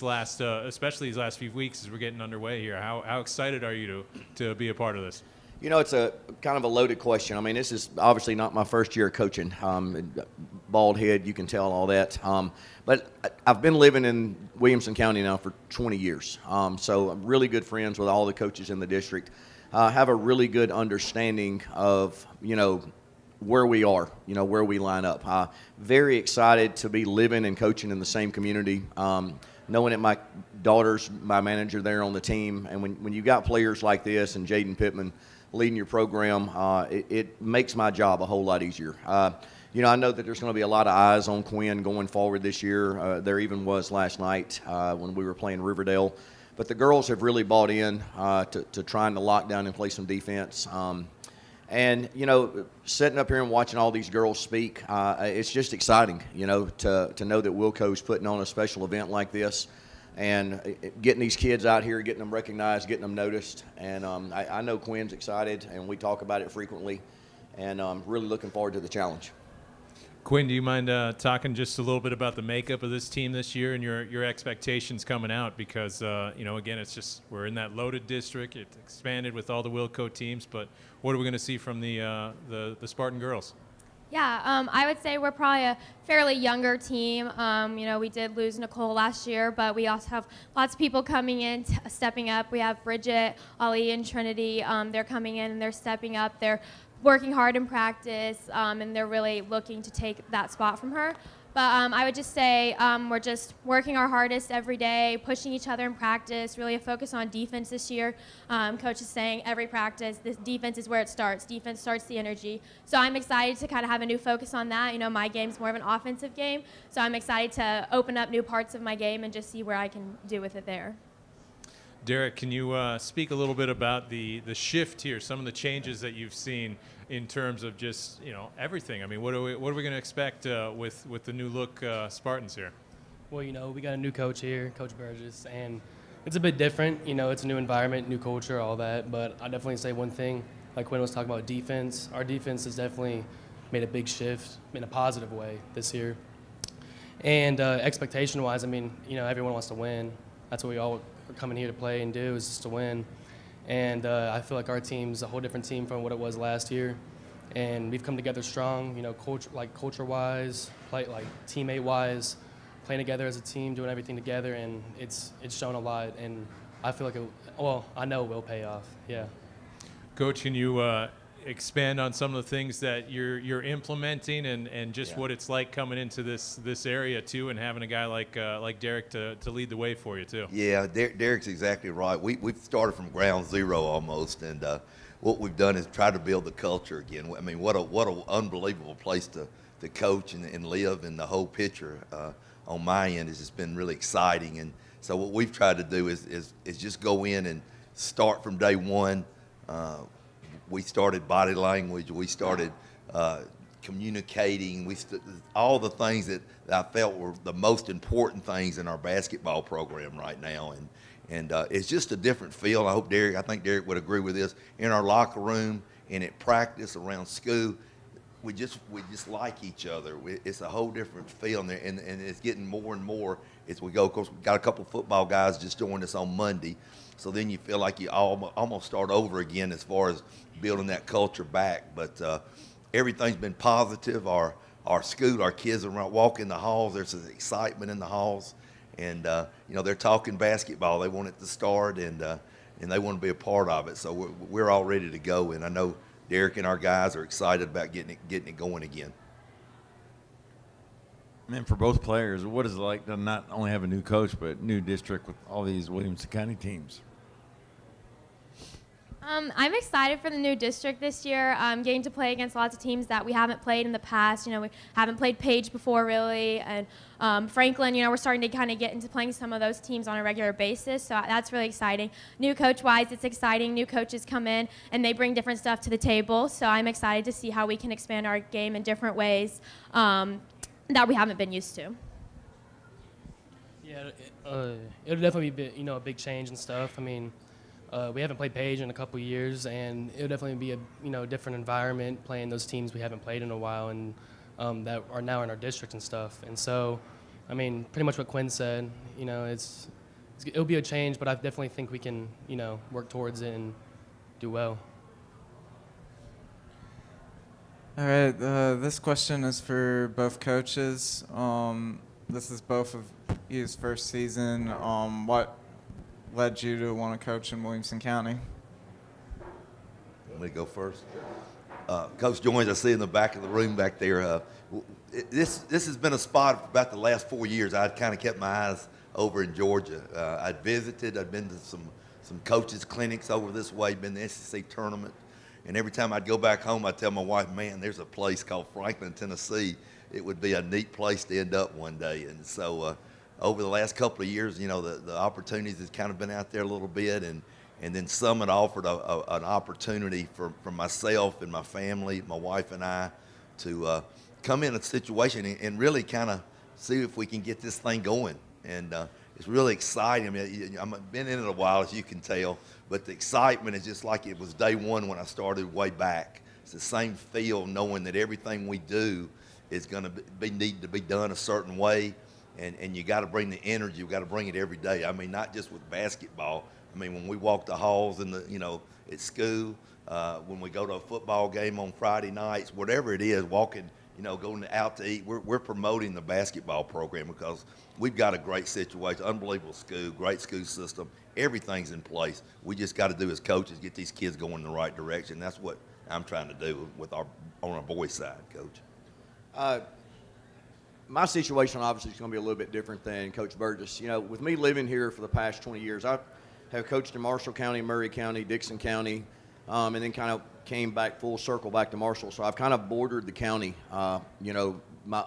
last, especially these last few weeks as we're getting underway here. How excited are you to be a part of this? It's a kind of a loaded question. I mean, this is obviously not my first year coaching. Bald head, you can tell all that. But I've been living in Williamson County now for 20 years. So I'm really good friends with all the coaches in the district. Have a really good understanding of, where we are, where we line up. Very excited to be living and coaching in the same community. Knowing that my daughter's my manager there on the team, and when you got players like this and Jaden Pittman leading your program, it makes my job a whole lot easier. I know that there's going to be a lot of eyes on Quinn going forward this year. There even was last night when we were playing Riverdale. But the girls have really bought in to trying to lock down and play some defense. And, sitting up here and watching all these girls speak, it's just exciting, to know that Wilco's putting on a special event like this and getting these kids out here, getting them recognized, getting them noticed. And I know Quinn's excited, and we talk about it frequently, and I'm really looking forward to the challenge. Quinn, do you mind talking just a little bit about the makeup of this team this year and your expectations coming out? Because, again, it's just we're in that loaded district. It's expanded with all the Wilco teams, but what are we going to see from the Spartan girls? Yeah, I would say we're probably a fairly younger team. We did lose Nicole last year, but we also have lots of people coming in, stepping up. We have Bridget, Ali, and Trinity. They're coming in and they're stepping up. They're working hard in practice, and they're really looking to take that spot from her. But I would just say we're just working our hardest every day, pushing each other in practice, really a focus on defense this year. Coach is saying every practice, this defense is where it starts. Defense starts the energy. So I'm excited to kind of have a new focus on that. My game's more of an offensive game, so I'm excited to open up new parts of my game and just see where I can do with it there. Derek, can you speak a little bit about the shift here, some of the changes that you've seen in terms of just everything? I mean, what are we going to expect with the new look Spartans here? Well, we got a new coach here, Coach Burgess, and it's a bit different. You know, it's a new environment, new culture, all that. But I definitely say one thing, like Quinn was talking about defense. Our defense has definitely made a big shift in a positive way this year. And expectation-wise, I mean, you know, everyone wants to win. That's what we all are coming here to play and do, is just to win. And I feel like our team's a whole different team from what it was last year. And we've come together strong, you know, culture-wise, teammate-wise, playing together as a team, doing everything together, and it's shown a lot. And I feel like I know it will pay off. Yeah. Coach, can you expand on some of the things that you're implementing and just what it's like coming into this area too, and having a guy like Derek to lead the way for you too? Yeah, Derek's exactly right. We've started from ground zero almost, and what we've done is try to build the culture again. I mean, what an unbelievable place to coach and live, and the whole picture on my end has just been really exciting. And so what we've tried to do is just go in and start from day one. We started body language. We started communicating. All the things that I felt were the most important things in our basketball program right now. And it's just a different feel. I think Derek would agree with this. In our locker room and at practice around school, we just like each other. It's a whole different feel, and it's getting more and more as we go. Of course, we've got a couple football guys just joined us on Monday, so then you feel like you almost start over again as far as building that culture back. But everything's been positive. Our school, our kids are walking the halls. There's this excitement in the halls, and you know, they're talking basketball. They want it to start, and they want to be a part of it. So we're all ready to go, and I know Derek and our guys are excited about getting it going again. Man, for both players, what is it like to not only have a new coach, but new district with all these Williamson County teams? I'm excited for the new district this year, getting to play against lots of teams that we haven't played in the past. You know, we haven't played Page before, really, and Franklin, you know, we're starting to kind of get into playing some of those teams on a regular basis, so that's really exciting. New coach-wise, it's exciting. New coaches come in, and they bring different stuff to the table, so I'm excited to see how we can expand our game in different ways that we haven't been used to. Yeah, it'll definitely be, you know, a big change and stuff. I mean, we haven't played Page in a couple years, and it'll definitely be a different environment playing those teams we haven't played in a while, and that are now in our district and stuff. And so, I mean, pretty much what Quinn said. You know, it'll be a change, but I definitely think we can, you know, work towards it and do well. All right, this question is for both coaches. This is both of you's first season. What led you to want to coach in Williamson County? Want me to go first? Coach Joins, I see in the back of the room back there. This has been a spot for about the last 4 years. I'd kind of kept my eyes over in Georgia. I'd visited. I'd been to some coaches' clinics over this way, been to the SEC tournament. And every time I'd go back home, I'd tell my wife, man, there's a place called Franklin, Tennessee. It would be a neat place to end up one day. And so over the last couple of years, you know, the opportunities has kind of been out there a little bit. And then Summit offered an opportunity for myself and my family, my wife and I, to come in a situation and really kind of see if we can get this thing going. And it's really exciting. I mean, I've been in it a while, as you can tell, but the excitement is just like it was day one when I started way back. It's the same feel, knowing that everything we do is going to need to be done a certain way, and you got to bring the energy. You got to bring it every day. I mean, not just with basketball. I mean, when we walk the halls at school, when we go to a football game on Friday nights, whatever it is, walking, going out to eat, we're promoting the basketball program because we've got a great situation, unbelievable school, great school system. Everything's in place. We just got to do as coaches, get these kids going in the right direction. That's what I'm trying to do on our boys' side, Coach. My situation obviously is going to be a little bit different than Coach Burgess. With me living here for the past 20 years, I have coached in Marshall County, Murray County, Dixon County, and then kind of came back full circle back to Marshall. So I've kind of bordered the county, my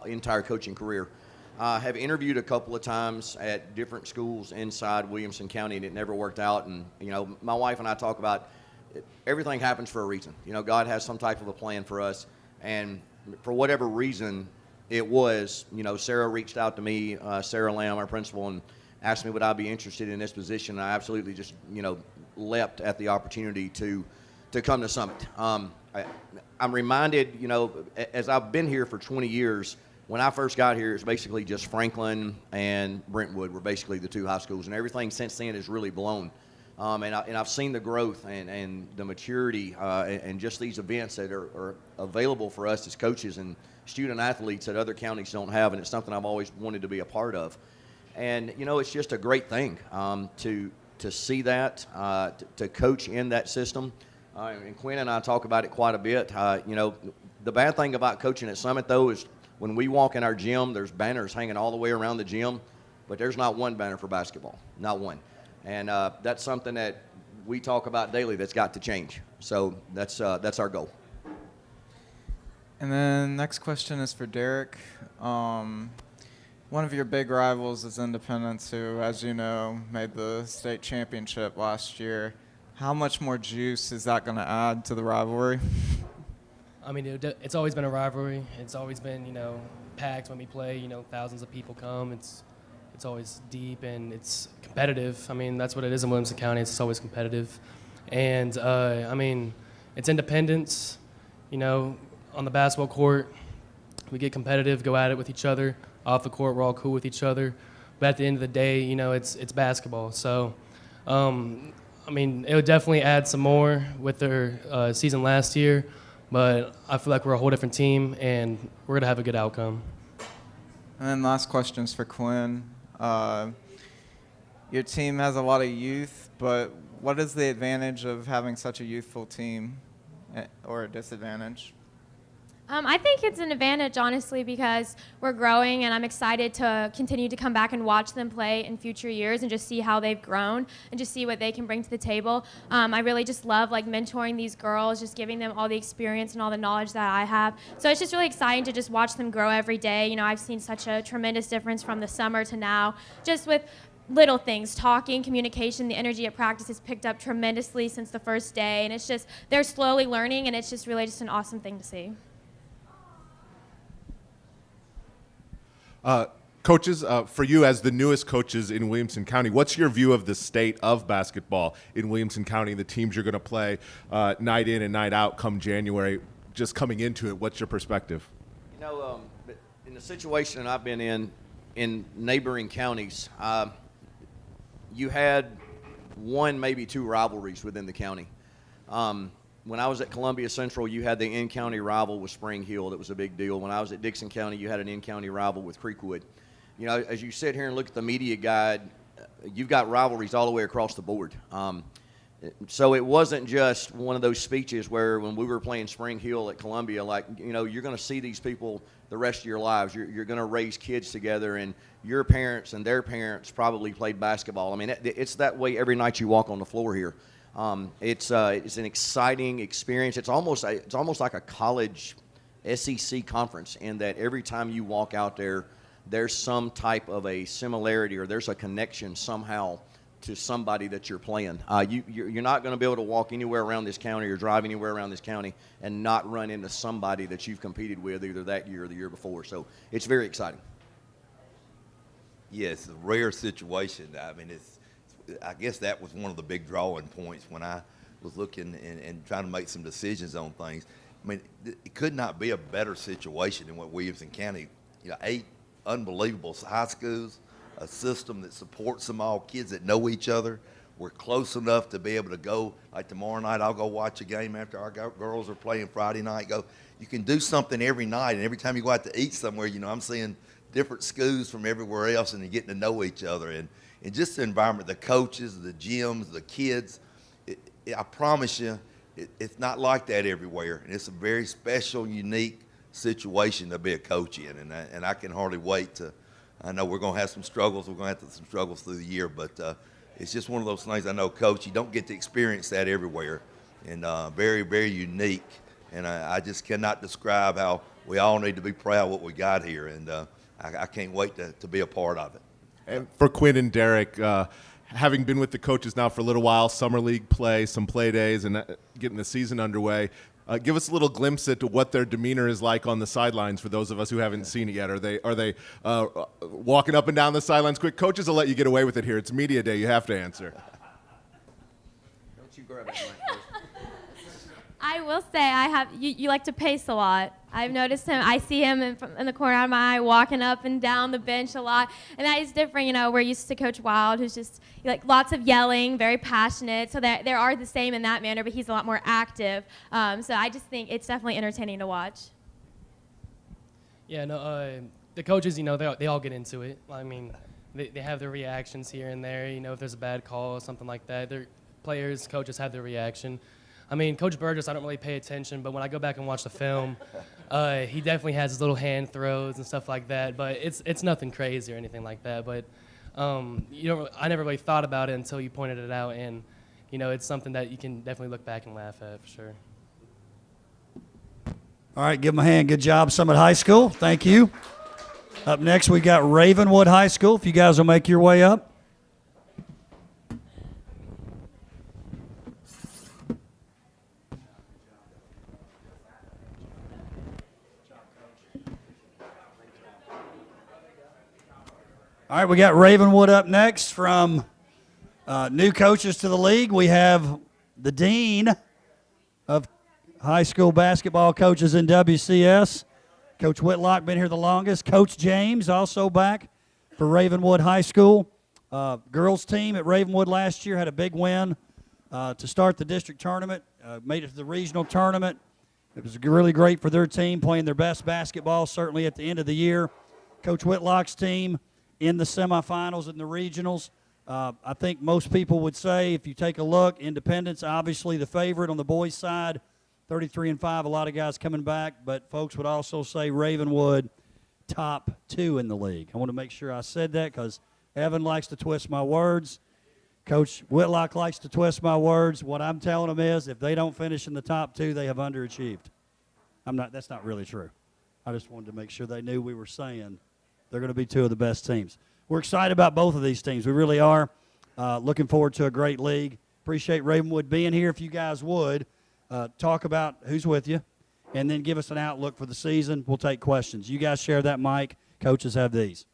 entire coaching career. I have interviewed a couple of times at different schools inside Williamson County, and it never worked out. And, my wife and I talk about everything happens for a reason. God has some type of a plan for us. And for whatever reason it was, Sarah reached out to me, Sarah Lamb, our principal, and asked me would I be interested in this position. And I absolutely just, leapt at the opportunity to come to Summit. I'm reminded, as I've been here for 20 years, when I first got here, it was basically just Franklin and Brentwood were basically the two high schools, and everything since then has really blown. And I've seen the growth and the maturity and just these events that are available for us as coaches and student athletes that other counties don't have, and it's something I've always wanted to be a part of. And, it's just a great thing to see that, to coach in that system. And Quinn and I talk about it quite a bit. The bad thing about coaching at Summit, though, is when we walk in our gym, there's banners hanging all the way around the gym, but there's not one banner for basketball, not one. And that's something that we talk about daily that's got to change. So that's our goal. And then next question is for Derek. One of your big rivals is Independence, who, as you know, made the state championship last year. How much more juice is that going to add to the rivalry? I mean, it's always been a rivalry. It's always been, packed when we play. Thousands of people come. It's always deep and it's competitive. I mean, that's what it is in Williamson County. It's always competitive. And, it's Independence, on the basketball court. We get competitive, go at it with each other. Off the court, we're all cool with each other. But at the end of the day, it's basketball. So, it would definitely add some more with their season last year. But I feel like we're a whole different team, and we're going to have a good outcome. And then last questions for Quinn. Your team has a lot of youth, but what is the advantage of having such a youthful team, or a disadvantage? I think it's an advantage, honestly, because we're growing, and I'm excited to continue to come back and watch them play in future years and just see how they've grown and just see what they can bring to the table. I really just love mentoring these girls, just giving them all the experience and all the knowledge that I have. So it's just really exciting to just watch them grow every day. I've seen such a tremendous difference from the summer to now, just with little things, talking, communication, the energy at practice has picked up tremendously since the first day, and it's just they're slowly learning, and it's just really just an awesome thing to see. Coaches, for you as the newest coaches in Williamson County, what's your view of the state of basketball in Williamson County, the teams you're going to play night in and night out come January? Just coming into it, what's your perspective? In the situation I've been in neighboring counties, you had one, maybe two rivalries within the county. When I was at Columbia Central, you had the in-county rival with Spring Hill. That was a big deal. When I was at Dixon County, you had an in-county rival with Creekwood. As you sit here and look at the media guide, you've got rivalries all the way across the board. So it wasn't just one of those speeches where when we were playing Spring Hill at Columbia, you're going to see these people the rest of your lives. You're going to raise kids together, and your parents and their parents probably played basketball. I mean, it's that way every night you walk on the floor here. It's an exciting experience. It's almost like a college SEC conference in that every time you walk out there, there's some type of a similarity or there's a connection somehow to somebody that you're playing. You're not going to be able to walk anywhere around this county or drive anywhere around this county and not run into somebody that you've competed with either that year or the year before. So it's very exciting. Yeah, it's a rare situation. I mean, I guess that was one of the big drawing points when I was looking and trying to make some decisions on things. I mean, it could not be a better situation than what Williamson County, 8 unbelievable high schools, a system that supports them all, kids that know each other. We're close enough to be able to go, like tomorrow night, I'll go watch a game after our girls are playing Friday night. You can do something every night, and every time you go out to eat somewhere, I'm seeing different schools from everywhere else, and you're getting to know each other. And just the environment, the coaches, the gyms, the kids, I promise you, it's not like that everywhere. And it's a very special, unique situation to be a coach in. And I can hardly wait I know we're going to have some struggles. We're going to have some struggles through the year. But it's just one of those things. I know, Coach, you don't get to experience that everywhere. And very, very unique. And I just cannot describe how we all need to be proud of what we got here. And I can't wait to be a part of it. And for Quinn and Derek, having been with the coaches now for a little while, summer league play, some play days, and getting the season underway, give us a little glimpse into what their demeanor is like on the sidelines for those of us who haven't seen it yet. Are they walking up and down the sidelines quick? Coaches will let you get away with it here. It's media day. You have to answer. Don't you grab it. I will say you like to pace a lot. I've noticed him. I see him in the corner of my eye walking up and down the bench a lot, and that is different. You know, we're used to Coach Wild, who's just like lots of yelling, very passionate. So that they are the same in that manner, but he's a lot more active. So I just think it's definitely entertaining to watch. Yeah, no, the coaches, you know, they all get into it. I mean, they have their reactions here and there. You know, if there's a bad call or something like that, their players, coaches have their reaction. I mean, Coach Burgess, I don't really pay attention, but when I go back and watch the film, he definitely has his little hand throws and stuff like that. But it's nothing crazy or anything like that. But I never really thought about it until you pointed it out, and you know, it's something that you can definitely look back and laugh at for sure. All right, give them a hand. Good job, Summit High School. Thank you. Up next, we got Ravenwood High School. If you guys will make your way up. All right, we got Ravenwood up next. From new coaches to the league, we have the dean of high school basketball coaches in WCS, Coach Whitlock, been here the longest. Coach James also back for Ravenwood High School. Girls team at Ravenwood last year had a big win to start the district tournament, made it to the regional tournament. It was really great for their team, playing their best basketball, certainly at the end of the year. Coach Whitlock's team in the semifinals and the regionals. I think most people would say, if you take a look, Independence obviously the favorite on the boys' side, 33-5. A lot of guys coming back, but folks would also say Ravenwood top 2 in the league. I want to make sure I said that because Evan likes to twist my words. Coach Whitlock likes to twist my words. What I'm telling them is, if they don't finish in the top 2, they have underachieved. That's not really true. I just wanted to make sure they knew we were saying they're going to be 2 of the best teams. We're excited about both of these teams. We really are. Looking forward to a great league. Appreciate Ravenwood being here. If you guys would, talk about who's with you, and then give us an outlook for the season. We'll take questions. You guys share that mic. Coaches have these.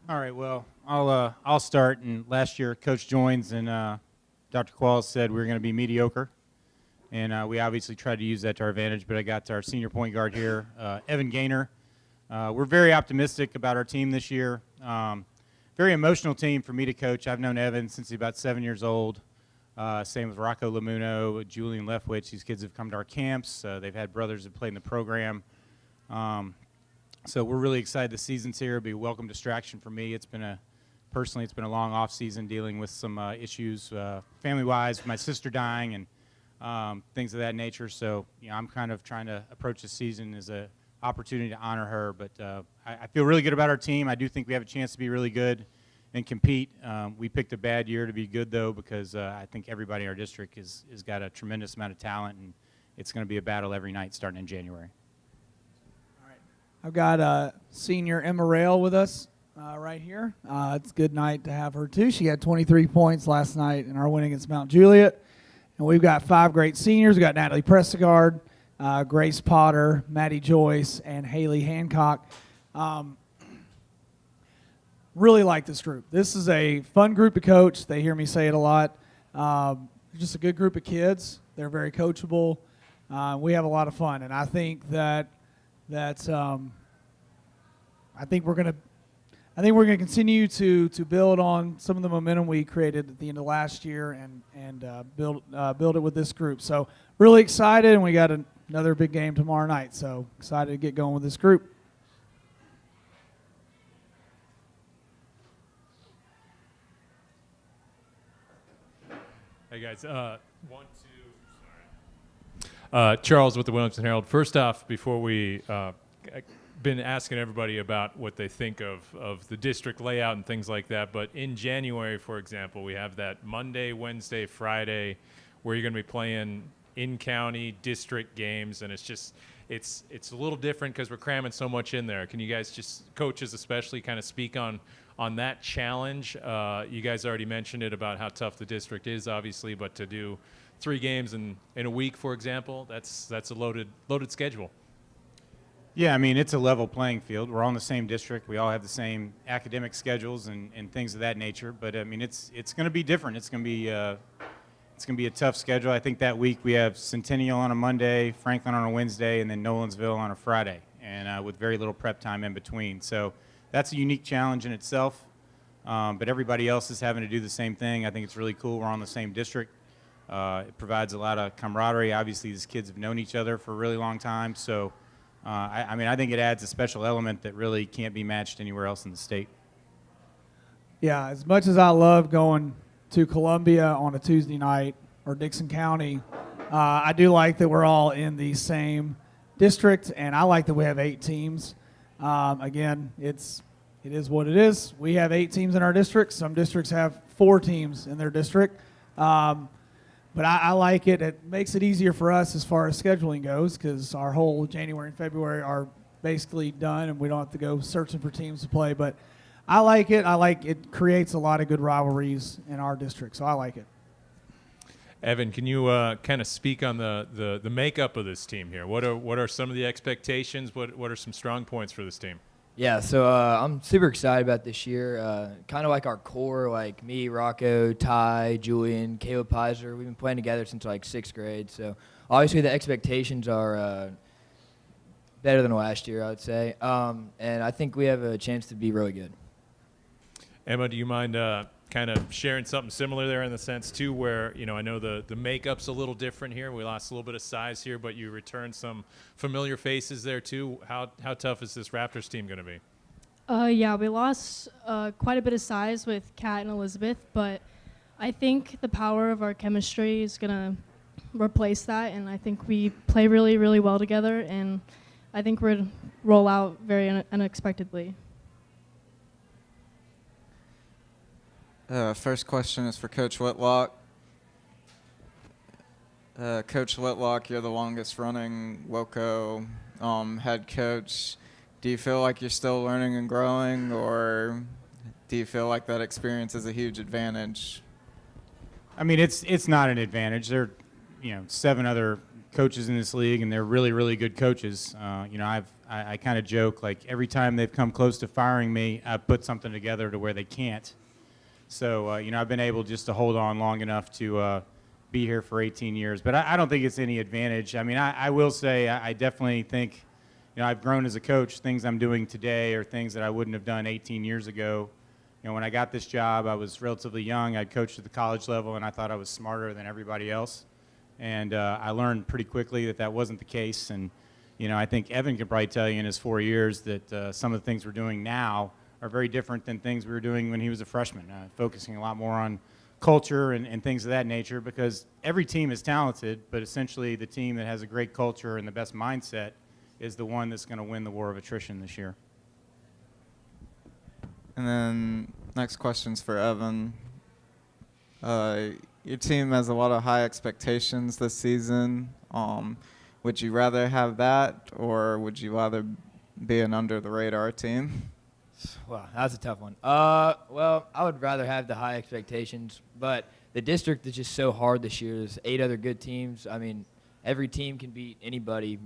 All right, well, I'll start. And last year, Coach joins, and Dr. Qualls said we were going to be mediocre. And we obviously tried to use that to our advantage, but I got to our senior point guard here, Evan Gaynor. We're very optimistic about our team this year. Very emotional team for me to coach. I've known Evan since he's about 7 years old. Same with Rocco Lamuno, Julian Leftwich. These kids have come to our camps. They've had brothers that played in the program. So we're really excited the season's here. It'll be a welcome distraction for me. Personally, it's been a long off season dealing with some issues family-wise, my sister dying and things of that nature. So, I'm kind of trying to approach the season as an opportunity to honor her. But I feel really good about our team. I do think we have a chance to be really good and compete. We picked a bad year to be good, though, because I think everybody in our district has got a tremendous amount of talent, and it's going to be a battle every night starting in January. I've got senior Emma Rail with us right here. It's a good night to have her, too. She had 23 points last night in our win against Mount Juliet. And we've got 5 great seniors. We've got Natalie Prestegard, Grace Potter, Maddie Joyce, and Haley Hancock. Really like this group. This is a fun group to coach. They hear me say it a lot. Just a good group of kids. They're very coachable. We have a lot of fun, and I think I think we're going to continue to build on some of the momentum we created at the end of last year and build it with this group. So really excited, and we got another big game tomorrow night. So excited to get going with this group. Hey guys, Charles with the Williamson Herald. First off, before we been asking everybody about what they think of the district layout and things like that, but in January, for example, we have that Monday, Wednesday, Friday where you're going to be playing in-county district games, and it's just, it's a little different because we're cramming so much in there. Can you guys, just coaches especially, kind of speak on that challenge? You guys already mentioned it about how tough the district is, obviously, but to do 3 games in a week, for example, that's a loaded schedule. Yeah, I mean, it's a level playing field. We're all in the same district. We all have the same academic schedules and things of that nature. But I mean, it's going to be different. It's going to be a tough schedule. I think that week we have Centennial on a Monday, Franklin on a Wednesday, and then Nolansville on a Friday, and with very little prep time in between. So that's a unique challenge in itself. But everybody else is having to do the same thing. I think it's really cool. We're on the same district. It provides a lot of camaraderie. Obviously, these kids have known each other for a really long time. So. I mean, I think it adds a special element that really can't be matched anywhere else in the state. Yeah, as much as I love going to Columbia on a Tuesday night or Dixon County, I do like that we're all in the same district, and I like that we have 8 teams. Again, it is what it is. We have 8 teams in our district. Some districts have 4 teams in their district. But I like it. It makes it easier for us as far as scheduling goes because our whole January and February are basically done, and we don't have to go searching for teams to play. But I like it. I like it creates a lot of good rivalries in our district, so I like it. Evan, can you kind of speak on the makeup of this team here? What are some of the expectations? What are some strong points for this team? Yeah, so I'm super excited about this year. Kind of like our core, like me, Rocco, Ty, Julian, Caleb Pizer. We've been playing together since like 6th grade. So obviously the expectations are better than last year, I would say. And I think we have a chance to be really good. Emma, do you mind kind of sharing something similar there in the sense, too, where, I know the makeup's a little different here. We lost a little bit of size here, but you returned some familiar faces there, too. How tough is this Raptors team going to be? Yeah, we lost quite a bit of size with Kat and Elizabeth, but I think the power of our chemistry is going to replace that, and I think we play really, really well together, and I think we're going to roll out very unexpectedly. First question is for Coach Whitlock. Coach Whitlock, you're the longest running WOCO head coach. Do you feel like you're still learning and growing, or do you feel like that experience is a huge advantage? I mean, it's not an advantage. There are 7 other coaches in this league, and they're really, really good coaches. I kind of joke, like, every time they've come close to firing me, I put something together to where they can't. So, I've been able just to hold on long enough to be here for 18 years. But I don't think it's any advantage. I mean, I will say I definitely think, I've grown as a coach. Things I'm doing today are things that I wouldn't have done 18 years ago. When I got this job, I was relatively young. I'd coached at the college level, and I thought I was smarter than everybody else. And I learned pretty quickly that wasn't the case. And, I think Evan can probably tell you in his 4 years that some of the things we're doing now are very different than things we were doing when he was a freshman, focusing a lot more on culture and things of that nature, because every team is talented, but essentially the team that has a great culture and the best mindset is the one that's going to win the war of attrition this year. And then next question's for Evan. Your team has a lot of high expectations this season. Would you rather have that, or would you rather be an under-the-radar team? Wow, that's a tough one. Well, I would rather have the high expectations, but the district is just so hard this year. There's 8 other good teams. I mean, every team can beat anybody.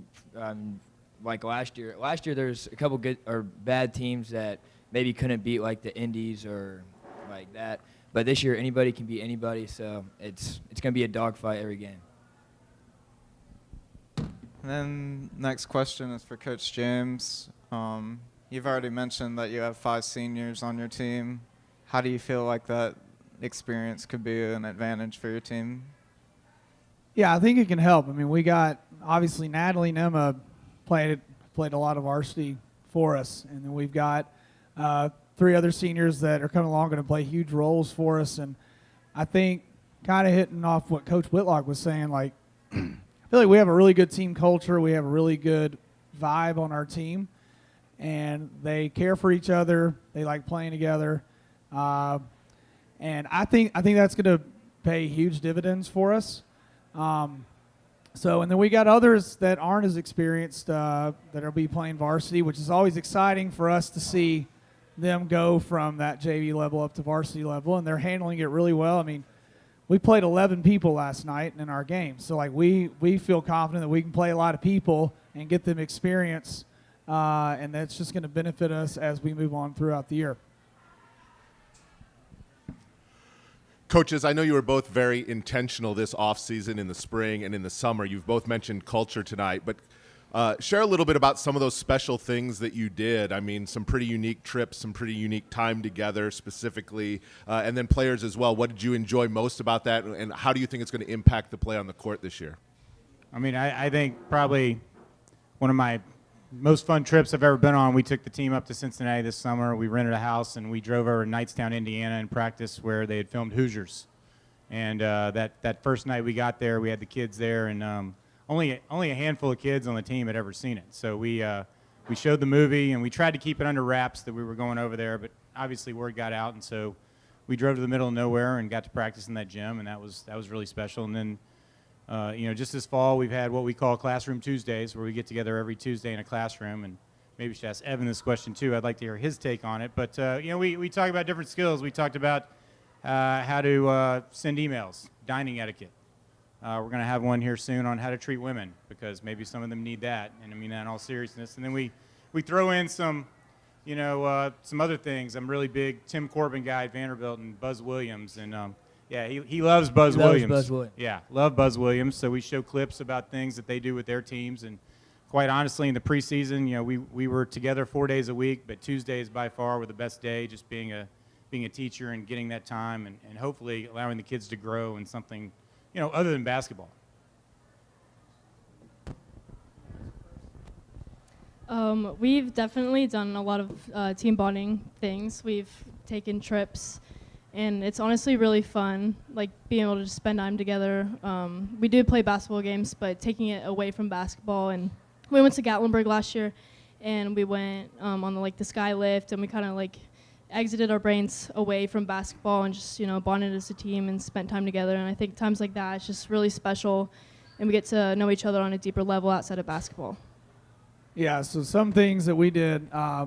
Like last year. Last year, there's a couple good or bad teams that maybe couldn't beat, like the Indies or like that. But this year, anybody can beat anybody, so it's going to be a dogfight every game. And then next question is for Coach James. You've already mentioned that you have 5 seniors on your team. How do you feel like that experience could be an advantage for your team? Yeah, I think it can help. I mean, we got, obviously, Natalie and Emma played a lot of varsity for us. And then we've got 3 other seniors that are coming along going to play huge roles for us. And I think kind of hitting off what Coach Whitlock was saying, like, I feel like we have a really good team culture. We have a really good vibe on our team. And they care for each other. They like playing together. And I think that's going to pay huge dividends for us. So, and then we got others that aren't as experienced that will be playing varsity, which is always exciting for us to see them go from that JV level up to varsity level, and they're handling it really well. I mean, we played 11 people last night in our game, so like we feel confident that we can play a lot of people and get them experience, and that's just going to benefit us as we move on throughout the year. Coaches, I know you were both very intentional this offseason in the spring and in the summer. You've both mentioned culture tonight, but share a little bit about some of those special things that you did. I mean, some pretty unique trips, some pretty unique time together specifically, and then players as well. What did you enjoy most about that, and how do you think it's going to impact the play on the court this year? I mean, I think probably one of my most fun trips I've ever been on, we took the team up to Cincinnati this summer. We rented a house, and we drove over to Knightstown, Indiana, and practiced where they had filmed Hoosiers. And that first night we got there, we had the kids there, and only a handful of kids on the team had ever seen it. So we showed the movie, and we tried to keep it under wraps that we were going over there, but obviously word got out, and so we drove to the middle of nowhere and got to practice in that gym, and that was really special. And then just this fall, we've had what we call Classroom Tuesdays, where we get together every Tuesday in a classroom, and maybe we should ask Evan this question too. I'd like to hear his take on it. But we talk about different skills. We talked about how to send emails, dining etiquette. We're going to have one here soon on how to treat women, because maybe some of them need that, and I mean that in all seriousness. And then we throw in some other things. I'm really big Tim Corbin guy at Vanderbilt, and Buzz Williams, and he loves Buzz Williams. Buzz Williams. Yeah, love Buzz Williams. So we show clips about things that they do with their teams, and quite honestly, in the preseason, we were together 4 days a week, but Tuesdays by far were the best day, just being a teacher and getting that time, and hopefully allowing the kids to grow in something other than basketball. We've definitely done a lot of team bonding things. We've taken trips, and it's honestly really fun, like being able to just spend time together. We do play basketball games, but taking it away from basketball. And we went to Gatlinburg last year, and we went on the sky lift, and we kind of exited our brains away from basketball and just bonded as a team and spent time together. And I think times like that, it's just really special, and we get to know each other on a deeper level outside of basketball. Yeah, so some things that we did, I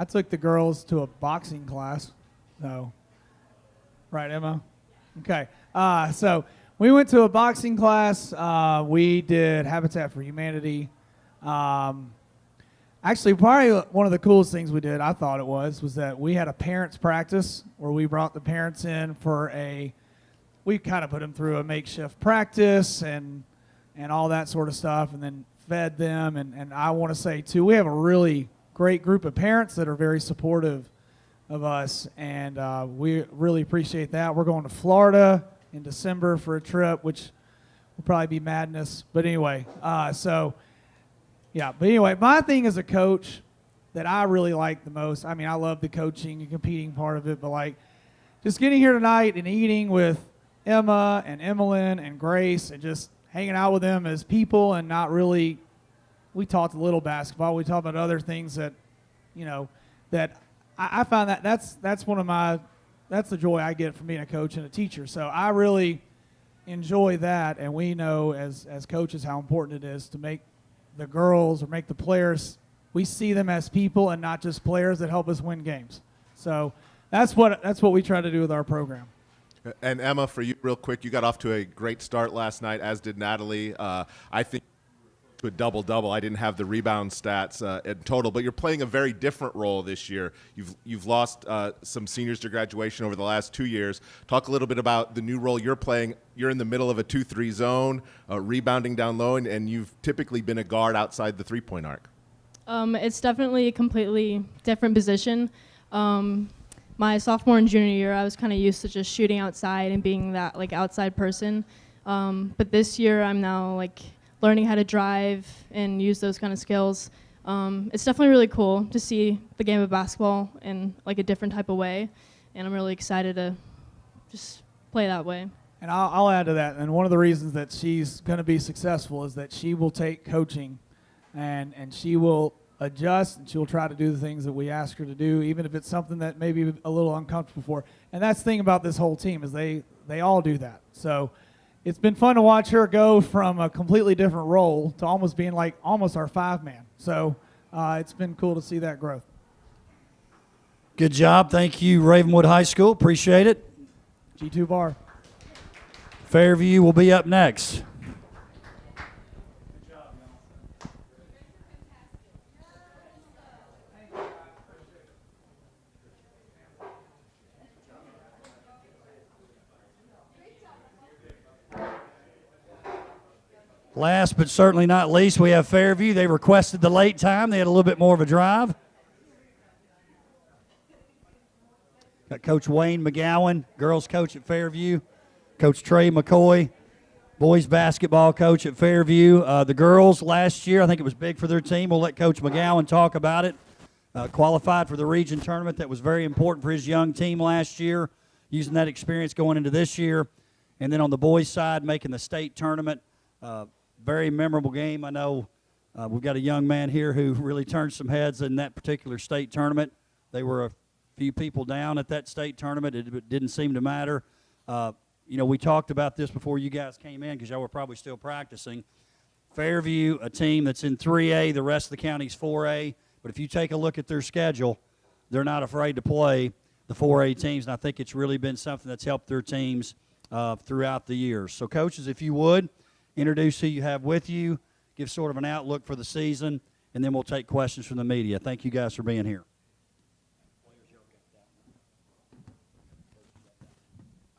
took the girls to a boxing class. So, right, Emma? Okay. So we went to a boxing class. We did Habitat for Humanity. Actually, probably one of the coolest things we did, I thought it was that we had a parents' practice where we brought the parents in for we kind of put them through a makeshift practice and all that sort of stuff, and then fed them. And I want to say, too, we have a really great group of parents that are very supportive of us, and we really appreciate that. We're going to Florida in December for a trip, which will probably be madness. But anyway, yeah, but anyway, my thing as a coach that I really like the most, I mean, I love the coaching and competing part of it, but just getting here tonight and eating with Emma and Emmeline and Grace and just hanging out with them as people, and not really, we talked a little basketball, we talked about other things that, that I find that's the joy I get from being a coach and a teacher. So I really enjoy that, and we know as coaches how important it is to make the girls or make the players, we see them as people and not just players that help us win games. So that's what we try to do with our program. And Emma, for you, real quick, you got off to a great start last night, as did Natalie. I think to a double-double. I didn't have the rebound stats in total, but you're playing a very different role this year. You've lost some seniors to graduation over the last 2 years. Talk a little bit about the new role you're playing. You're in the middle of a 2-3 zone, rebounding down low, and you've typically been a guard outside the three-point arc. It's definitely a completely different position. My sophomore and junior year, I was kind of used to just shooting outside and being that outside person. But this year, I'm now learning how to drive and use those kind of skills. It's definitely really cool to see the game of basketball in a different type of way, and I'm really excited to just play that way. And I'll add to that, and one of the reasons that she's going to be successful is that she will take coaching, and she will adjust, and she'll try to do the things that we ask her to do, even if it's something that may be a little uncomfortable for her. And that's the thing about this whole team is they all do that. So it's been fun to watch her go from a completely different role to almost being like almost our 5-man. So it's been cool to see that growth. Good job. Thank you, Ravenwood High School. Appreciate it. G2 bar. Fairview will be up next. Last but certainly not least, we have Fairview. They requested the late time. They had a little bit more of a drive. Got Coach Wayne McGowan, girls coach at Fairview. Coach Trey McCoy, boys basketball coach at Fairview. The girls last year, I think it was big for their team. We'll let Coach McGowan talk about it. Qualified for the region tournament. That was very important for his young team last year, using that experience going into this year. And then on the boys' side, making the state tournament. Very memorable game. I know we've got a young man here who really turned some heads in that particular state tournament. They were a few people down at that state tournament. It didn't seem to matter. You know, we talked about this before you guys came in because y'all were probably still practicing. Fairview, a team that's in 3A, the rest of the county's 4A. But if you take a look at their schedule, they're not afraid to play the 4A teams, and I think it's really been something that's helped their teams throughout the years. So, coaches, if you would, introduce who you have with you, give sort of an outlook for the season, and then we'll take questions from the media. Thank you guys for being here.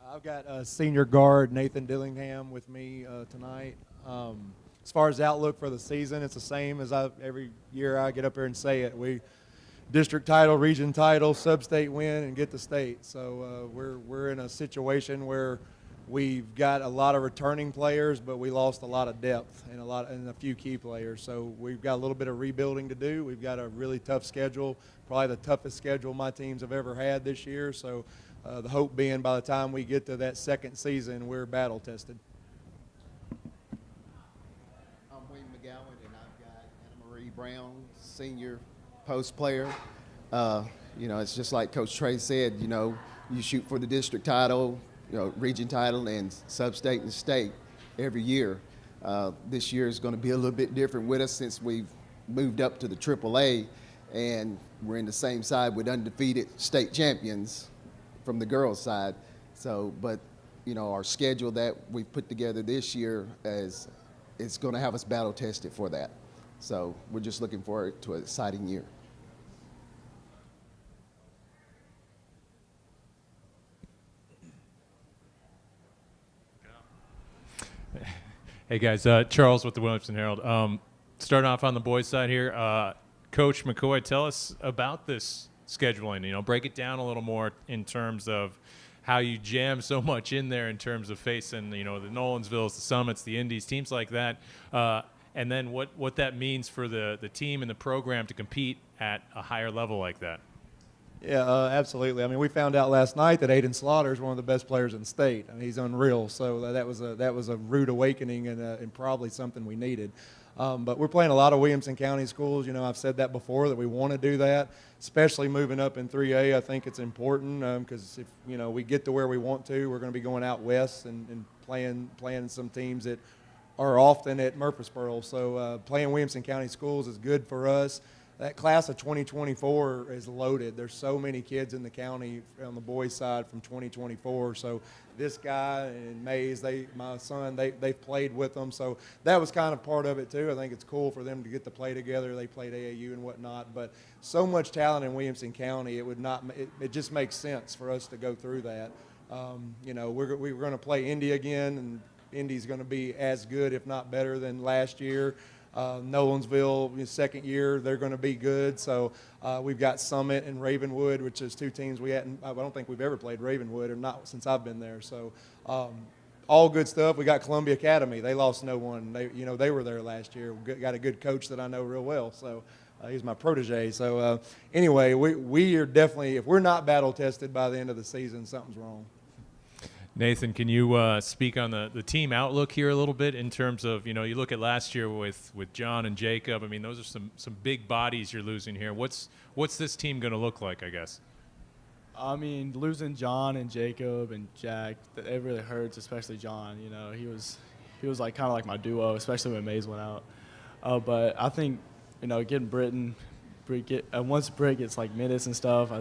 I've got senior guard Nathan Dillingham with me tonight. As far as outlook for the season, it's the same as every year I get up here and say it. We district title, region title, sub-state win, and get the state. So we're in a situation where we've got a lot of returning players, but we lost a lot of depth and a few key players. So we've got a little bit of rebuilding to do. We've got a really tough schedule, probably the toughest schedule my teams have ever had this year. So the hope being by the time we get to that second season, we're battle tested. I'm William McGowan, and I've got Anna Marie Brown, senior post player. You know, it's just like Coach Trey said. You know, you shoot for the district title, you know, region title, and sub-state and state every year. This year is going to be a little bit different with us since we've moved up to the AAA, and we're in the same side with undefeated state champions from the girls' side. So, but you know, our schedule that we've put together this year is going to have us battle tested for that. So we're just looking forward to an exciting year. Hey guys, Charles with the Williamson Herald. Starting off on the boys' side here, Coach McCoy, tell us about this scheduling. You know, break it down a little more in terms of how you jam so much in there in terms of facing, you know, the Nolensvilles, the Summits, the Indies, teams like that, and then what that means for the team and the program to compete at a higher level like that. Yeah, absolutely. I mean, we found out last night that Aiden Slaughter is one of the best players in the state. I mean, he's unreal. So that was a rude awakening and probably something we needed. But we're playing a lot of Williamson County schools. You know, I've said that before that we want to do that, especially moving up in 3A. I think it's important because if you know we get to where we want to, we're going to be going out west and playing some teams that are often at Murfreesboro. So playing Williamson County schools is good for us. That class of 2024 is loaded. There's so many kids in the county on the boys' side from 2024. So this guy and Mays, my son, they've played with them. So that was kind of part of it too. I think it's cool for them to get to play together. They played AAU and whatnot. But so much talent in Williamson County, it just makes sense for us to go through that. You know, we're going to play Indy again, and Indy's going to be as good, if not better, than last year. Nolensville, second year, they're going to be good. So we've got Summit and Ravenwood, which is two teams I don't think we've ever played Ravenwood, or not since I've been there. So all good stuff. We got Columbia Academy. They lost no one. They were there last year. Got a good coach that I know real well. So he's my protege. So anyway, we are definitely, if we're not battle tested by the end of the season, something's wrong. Nathan, can you speak on the team outlook here a little bit in terms of, you know, you look at last year with John and Jacob. I mean, those are some big bodies you're losing here. What's this team going to look like, I guess? I mean, losing John and Jacob and Jack, it really hurts, especially John. You know, he was like kind of like my duo, especially when Mays went out. But I think, you know, getting once Britt gets like minutes and stuff,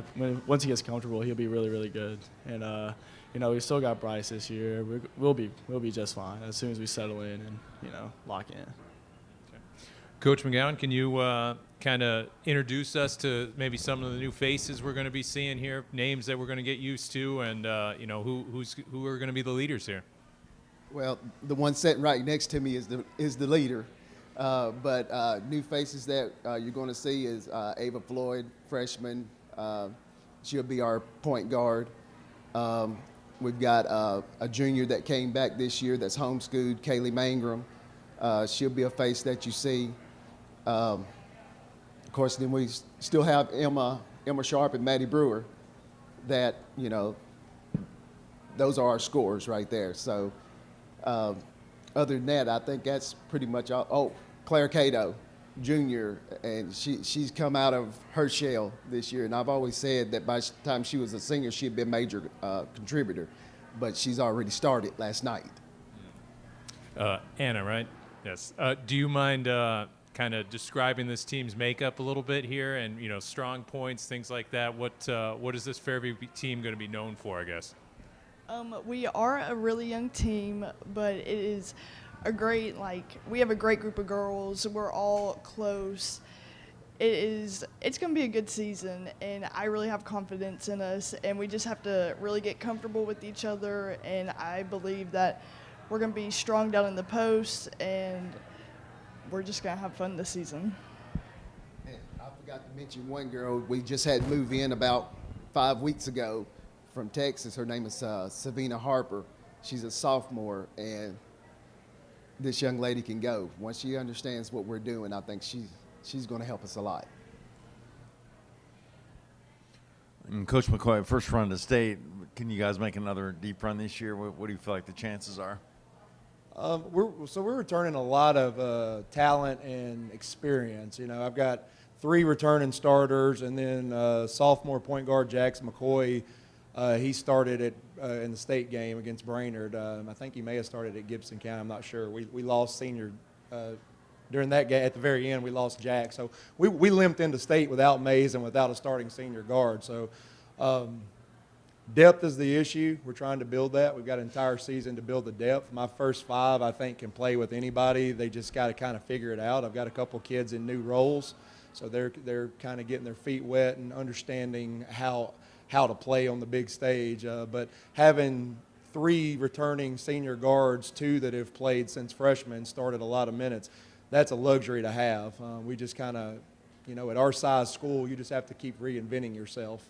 once he gets comfortable, he'll be really, really good. And you know, we still got Bryce this year. We'll be just fine as soon as we settle in and, you know, lock in. Coach McGowan, can you kind of introduce us to maybe some of the new faces we're going to be seeing here, names that we're going to get used to, and you know, who are going to be the leaders here? Well, the one sitting right next to me is the leader. But new faces that you're going to see is Ava Floyd, freshman. She'll be our point guard. We've got a junior that came back this year that's homeschooled, Kaylee Mangrum. She'll be a face that you see. Of course, then we still have Emma Sharp and Maddie Brewer that, you know, those are our scores right there. So other than that, I think that's pretty much all. Oh, Claire Cato, junior, and she's come out of her shell this year. And I've always said that by the time she was a senior, she'd been a major contributor. But she's already started last night. Anna, right? Yes. Do you mind kind of describing this team's makeup a little bit here, and, you know, strong points, things like that? What is this Fairview team going to be known for, I guess? We are a really young team, but it is we have a great group of girls. We're all close. It's going to be a good season, and I really have confidence in us, and we just have to really get comfortable with each other, and I believe that we're going to be strong down in the post, and we're just going to have fun this season. And I forgot to mention one girl we just had move in about 5 weeks ago from Texas. Her name is Savina Harper. She's a sophomore, and this young lady can go. Once she understands what we're doing, I think she's going to help us a lot. And Coach McCoy, first run to state, can you guys make another deep run this year? What do you feel like the chances are? We're returning a lot of talent and experience. You know, I've got 3 returning starters, and then sophomore point guard Jax McCoy. He started in the state game against Brainerd. I think he may have started at Gibson County. I'm not sure. We lost senior during that game. At the very end, we lost Jack. So we limped into state without Mays and without a starting senior guard. So depth is the issue. We're trying to build that. We've got an entire season to build the depth. My first 5, I think, can play with anybody. They just got to kind of figure it out. I've got a couple kids in new roles, so they're kind of getting their feet wet and understanding how to play on the big stage. But having 3 returning senior guards, 2 that have played since freshmen, started a lot of minutes, that's a luxury to have. We just kind of, you know, at our size school, you just have to keep reinventing yourself.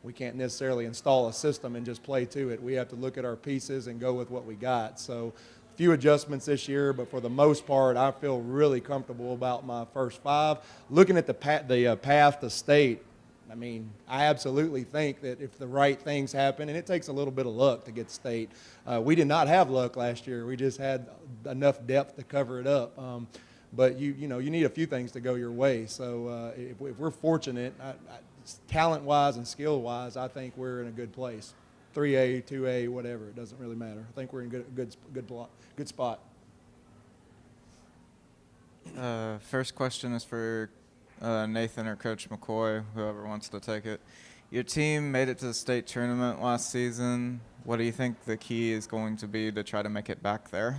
We can't necessarily install a system and just play to it. We have to look at our pieces and go with what we got. So a few adjustments this year, but for the most part, I feel really comfortable about my first 5. Looking at the path to state, I mean, I absolutely think that if the right things happen, and it takes a little bit of luck to get state. We did not have luck last year. We just had enough depth to cover it up. But you know, you need a few things to go your way. So if we're fortunate, talent-wise and skill-wise, I think we're in a good place. 3A, 2A, whatever, it doesn't really matter. I think we're in good spot. First question is for Nathan or Coach McCoy, whoever wants to take it. Your team made it to the state tournament last season. What do you think the key is going to be to try to make it back there?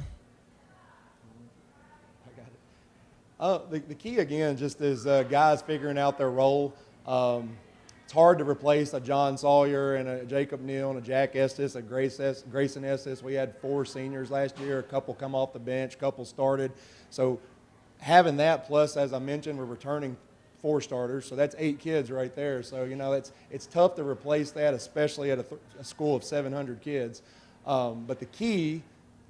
The key, again, just is guys figuring out their role. It's hard to replace a John Sawyer and a Jacob Neal and a Jack Estes, a Grayson Estes. We had 4 seniors last year. A couple come off the bench, a couple started. So having that, plus, as I mentioned, we're returning 4 starters. So that's 8 kids right there. So, you know, it's tough to replace that, especially at a school of 700 kids. But the key,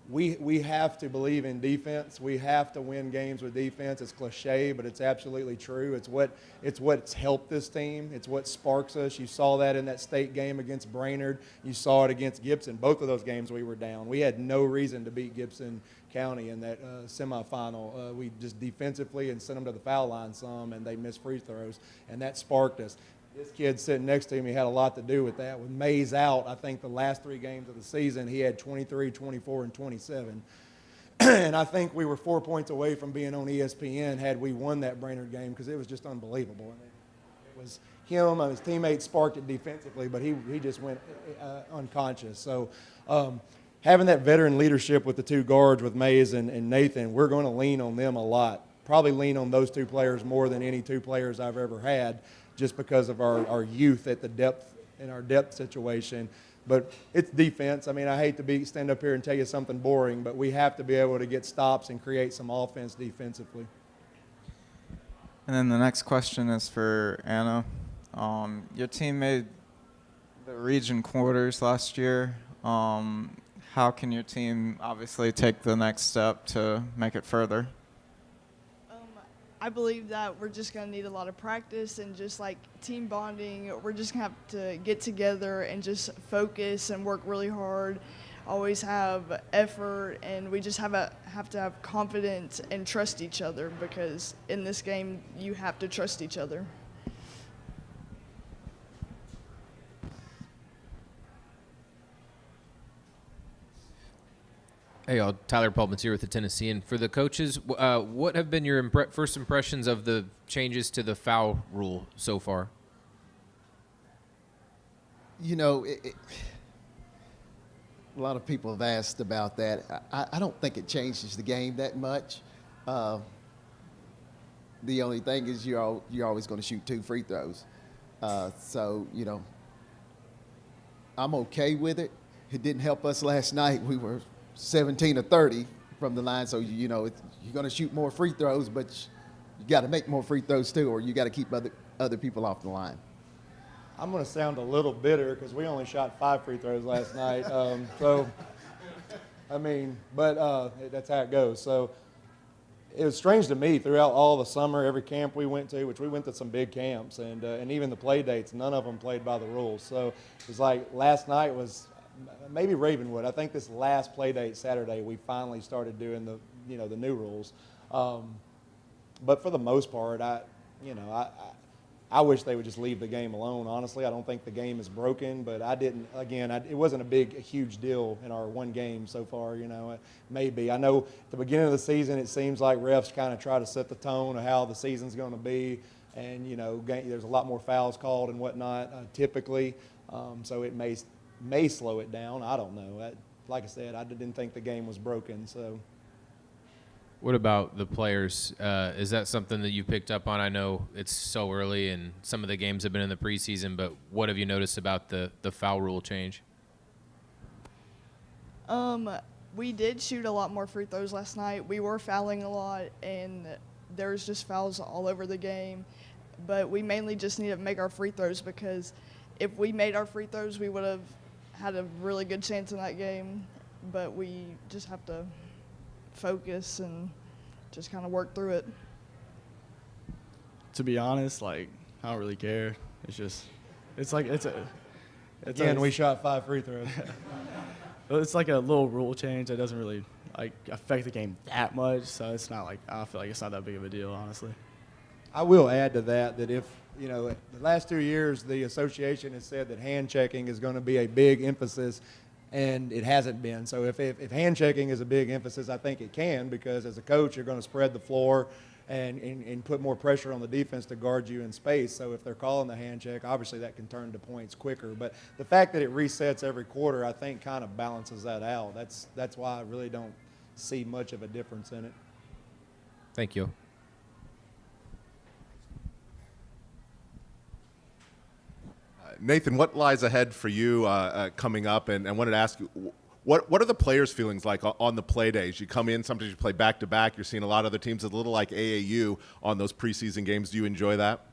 we have to believe in defense. We have to win games with defense. It's cliche, but it's absolutely true. It's what's helped this team. It's what sparks us. You saw that in that state game against Brainerd. You saw it against Gibson. Both of those games we were down. We had no reason to beat Gibson County in that semifinal. We just defensively and sent them to the foul line some, and they missed free throws, and that sparked us. This kid sitting next to me had a lot to do with that. With Mays out, I think the last 3 games of the season, he had 23, 24, and 27. And I think we were 4 points away from being on ESPN had we won that Brainerd game because it was just unbelievable. I mean, it was him and his teammates sparked it defensively, but he just went unconscious. So having that veteran leadership with the 2 guards, with Mays and Nathan, we're going to lean on them a lot. Probably lean on those 2 players more than any 2 players I've ever had, just because of our youth at the depth in our depth situation. But it's defense. I mean, I hate to stand up here and tell you something boring, but we have to be able to get stops and create some offense defensively. And then the next question is for Anna. Your team made the region quarters last year. How can your team obviously take the next step to make it further? I believe that we're just going to need a lot of practice and just like team bonding. We're just going to have to get together and just focus and work really hard, always have effort, and we just have to have confidence and trust each other, because in this game you have to trust each other. Hey, y'all. Tyler Paulman's here with the Tennessean. For the coaches, what have been your first impressions of the changes to the foul rule so far? You know, a lot of people have asked about that. I don't think it changes the game that much. The only thing is you're always going to shoot 2 free throws. So, you know, I'm okay with it. It didn't help us last night. We were 17 or 30 from the line, so you know you're going to shoot more free throws, but you got to make more free throws too, or you got to keep other people off the line. I'm going to sound a little bitter because we only shot 5 free throws last night. So, I mean, but that's how it goes. So it was strange to me throughout all the summer, every camp we went to, which we went to some big camps, and even the play dates, none of them played by the rules. So it was like last night was maybe Ravenwood. I think this last play date Saturday, we finally started doing the new rules. But for the most part, I wish they would just leave the game alone. Honestly, I don't think the game is broken, but it wasn't a huge deal in our one game so far. You know, it may be. I know at the beginning of the season, it seems like refs kind of try to set the tone of how the season's going to be, and there's a lot more fouls called and whatnot typically. So it may slow it down. I don't know. Like I said, I didn't think the game was broken. So. What about the players? Is that something that you picked up on? I know it's so early and some of the games have been in the preseason, but what have you noticed about the foul rule change? We did shoot a lot more free throws last night. We were fouling a lot, and there was just fouls all over the game. But we mainly just need to make our free throws, because if we made our free throws, we would have had a really good chance in that game. But we just have to focus and just kind of work through it. To be honest, like, I don't really care. We shot 5 free throws. It's like a little rule change that doesn't really affect the game that much. So it's not like, I feel like it's not that big of a deal, honestly. I will add to that if, the last 2 years, the association has said that hand checking is going to be a big emphasis, and it hasn't been. So if hand checking is a big emphasis, I think it can, because as a coach, you're going to spread the floor and put more pressure on the defense to guard you in space. So if they're calling the hand check, obviously that can turn to points quicker. But the fact that it resets every quarter, I think, kind of balances that out. That's why I really don't see much of a difference in it. Thank you. Nathan, what lies ahead for you coming up? And I wanted to ask you, what are the players' feelings like on the play days? You come in, sometimes you play back-to-back. You're seeing a lot of other teams, a little like AAU on those preseason games. Do you enjoy that?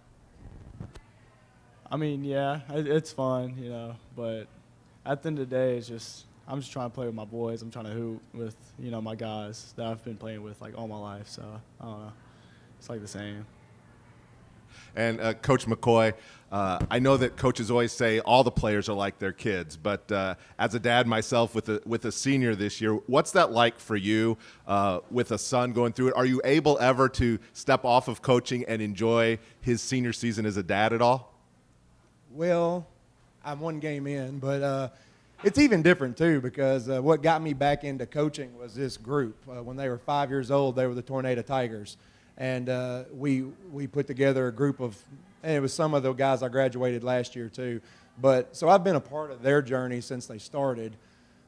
I mean, yeah, it's fun, but at the end of the day, I'm just trying to play with my boys. I'm trying to hoop with, my guys that I've been playing with, all my life. So, I don't know. It's the same. And Coach McCoy, I know that coaches always say all the players are like their kids, but as a dad myself with a senior this year, what's that like for you with a son going through it? Are you able ever to step off of coaching and enjoy his senior season as a dad at all? Well, I'm one game in, but it's even different too because what got me back into coaching was this group. When they were 5 years old, they were the Tornado Tigers, and we put together a group of, and it was some of the guys I graduated last year too. But so I've been a part of their journey since they started.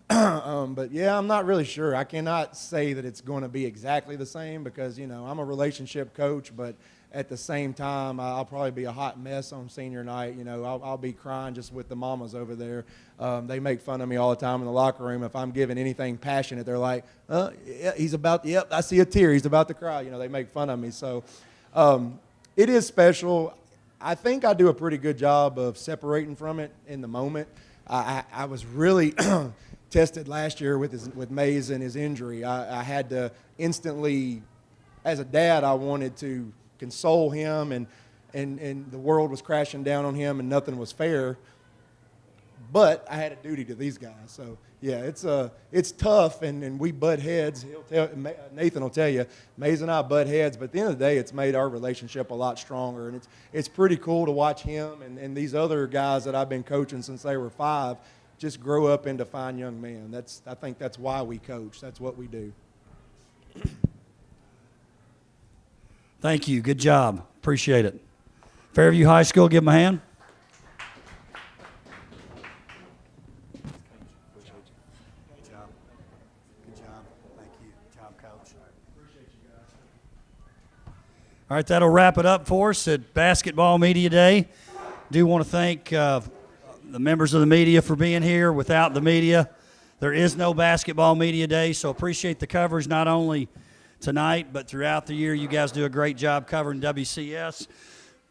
But yeah, I'm not really sure. I cannot say that it's going to be exactly the same because, you know, I'm a relationship coach, but at the same time, I'll probably be a hot mess on senior night. You know, I'll be crying just with the mamas over there. They make fun of me all the time in the locker room. If I'm giving anything passionate, they're like, yeah, yep, I see a tear. He's about to cry. You know, they make fun of me. So it is special. I think I do a pretty good job of separating from it in the moment. I was really tested last year with Mays and his injury. I had to instantly, as a dad, I wanted to console him, and the world was crashing down on him, and nothing was fair. But I had a duty to these guys. So yeah, it's tough, and we butt heads. Nathan will tell you, Mays and I butt heads. But at the end of the day, it's made our relationship a lot stronger, and it's pretty cool to watch him and these other guys that I've been coaching since they were 5 just grow up into fine young men. I think that's why we coach. That's what we do. Thank you. Good job. Appreciate it. Fairview High School, give them a hand. Good job. Good job. Thank you. Good job, Coach. Appreciate you guys. All right, that'll wrap it up for us at Basketball Media Day. Do want to thank the members of the media for being here. Without the media, there is no Basketball Media Day, so appreciate the coverage not only tonight but throughout the year. You guys do a great job covering WCS.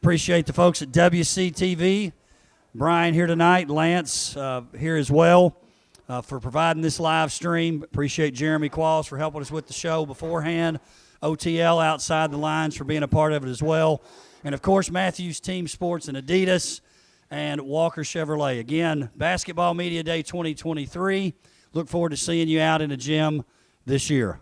Appreciate the folks at WCTV. Brian here tonight, Lance here as well for providing this live stream. Appreciate Jeremy Qualls for helping us with the show beforehand. OTL outside the lines for being a part of it as well. And, of course, Matthews Team Sports and Adidas and Walker Chevrolet. Again, Basketball Media Day 2023. Look forward to seeing you out in the gym this year.